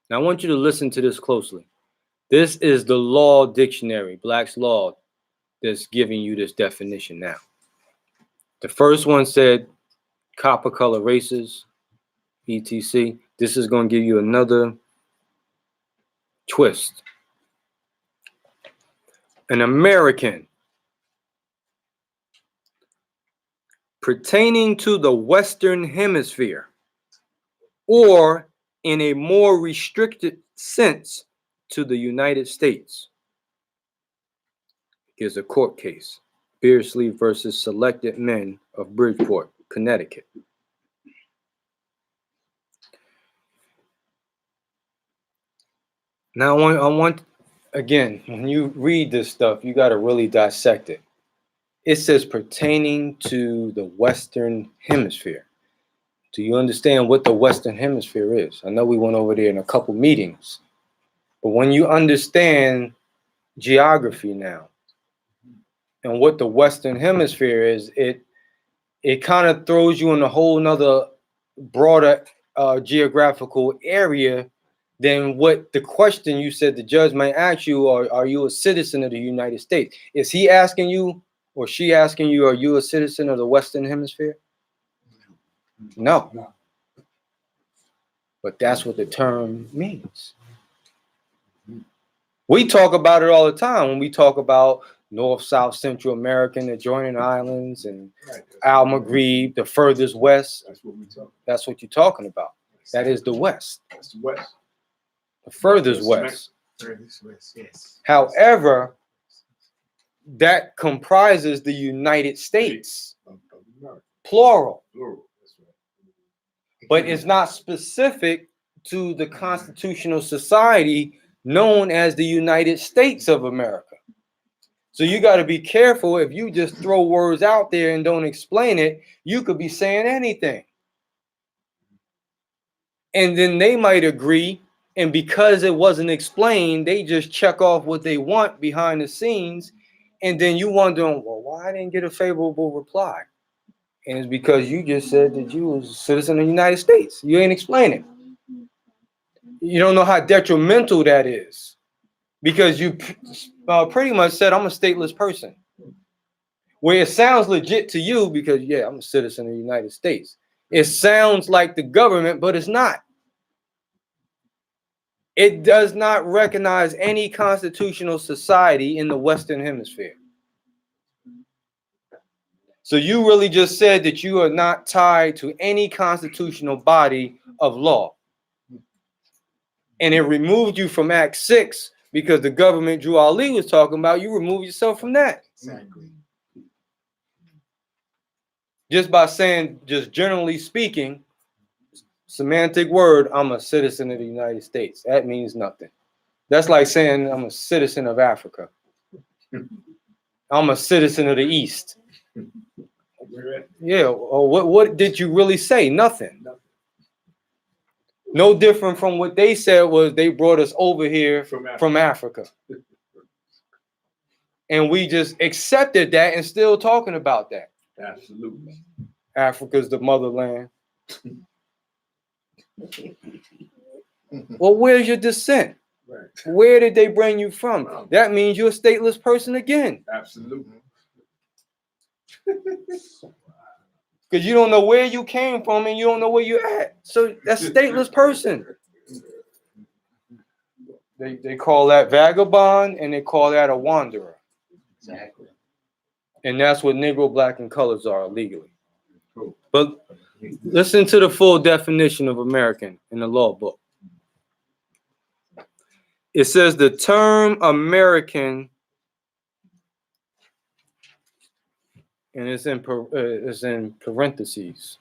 Now I want you to listen to this closely. This is the Law Dictionary, Black's Law, that's giving you this definition now. The first one said copper color races, etc. This is going to give you another twist. An American, pertaining to the Western Hemisphere, or in a more restricted sense to the United States. Here's a court case, Beardsley versus Selected Men of Bridgeport, Connecticut. Now, I want, again, when you read this stuff, you got to really dissect it. It says pertaining to the Western Hemisphere. Do you understand what the Western Hemisphere is? I know we went over there in a couple meetings, but when you understand geography now and what the Western Hemisphere is, it kind of throws you in a whole nother broader geographical area than what the question you said the judge might ask you, are you a citizen of the United States? Is he asking you or she asking you, are you a citizen of the Western Hemisphere? No. But that's what the term means. We talk about it all the time when we talk about North, South, Central America, the adjoining islands, and Al Maghrib, the furthest west. That's what we talk. That's what you're talking about. That is the West. That's the West. The furthest west. Yes. However, that comprises the United States, Of America. plural, Plural. That's right. but it's not specific to the constitutional society known as the United States of America. So you got to be careful. If you just throw words out there and don't explain it, you could be saying anything. And then they might agree, and because it wasn't explained, they just check off what they want behind the scenes, and then you wondering, well, why I didn't get a favorable reply? And it's because you just said that you was a citizen of the United States. You ain't explaining. You don't know how detrimental that is, because you pretty much said, I'm a stateless person. Where it sounds legit to you because, yeah, I'm a citizen of the United States. It sounds like the government, but it's not. It does not recognize any constitutional society in the Western Hemisphere. So you really just said that you are not tied to any constitutional body of law. And it removed you from Act 6 because the government Drew Ali was talking about. You removed yourself from that. Exactly. Just by saying, just generally speaking, semantic word, I'm a citizen of the United States. That means nothing. That's like saying I'm a citizen of Africa. I'm a citizen of the East. Yeah, or what did you really say? Nothing. No different from what they said was they brought us over here from Africa. And we just accepted that and still talking about that. Absolutely. Africa's the motherland. Well, where's your descent? Right. Where did they bring you from? That means you're a stateless person again. Absolutely. Because you don't know where you came from and you don't know where you're at. So that's a stateless person. They call that vagabond and they call that a wanderer. Exactly. And that's what Negro, Black, and colors are legally. But listen to the full definition of American in the law book. It says the term American, and it's in parentheses.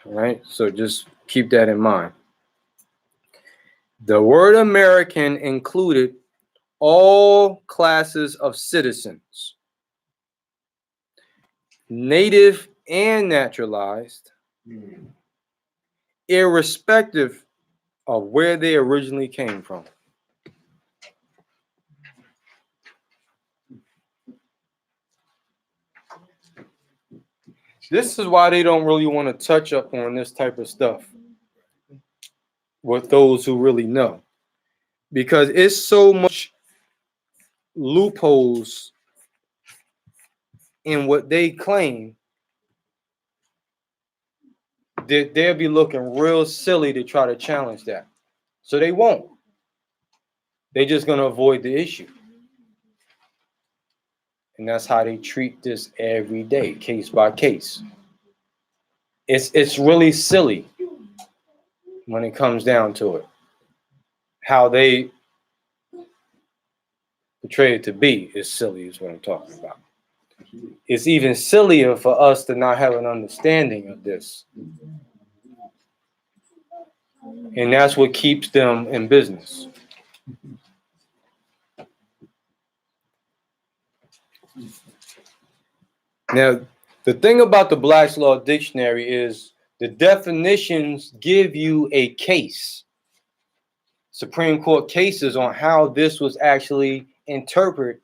All right, so just keep that in mind. The word American included all classes of citizens, native and naturalized, irrespective of where they originally came from. This is why they don't really want to touch up on this type of stuff with those who really know, because it's so much loopholes in what they claim that they'll be looking real silly to try to challenge that. So they won't. They're just going to avoid the issue. And that's how they treat this every day, case by case. It's really silly when it comes down to it. How they portray it to be is silly, is what I'm talking about. It's even sillier for us to not have an understanding of this. And that's what keeps them in business. Now, the thing about the Black's Law Dictionary is the definitions give you a case, Supreme Court cases on how this was actually interpreted.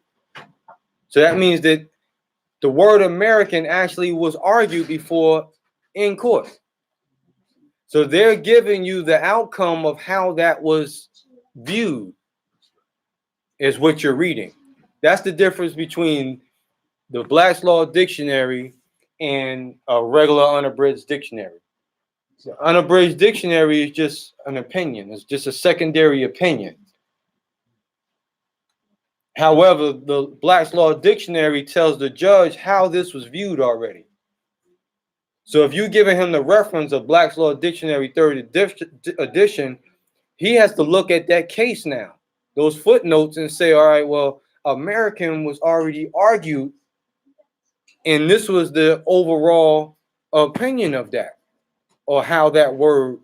So that means that the word American actually was argued before in court. So they're giving you the outcome of how that was viewed is what you're reading. That's the difference between the Black's Law Dictionary and a regular unabridged dictionary. The unabridged dictionary is just an opinion. It's just a secondary opinion. However, the Black's Law Dictionary tells the judge how this was viewed already. So if you're giving him the reference of Black's Law Dictionary 3rd edition, he has to look at that case now, those footnotes, and say, all right, well, American was already argued, and this was the overall opinion of that, or how that word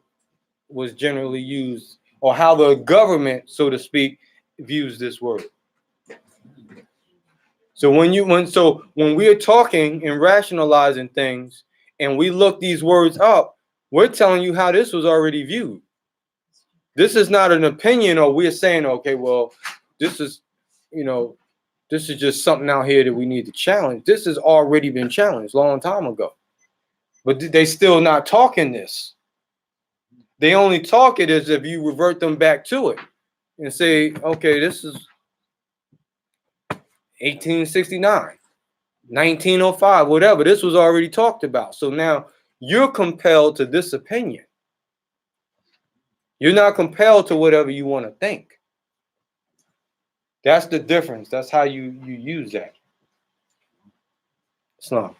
was generally used, or how the government, so to speak, views this word. So when we are talking and rationalizing things, and we look these words up, we're telling you how this was already viewed. This is not an opinion, or we're saying, okay, well, this is just something out here that we need to challenge. This has already been challenged a long time ago. But they still not talking this. They only talk it as if you revert them back to it and say, okay, this is 1869. 1905, whatever, this was already talked about. So now you're compelled to this opinion. You're not compelled to whatever you want to think. That's the difference. That's how you use that. Islam.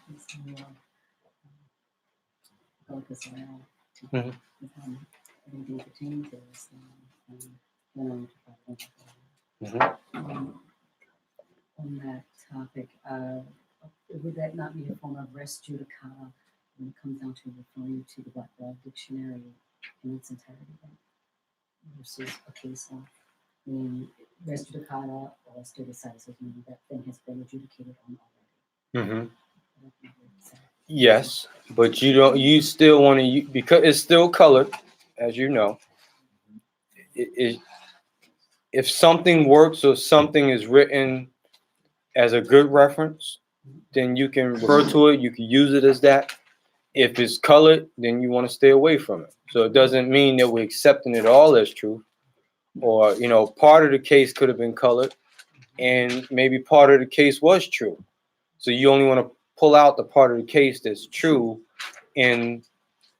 On that topic, would that not be a form of res judicata when it comes down to referring to the Black Law Dictionary in its entirety versus a case law? I mean, res judicata or stare decisis, meaning that thing has been adjudicated on already. Yes, but you still want to, because it's still colored, as you know. If something works or something is written as a good reference, then you can refer to it. You can use it as that. If it's colored, then you want to stay away from it. So it doesn't mean that we're accepting it all as true. Or, part of the case could have been colored, and maybe part of the case was true. So you only want to pull out the part of the case that's true in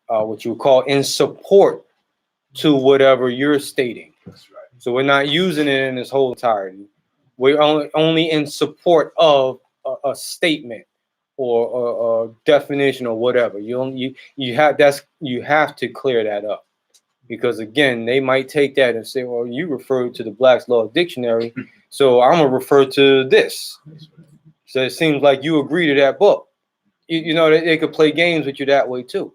what you would call in support to whatever you're stating. That's right. So we're not using it in its whole entirety. We're only in support of a statement or a definition or whatever. You have to clear that up. because again, they might take that and say, well, you referred to the Black's Law Dictionary, so I'm gonna refer to this. So it seems like you agree to that book. You know, they could play games with you that way too.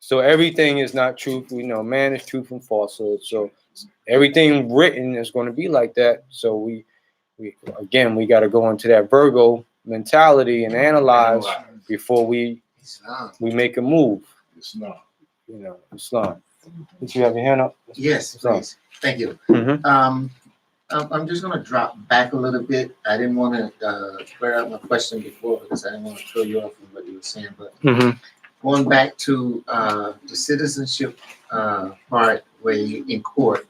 So everything is not truth. We know man is truth from falsehood. So everything written is going to be like that. So we got to go into that Virgo mentality and analyze before we make a move. It's not. You know, Islam. Did you have your hand up? Yes, please. Thank you. Mhm. I'm just gonna drop back a little bit. I didn't want to clear out my question before because I didn't want to throw you off from what you were saying. But going back to the citizenship part where you in court,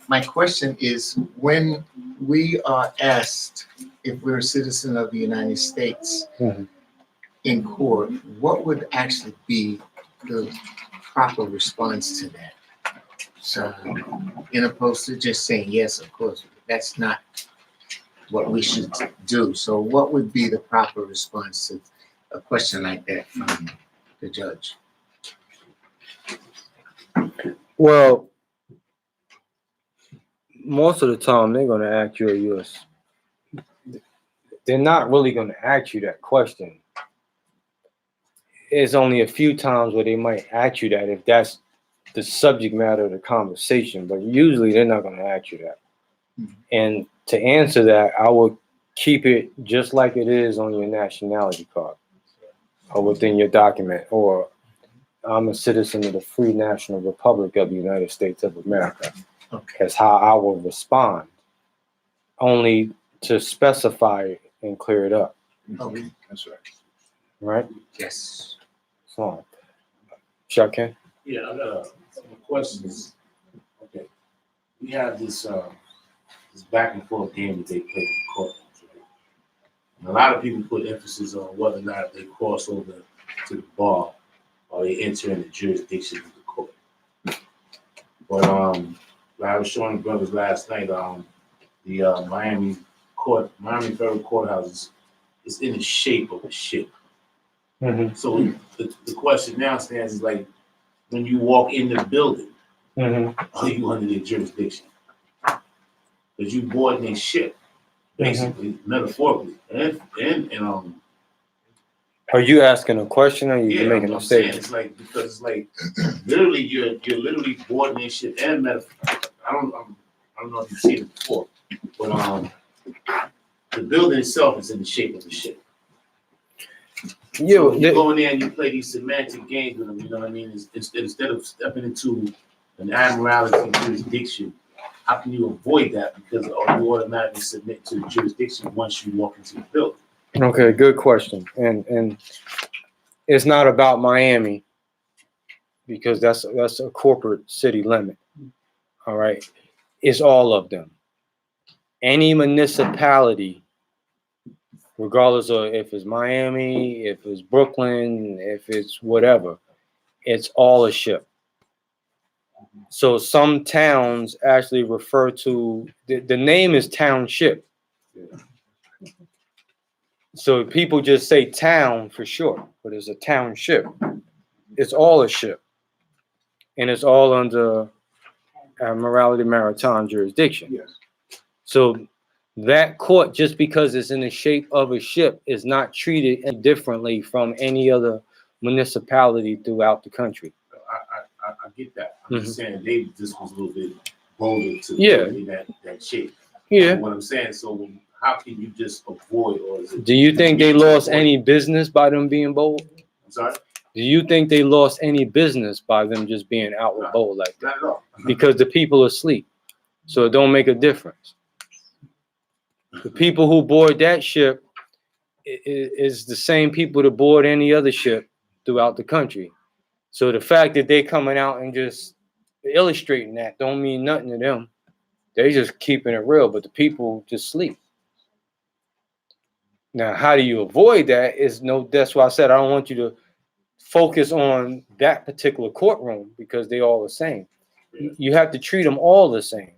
my question is when we are asked if we're a citizen of the United States in court, what would actually be the proper response to that? So, in opposed to just saying yes, of course, that's not what we should do. So, what would be the proper response to a question like that from the judge? Well, most of the time they're going to ask you a U.S. They're not really going to ask you that question. There's only a few times where they might ask you that if that's the subject matter of the conversation, but usually they're not going to ask you that. And to answer that, I would keep it just like it is on your nationality card or within your document, or I'm a citizen of the Free National Republic of the United States of America. Okay. That's how I will respond, only to specify it and clear it up. Okay. That's right. Right? Yes. So, Shaken? Yeah, I got some questions. Okay, we have this this back and forth game that they play in court. Right? And a lot of people put emphasis on whether or not they cross over to the bar or they enter in the jurisdiction of the court. But like I was showing the brothers last night, the Miami Federal Courthouse is in the shape of a ship. So the question now stands is like, when you walk in the building, are you under their jurisdiction? Because you boarding their ship, basically, metaphorically, and Are you asking a question or are you yeah, making a I'm saying statement? it's like, because it's like literally you're literally boarding their ship and metaphor. I don't know if you've seen it before, but the building itself is in the shape of a ship. So you go in there and you play these semantic games with them, you know what I mean? Instead of stepping into an admiralty jurisdiction, how can you avoid that? Because you automatically submit to the jurisdiction once you walk into the building. Okay, good question. And it's not about Miami because that's a corporate city limit. All right. It's all of them. Any municipality, regardless of if it's Miami, if it's Brooklyn, if it's whatever, it's all a ship. So some towns actually refer to, the name is township. So people just say town for short, but it's a township. It's all a ship. And it's all under Admiralty Maritime jurisdiction. Yes. So that court, just because it's in the shape of a ship, is not treated any differently from any other municipality throughout the country. I get that. I'm just saying they just was a little bit bolder to be that shape. Yeah. What I'm saying, so how can you just avoid, or is it? Do you think they lost any business by them being bold? I'm sorry? Do you think they lost any business by them just being outward bold like that? Not at all. Because the people are asleep. So it don't make a difference. The people who board that ship is the same people that board any other ship throughout the country. So the fact that they coming out and just illustrating that don't mean nothing to them. They just keeping it real, but the people just sleep. Now, how do you avoid that? That's why I said I don't want you to focus on that particular courtroom because they all the same. You have to treat them all the same.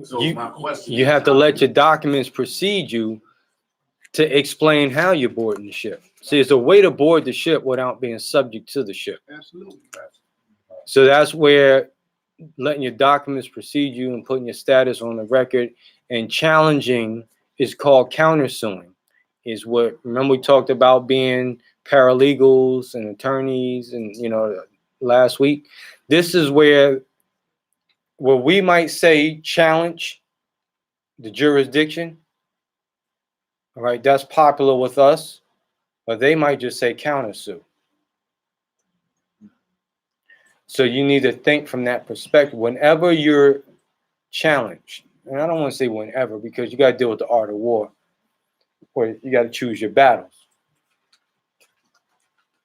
So my question You have to let your documents precede you to explain how you're boarding the ship. See, it's a way to board the ship without being subject to the ship. Absolutely. So that's where letting your documents precede you and putting your status on the record and challenging is called countersuing. Is what, remember we talked about being paralegals and attorneys and, you know, last week. This is where we might say challenge the jurisdiction. All right, that's popular with us, but they might just say countersue. So you need to think from that perspective. Whenever you're challenged, and I don't want to say whenever because you got to deal with the art of war, or you got to choose your battles.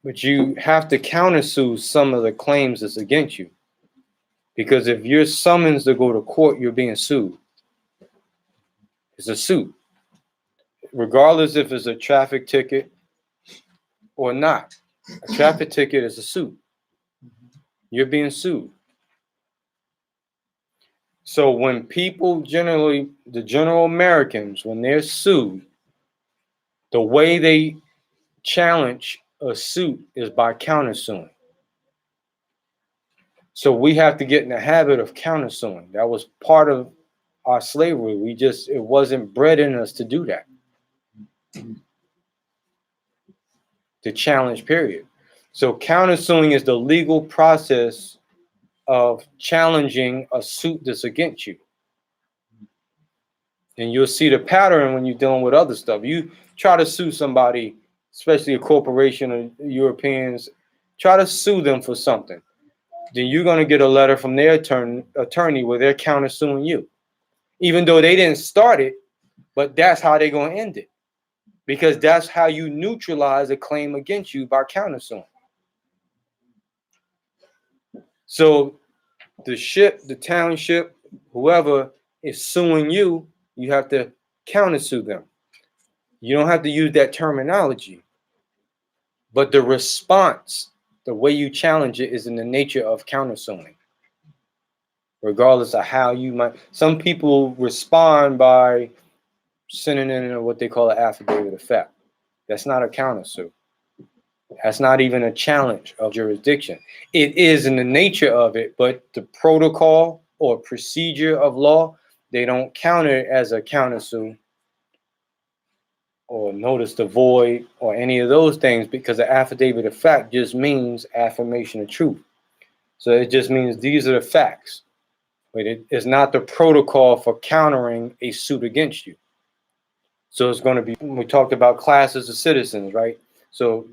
But you have to countersue some of the claims that's against you. Because if you're summoned to go to court, you're being sued. It's a suit. Regardless if it's a traffic ticket or not. A traffic ticket is a suit. You're being sued. So when people generally, the general Americans, when they're sued, the way they challenge a suit is by countersuing. So we have to get in the habit of countersuing. That was part of our slavery. It wasn't bred in us to do that. To challenge, period. So countersuing is the legal process of challenging a suit that's against you. And you'll see the pattern when you're dealing with other stuff. You try to sue somebody, especially a corporation or Europeans, try to sue them for something. Then you're going to get a letter from their attorney where they're countersuing you. Even though they didn't start it, but that's how they're going to end it. Because that's how you neutralize a claim against you, by countersuing. So the ship, the township, whoever is suing you, you have to countersue them. You don't have to use that terminology. But the response, the way you challenge it, is in the nature of countersuing. Regardless of how you might. Some people respond by sending in what they call an affidavit of fact. That's not a countersue. That's not even a challenge of jurisdiction. It is in the nature of it, but the protocol or procedure of law, they don't count it as a countersue or notice to void or any of those things, because the affidavit of fact just means affirmation of truth. So it just means these are the facts, but it is not the protocol for countering a suit against you. So it's going to be, we talked about classes of citizens, right? So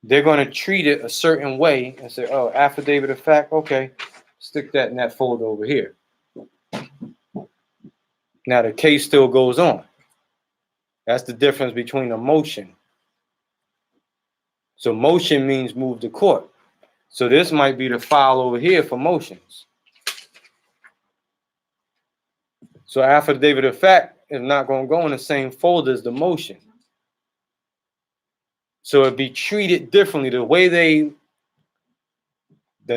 they're going to treat it a certain way and say, oh, affidavit of fact, okay, stick that in that folder over here. Now the case still goes on. That's the difference between a motion. So motion means move to court. So this might be the file over here for motions. So affidavit of fact is not going to go in the same folder as the motion. So it'd be treated differently. The way the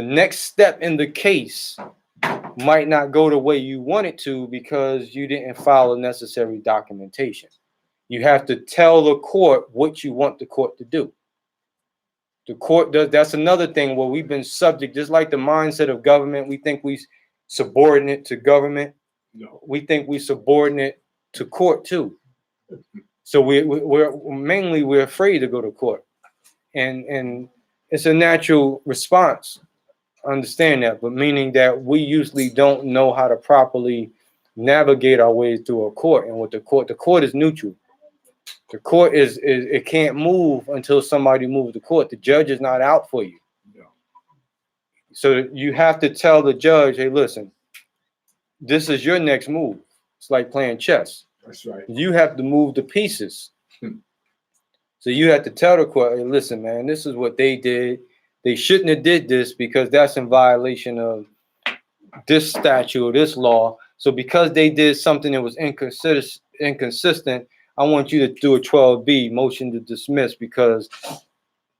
next step in the case might not go the way you want it to because you didn't file the necessary documentation. You have to tell the court what you want the court to do. The court does, that's another thing where we've been subject, just like the mindset of government, we think we subordinate to government. No. We think we subordinate to court too. So we're afraid to go to court. And it's a natural response. I understand that, but meaning that we usually don't know how to properly navigate our way through a court. And with the court is neutral. The court it can't move until somebody moves the court. The judge is not out for you. No. So you have to tell the judge, hey, listen, this is your next move. It's like playing chess. That's right. You have to move the pieces. So you have to tell the court, hey, listen, man, this is what they did. They shouldn't have did this because that's in violation of this statute or this law. So because they did something that was inconsistent, I want you to do a 12B, motion to dismiss, because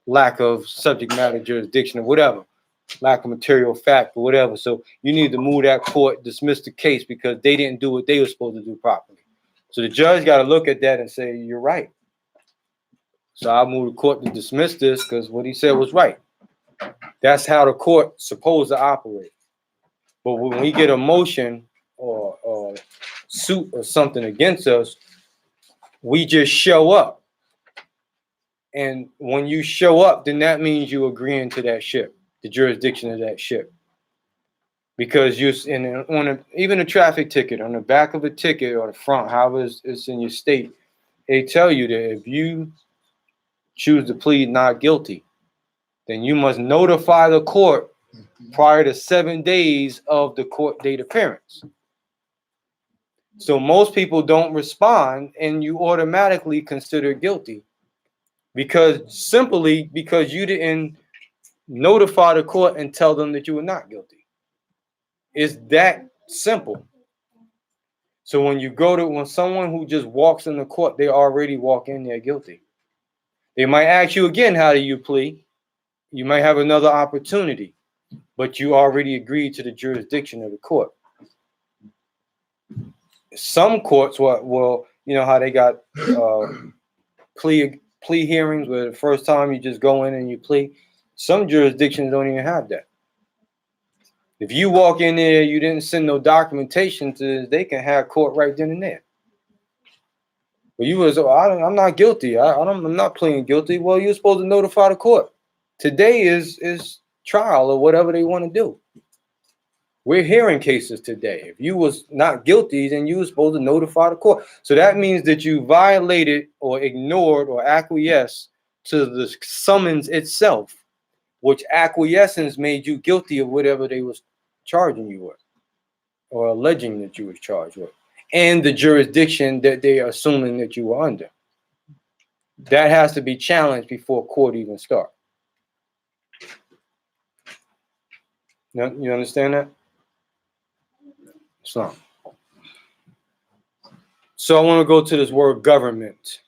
lack of subject matter jurisdiction or whatever, lack of material fact or whatever. So you need to move that court, dismiss the case because they didn't do what they were supposed to do properly. So the judge got to look at that and say, you're right. So I move the court to dismiss this because what he said was right. That's how the court's supposed to operate. But when we get a motion or suit or something against us, we just show up. And when you show up, then that means you agreeing to that ship, the jurisdiction of that ship. Because you're even a traffic ticket, on the back of a ticket or the front, however it's in your state, they tell you that if you choose to plead not guilty, then you must notify the court prior to 7 days of the court date appearance. So most people don't respond, and you automatically consider guilty because you didn't notify the court and tell them that you were not guilty. It's that simple. So when someone who just walks in the court, they already walk in there guilty. They might ask you again, how do you plead? You might have another opportunity, but you already agreed to the jurisdiction of the court. Some courts, well, you know how they got plea hearings where the first time you just go in and you plea. Some jurisdictions don't even have that. If you walk in there, you didn't send no documentation to, they can have court right then and there. But you was, I'm not guilty. I'm not pleading guilty. Well, you're supposed to notify the court. Today is trial or whatever they want to do. We're hearing cases today. If you was not guilty, then you were supposed to notify the court. So that means that you violated or ignored or acquiesced to the summons itself, which acquiescence made you guilty of whatever they was charging you with or alleging that you was charged with, and the jurisdiction that they are assuming that you were under. That has to be challenged before court even start. You understand that? So I want to go to this word government.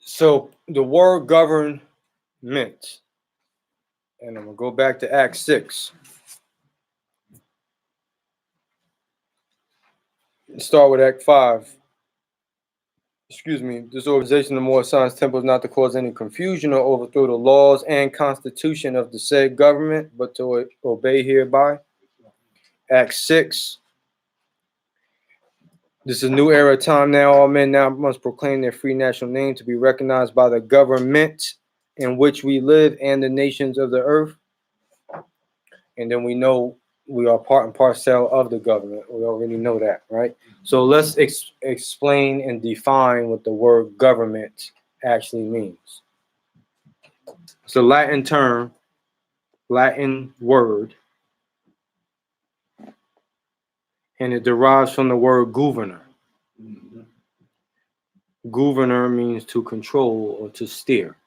So the word government, and I'm going to go back to Acts 6. Let's start with Act 5. Excuse me. This organization, the Moorish Science Temple, is not to cause any confusion or overthrow the laws and constitution of the said government, but to obey hereby. Act 6. This is a new era of time now. All men now must proclaim their free national name to be recognized by the government in which we live and the nations of the earth. And then we know we are part and parcel of the government. We already know that, right? So let's explain and define what the word government actually means. It's a Latin term, Latin word, and it derives from the word governor. Governor means to control or to steer.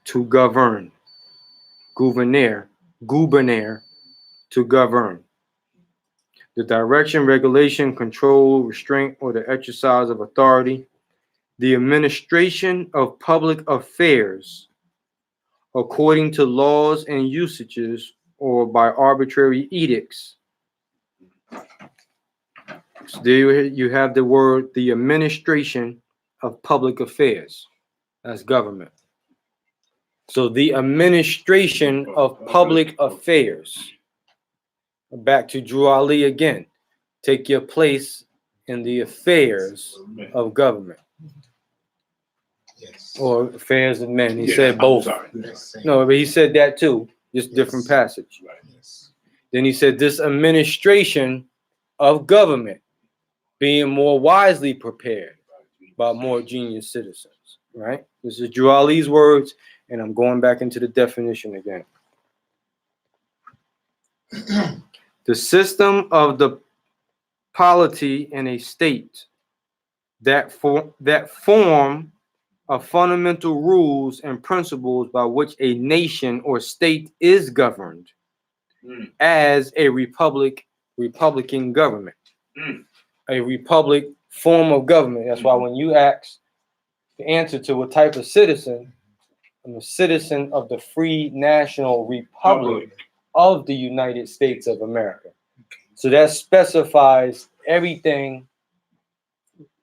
To govern. Gouverner, to govern. The direction, regulation, control, restraint, or the exercise of authority. The administration of public affairs according to laws and usages or by arbitrary edicts. So there you have the word, the administration of public affairs. That's government. So the administration of public affairs. Back to Drew Ali again. Take your place in the affairs of government. Yes. or affairs of men. He Yeah, said I'm both. sorry. That's same. No, but he said that too, just different Yes. passage. Yes. Then he said this administration of government being more wisely prepared by more genius citizens, right? This is Drew Ali's words, and I'm going back into the definition again. The system of the polity in a state that form of fundamental rules and principles by which a nation or state is governed as a republican government. A republic form of government. That's why when you ask the answer to what type of citizen, I'm a citizen of the free national republic of the United States of America. So that specifies everything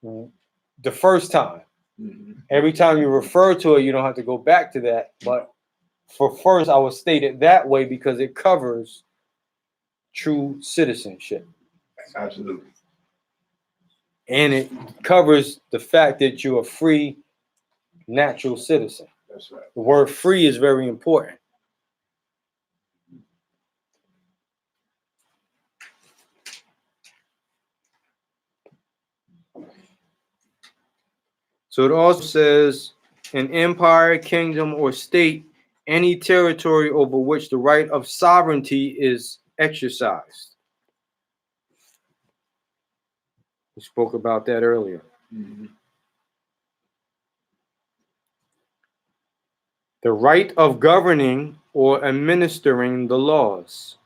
the first time. Every time you refer to it, you don't have to go back to that. But for first, I would state it that way because it covers true citizenship. Absolutely. And it covers the fact that you're a free natural citizen. That's right. The word free is very important. So it also says an empire, kingdom, or state, any territory over which the right of sovereignty is exercised. We spoke about that earlier. The right of governing or administering the laws.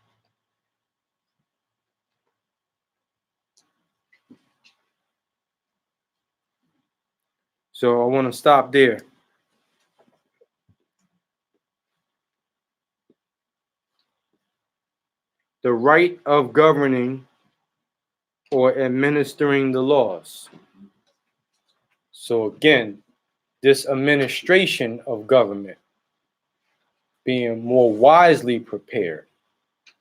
So I want to stop there. The right of governing or administering the laws. So again, this administration of government being more wisely prepared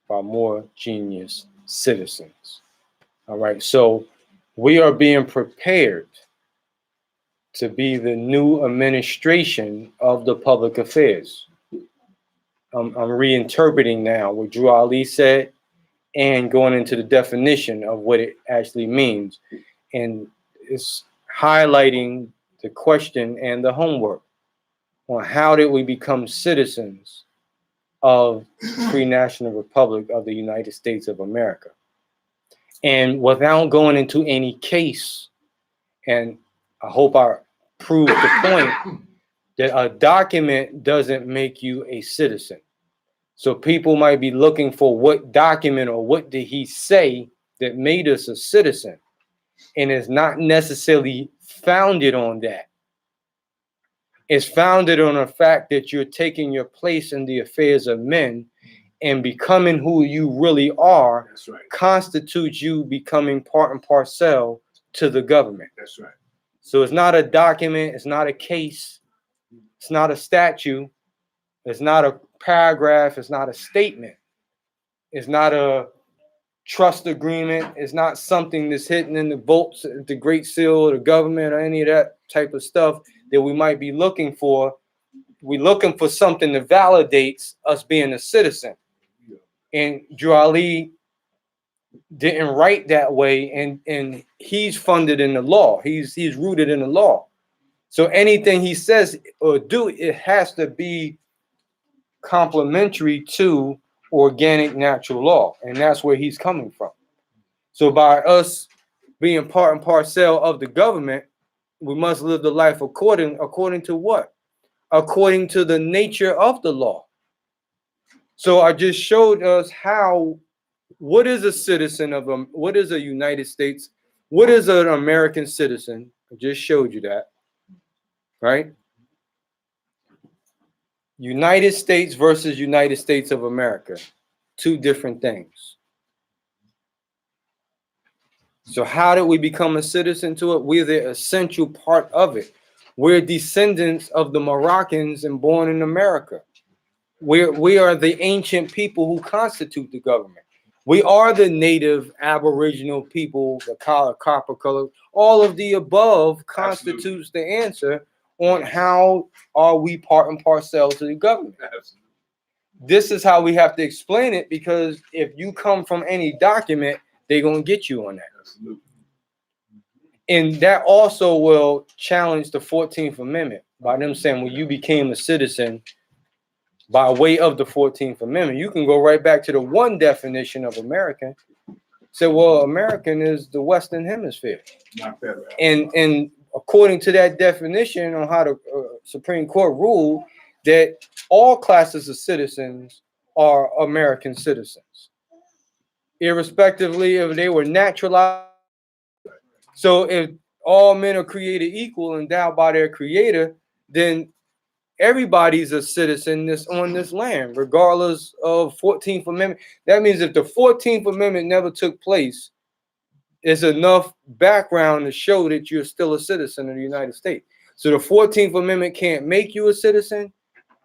by more genius citizens. All right, so we are being prepared to be the new administration of the public affairs. I'm reinterpreting now what Drew Ali said and going into the definition of what it actually means. And it's highlighting the question and the homework on how did we become citizens of the Free National Republic of the United States of America. And without going into any case, and I hope I proved the point that a document doesn't make you a citizen. So people might be looking for what document or what did he say that made us a citizen, and it's not necessarily founded on that. It's founded on the fact that you're taking your place in the affairs of men and becoming who you really are. That's right. Constitutes you becoming part and parcel to the government. That's right. So it's not a document, it's not a case, it's not a statute, it's not a paragraph, it's not a statement, it's not a trust agreement, it's not something that's hidden in the vaults, the Great Seal of the government, or any of that type of stuff that we might be looking for. We're looking for something that validates us being a citizen. And Drew Ali didn't write that way, and he's funded in the law. He's rooted in the law. So anything he says or do, it has to be complementary to organic natural law, and that's where he's coming from. So by us being part and parcel of the government, we must live the life according to what? According to the nature of the law. So I just showed us what is a citizen of what is a United States, what is an American citizen? I just showed you that, right? United States versus United States of America, two different things. So how did we become a citizen to it? We're the essential part of it. We're descendants of the Moroccans and born in America. We are the ancient people who constitute the government. We are the native aboriginal people, the color, copper color, all of the above constitutes the answer on how are we part and parcel to the government. This is how we have to explain it, because if you come from any document, they're going to get you on that. Absolutely. And that also will challenge the 14th Amendment by them saying, well, you became a citizen by way of the 14th Amendment. You can go right back to the one definition of American. Say, well, American is the Western Hemisphere. Not better. And according to that definition on how the Supreme Court ruled, that all classes of citizens are American citizens, irrespectively if they were naturalized. So if all men are created equal, endowed by their creator, then everybody's a citizen that's on this land, regardless of 14th Amendment. That means if the 14th Amendment never took place, it's enough background to show that you're still a citizen of the United States. So the 14th Amendment can't make you a citizen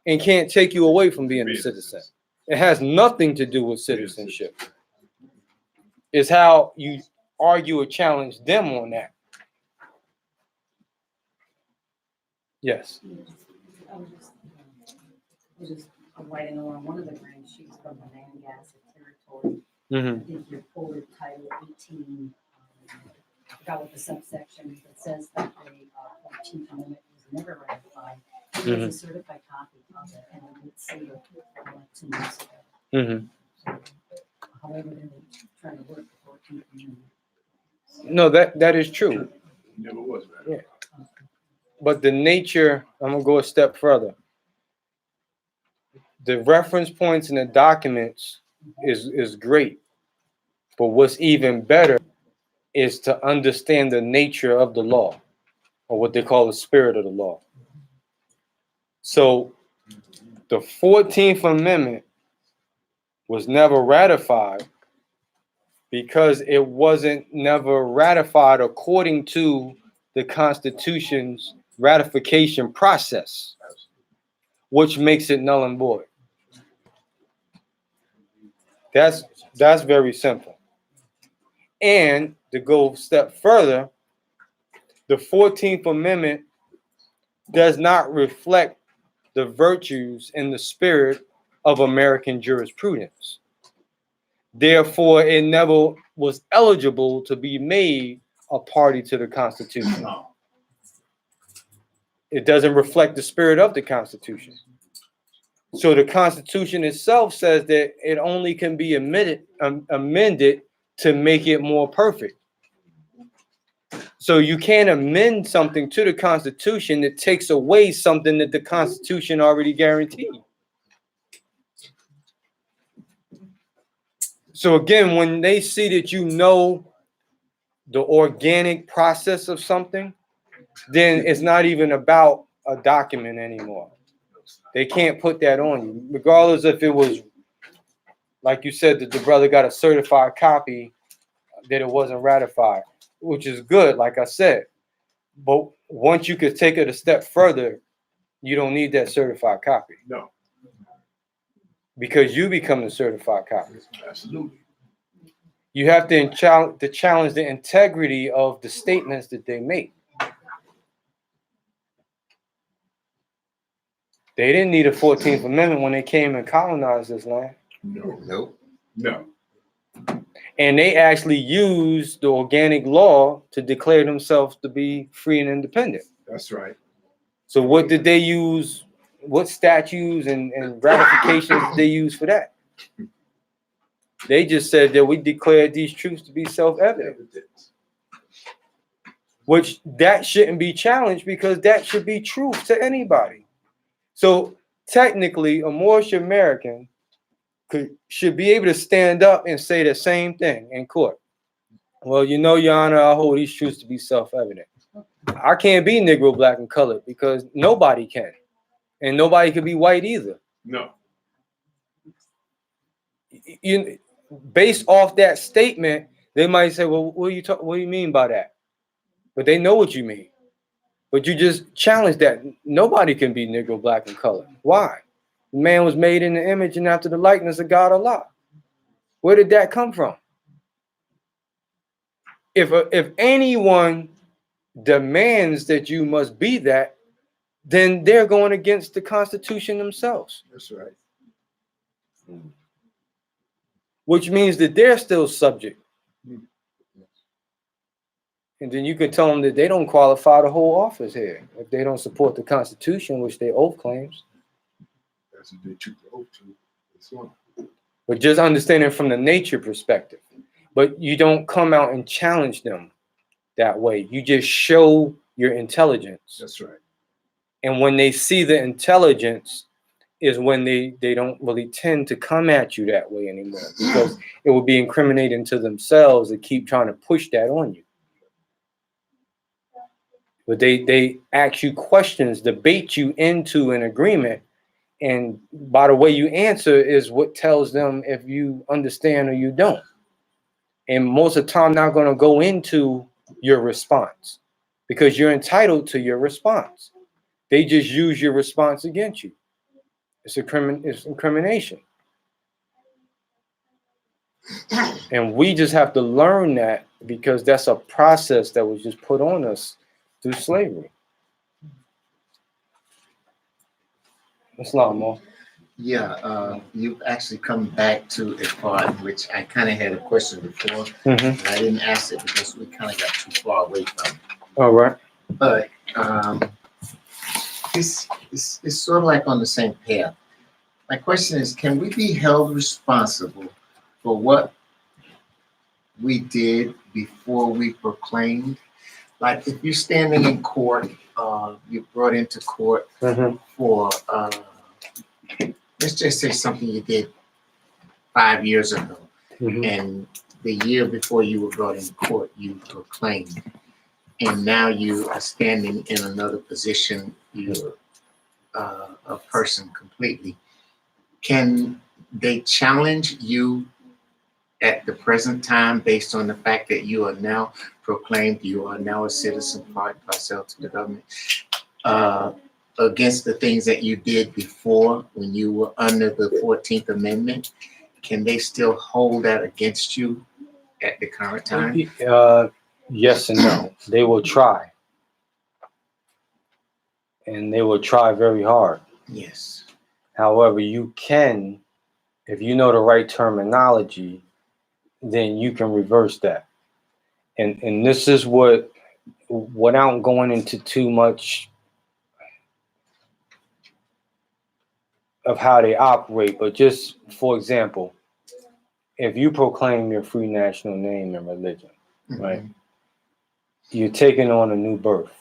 and can't take you away from being a citizen. It has nothing to do with citizenship. It's how you argue or challenge them on that. Yes. I was just writing along one of the grand sheets from the land gas territory. Mm-hmm. I think you're quoted Title 18. I forgot what the subsection that says that the 14th Amendment was never ratified. There's a certified copy of it, and it did say it like 2 months ago. Mm-hmm. However, they're trying to work the 14th Amendment. No, that is true. Never was. Yeah. But the nature, I'm gonna go a step further. The reference points in the documents is great, but what's even better is to understand the nature of the law, or what they call the spirit of the law. So the 14th Amendment was never ratified because it wasn't never ratified according to the Constitution's ratification process, which makes it null and void. That's very simple. And to go a step further, the 14th Amendment does not reflect the virtues and the spirit of American jurisprudence. Therefore, it never was eligible to be made a party to the Constitution. It doesn't reflect the spirit of the Constitution. So the Constitution itself says that it only can be amended to make it more perfect. So you can't amend something to the Constitution that takes away something that the Constitution already guaranteed. So again, when they see that you know the organic process of something, then it's not even about a document anymore. They can't put that on you, regardless if it was, like you said, that the brother got a certified copy that it wasn't ratified, which is good, like I said. But once you could take it a step further, you don't need that certified copy. No. Because you become the certified copy. Absolutely. You have to challenge the integrity of the statements that they make. They didn't need a 14th Amendment when they came and colonized this land. Nope. No. And they actually used the organic law to declare themselves to be free and independent. That's right. So what did they use? What statutes and ratifications did they use for that? They just said that we declared these truths to be self-evident. Which that shouldn't be challenged, because that should be truth to anybody. So technically, a Moorish American should be able to stand up and say the same thing in court. Well, you know, Your Honor, I hold these truths to be self-evident. I can't be Negro, black, and colored, because nobody can. And nobody can be white either. No. Based off that statement, they might say, well, what do you mean by that? But they know what you mean. But you just challenge that. Nobody can be Negro, black, and colored. Why? Man was made in the image and after the likeness of God Allah. Where did that come from? If anyone demands that you must be that, then they're going against the Constitution themselves, That's right. which means that they're still subject. And then you can tell them that they don't qualify to hold office here if they don't support the Constitution, which their oath claims. That's what they took the oath to. It's on. But just understanding from the nature perspective. But you don't come out and challenge them that way. You just show your intelligence. That's right. And when they see the intelligence is when they don't really tend to come at you that way anymore, because it would be incriminating to themselves to keep trying to push that on you. But they ask you questions, debate you into an agreement, and by the way you answer is what tells them if you understand or you don't. And most of the time, not going to go into your response because you're entitled to your response. They just use your response against you. It's incrimination. And we just have to learn that because that's a process that was just put on us through slavery. Islam, Mo. Yeah, you've actually come back to a part which I kind of had a question before. Mm-hmm. And I didn't ask it because we kind of got too far away from it. All right. But it's sort of like on the same path. My question is, can we be held responsible for what we did before we proclaimed? Like if you're standing in court, you're brought into court for, let's just say something you did 5 years ago. And the year before you were brought in court, you proclaimed. And now you are standing in another position, you're a person completely. Can they challenge you at the present time based on the fact that you are now proclaimed, you are now a citizen, part and parcel to the government, against the things that you did before when you were under the 14th Amendment? Can they still hold that against you at the current time? Yes and no. They will try. And they will try very hard. Yes. However, you can, if you know the right terminology, then you can reverse that. And this is what, without going into too much of how they operate, but just for example, if you proclaim your free national name and religion, right? You're taking on a new birth.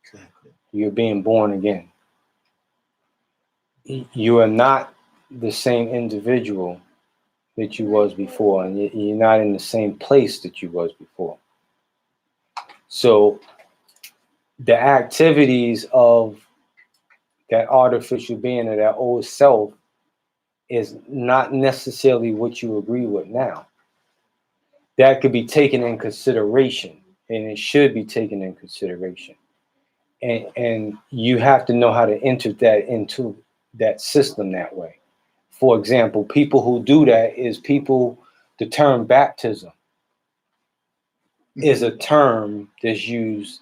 Exactly. You're being born again. You are not the same individual that you was before, and you're not in the same place that you was before. So the activities of that artificial being or that old self is not necessarily what you agree with now. That could be taken in consideration, and it should be taken in consideration. And you have to know how to enter that into that system that way. For example, people who do that is people, the term baptism is a term that's used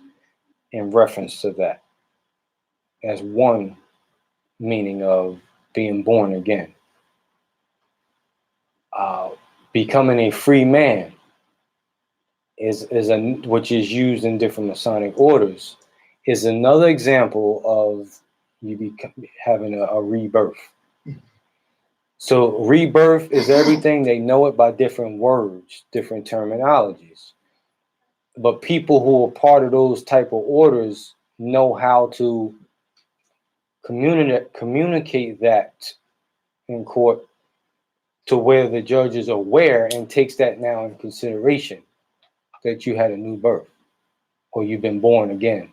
in reference to that as one meaning of being born again. Becoming a free man which is used in different Masonic orders, is another example of you having a rebirth. So rebirth is everything. They know it by different words, different terminologies. But people who are part of those type of orders know how to communicate that in court to where the judge is aware and takes that now in consideration, that you had a new birth or you've been born again.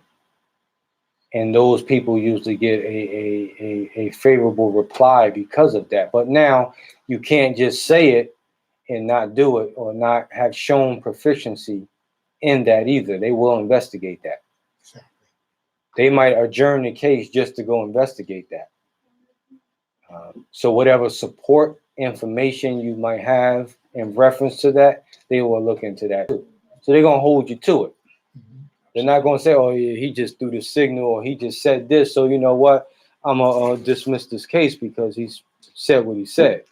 And those people usually get a favorable reply because of that. But now you can't just say it and not do it, or not have shown proficiency in that either. They will investigate that. They might adjourn the case just to go investigate that. So whatever support information you might have in reference to that, they will look into that too. So they're going to hold you to it. They're not going to say, oh, yeah, he just threw the signal or he just said this. So, you know what? I'm going to dismiss this case because he's said what he said.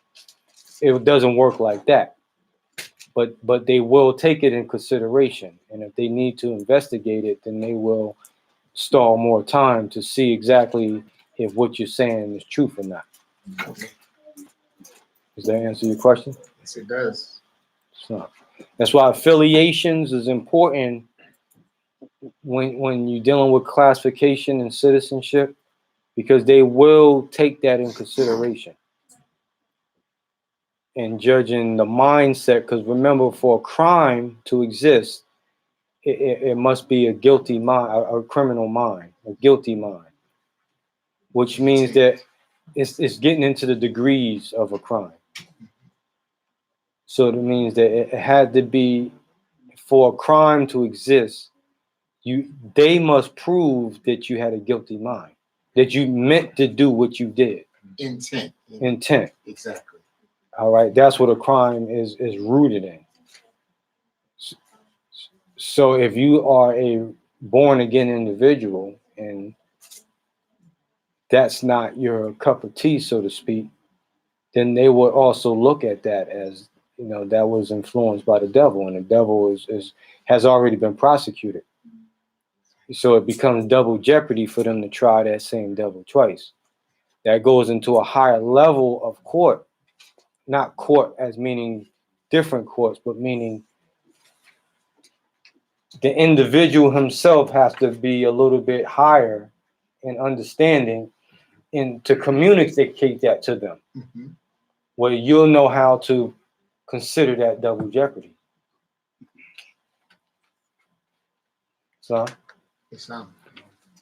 It doesn't work like that. But they will take it in consideration. And if they need to investigate it, then they will stall more time to see exactly if what you're saying is truth or not. Does that answer your question? Yes, it does. So that's why affiliations is important when you're dealing with classification and citizenship, because they will take that in consideration in judging the mindset. Because remember, for a crime to exist, it must be a guilty mind, a criminal mind, a guilty mind, which means that it's getting into the degrees of a crime. So it means that it had to be, for a crime to exist, they must prove that you had a guilty mind, that you meant to do what you did. Intent. Intent. Exactly. All right, that's what a crime is rooted in. So if you are a born again individual and that's not your cup of tea, so to speak, then they would also look at that as, you know, that was influenced by the devil, and the devil has already been prosecuted. So it becomes double jeopardy for them to try that same devil twice. That goes into a higher level of court, not court as meaning different courts, but meaning the individual himself has to be a little bit higher in understanding and to communicate that to them, where you'll know how to consider that double jeopardy. So,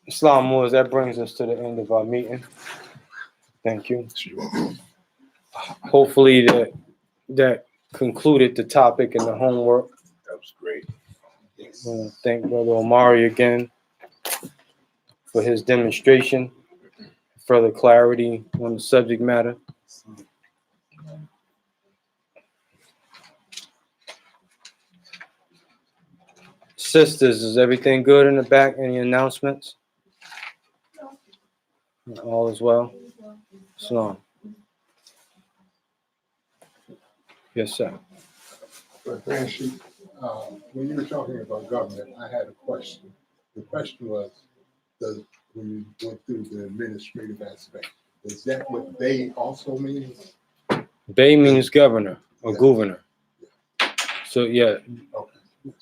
Islam Moors, that brings us to the end of our meeting. Thank you. Hopefully that concluded the topic and the homework. That was great. I want to thank Brother Omari again for his demonstration, further clarity on the subject matter. Sisters, is everything good in the back? Any announcements? All is well? Salam. Yes, sir. But Grand Chief, when you were talking about government, I had a question. The question was, when you went through the administrative aspect, is that what they also means? Bay means governor or Yeah. governor. So, yeah. Okay.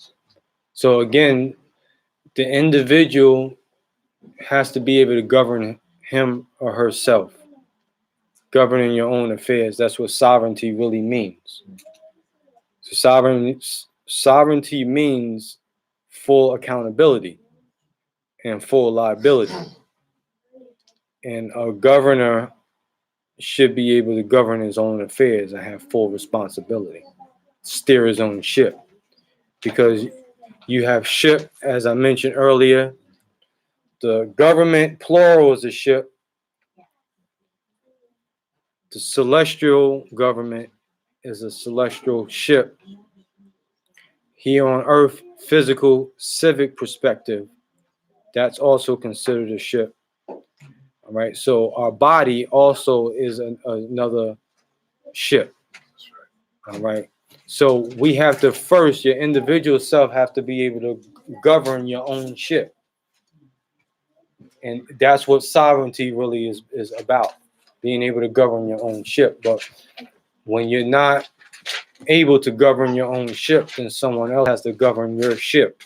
So, again, the individual has to be able to govern him or herself. Governing your own affairs. That's what sovereignty really means. So sovereignty means full accountability and full liability. And a governor should be able to govern his own affairs and have full responsibility, steer his own ship. Because you have ship, as I mentioned earlier, the government, plural, is a ship. The celestial government is a celestial ship. Here on earth, physical, civic perspective, that's also considered a ship. All right, so our body also is another ship. All right, so we have to first, your individual self have to be able to govern your own ship. And that's what sovereignty really is about, being able to govern your own ship. But when you're not able to govern your own ship, then someone else has to govern your ship.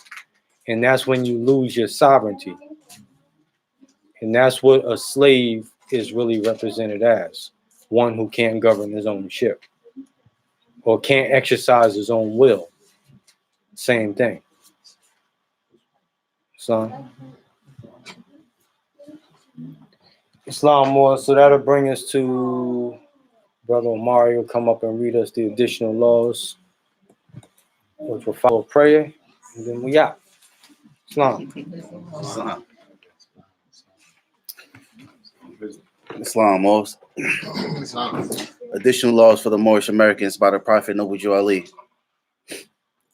And that's when you lose your sovereignty. And that's what a slave is really represented as, one who can't govern his own ship or can't exercise his own will. Same thing. Son. Islam more, so that'll bring us to Brother Omari will come up and read us the additional laws, which will follow prayer, and then we out. Islam. Islam, most additional laws for the Moorish Americans by the Prophet Noble Jew Ali.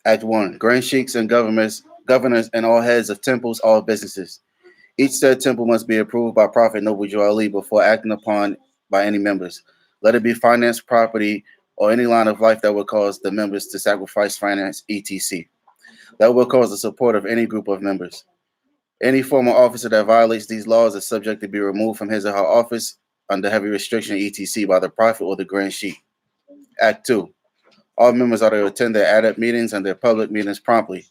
Act 1. Grand sheikhs and governors governors, and all heads of temples, all businesses. Each said temple must be approved by Prophet Noble Drew Ali before acting upon by any members. Let it be finance, property, or any line of life that would cause the members to sacrifice finance, etc. That will cause the support of any group of members. Any former officer that violates these laws is subject to be removed from his or her office under heavy restriction, etc. by the Prophet or the Grand Sheikh. Act 2. All members are to attend their adept meetings and their public meetings promptly.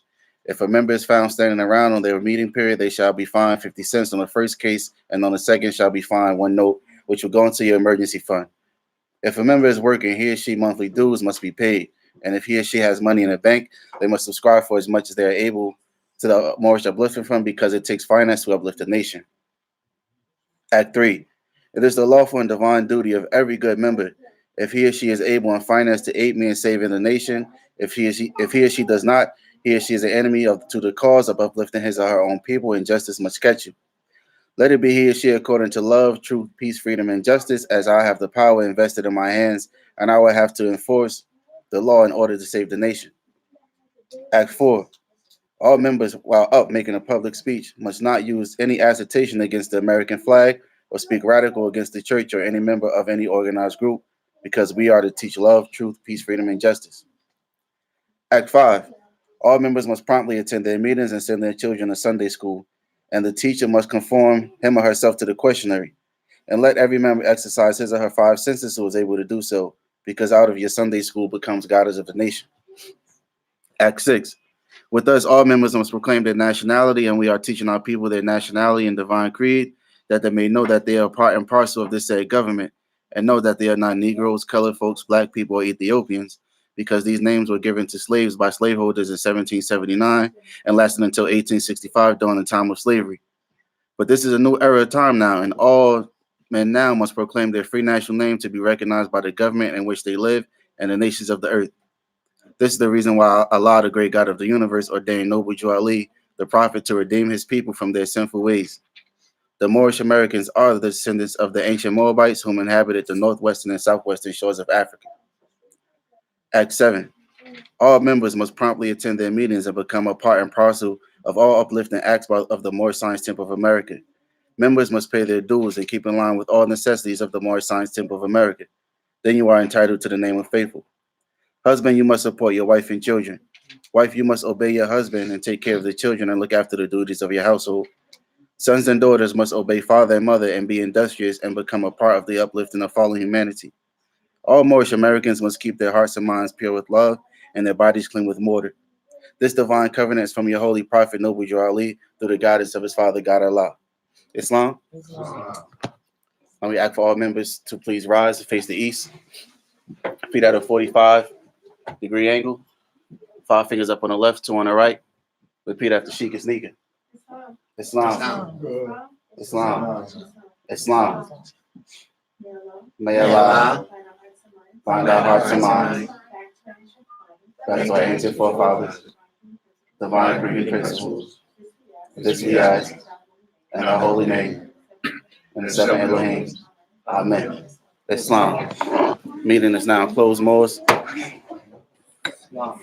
If a member is found standing around on their meeting period, they shall be fined 50 cents on the first case, and on the second shall be fined 1 note, which will go into your emergency fund. If a member is working, he or she monthly dues must be paid, and if he or she has money in a bank, they must subscribe for as much as they are able to the Moorish Upliftment Fund because it takes finance to uplift the nation. Act 3. It is the lawful and divine duty of every good member, if he or she is able in finance, to aid me in saving the nation. If he or she does not, he or she is an enemy to the cause of uplifting his or her own people, and justice must catch you. Let it be he or she according to love, truth, peace, freedom, and justice, as I have the power invested in my hands, and I will have to enforce the law in order to save the nation. Act 4. All members, while up making a public speech, must not use any agitation against the American flag or speak radical against the church or any member of any organized group, because we are to teach love, truth, peace, freedom, and justice. Act 5. All members must promptly attend their meetings and send their children to Sunday school, and the teacher must conform him or herself to the questionnaire. And let every member exercise his or her 5 senses who is able to do so, because out of your Sunday school becomes guiders of the nation. Act 6. With us, all members must proclaim their nationality, and we are teaching our people their nationality and divine creed, that they may know that they are part and parcel of this said government, and know that they are not Negroes, colored folks, black people, or Ethiopians, because these names were given to slaves by slaveholders in 1779 and lasted until 1865 during the time of slavery. But this is a new era of time now, and all men now must proclaim their free national name to be recognized by the government in which they live and the nations of the earth. This is the reason why Allah, the great God of the universe, ordained Noble Drew Ali, the prophet, to redeem his people from their sinful ways. The Moorish Americans are the descendants of the ancient Moabites whom inhabited the northwestern and southwestern shores of Africa. Act 7. All members must promptly attend their meetings and become a part and parcel of all uplifting acts of the Moorish Science Temple of America. Members must pay their dues and keep in line with all necessities of the Moorish Science Temple of America. Then you are entitled to the name of faithful. Husband, you must support your wife and children. Wife, you must obey your husband and take care of the children and look after the duties of your household. Sons and daughters must obey father and mother and be industrious and become a part of the uplifting of fallen humanity. All Moorish Americans must keep their hearts and minds pure with love and their bodies clean with mortar. This divine covenant is from your holy prophet, Noble Drew Ali, through the guidance of his father, God Allah. Islam? Let me ask for all members to please rise and face the east. Feet at a 45-degree angle. 5 fingers up on the left, 2 on the right. Repeat after Sheikh and Sneaker. Islam. Islam. Islam. May Allah find our hearts and minds. That's our ancient forefathers, divine creating principles. This we ask in our holy name, in the 7 Elohim. Amen. Islam. Meeting is now closed, Moors. Islam.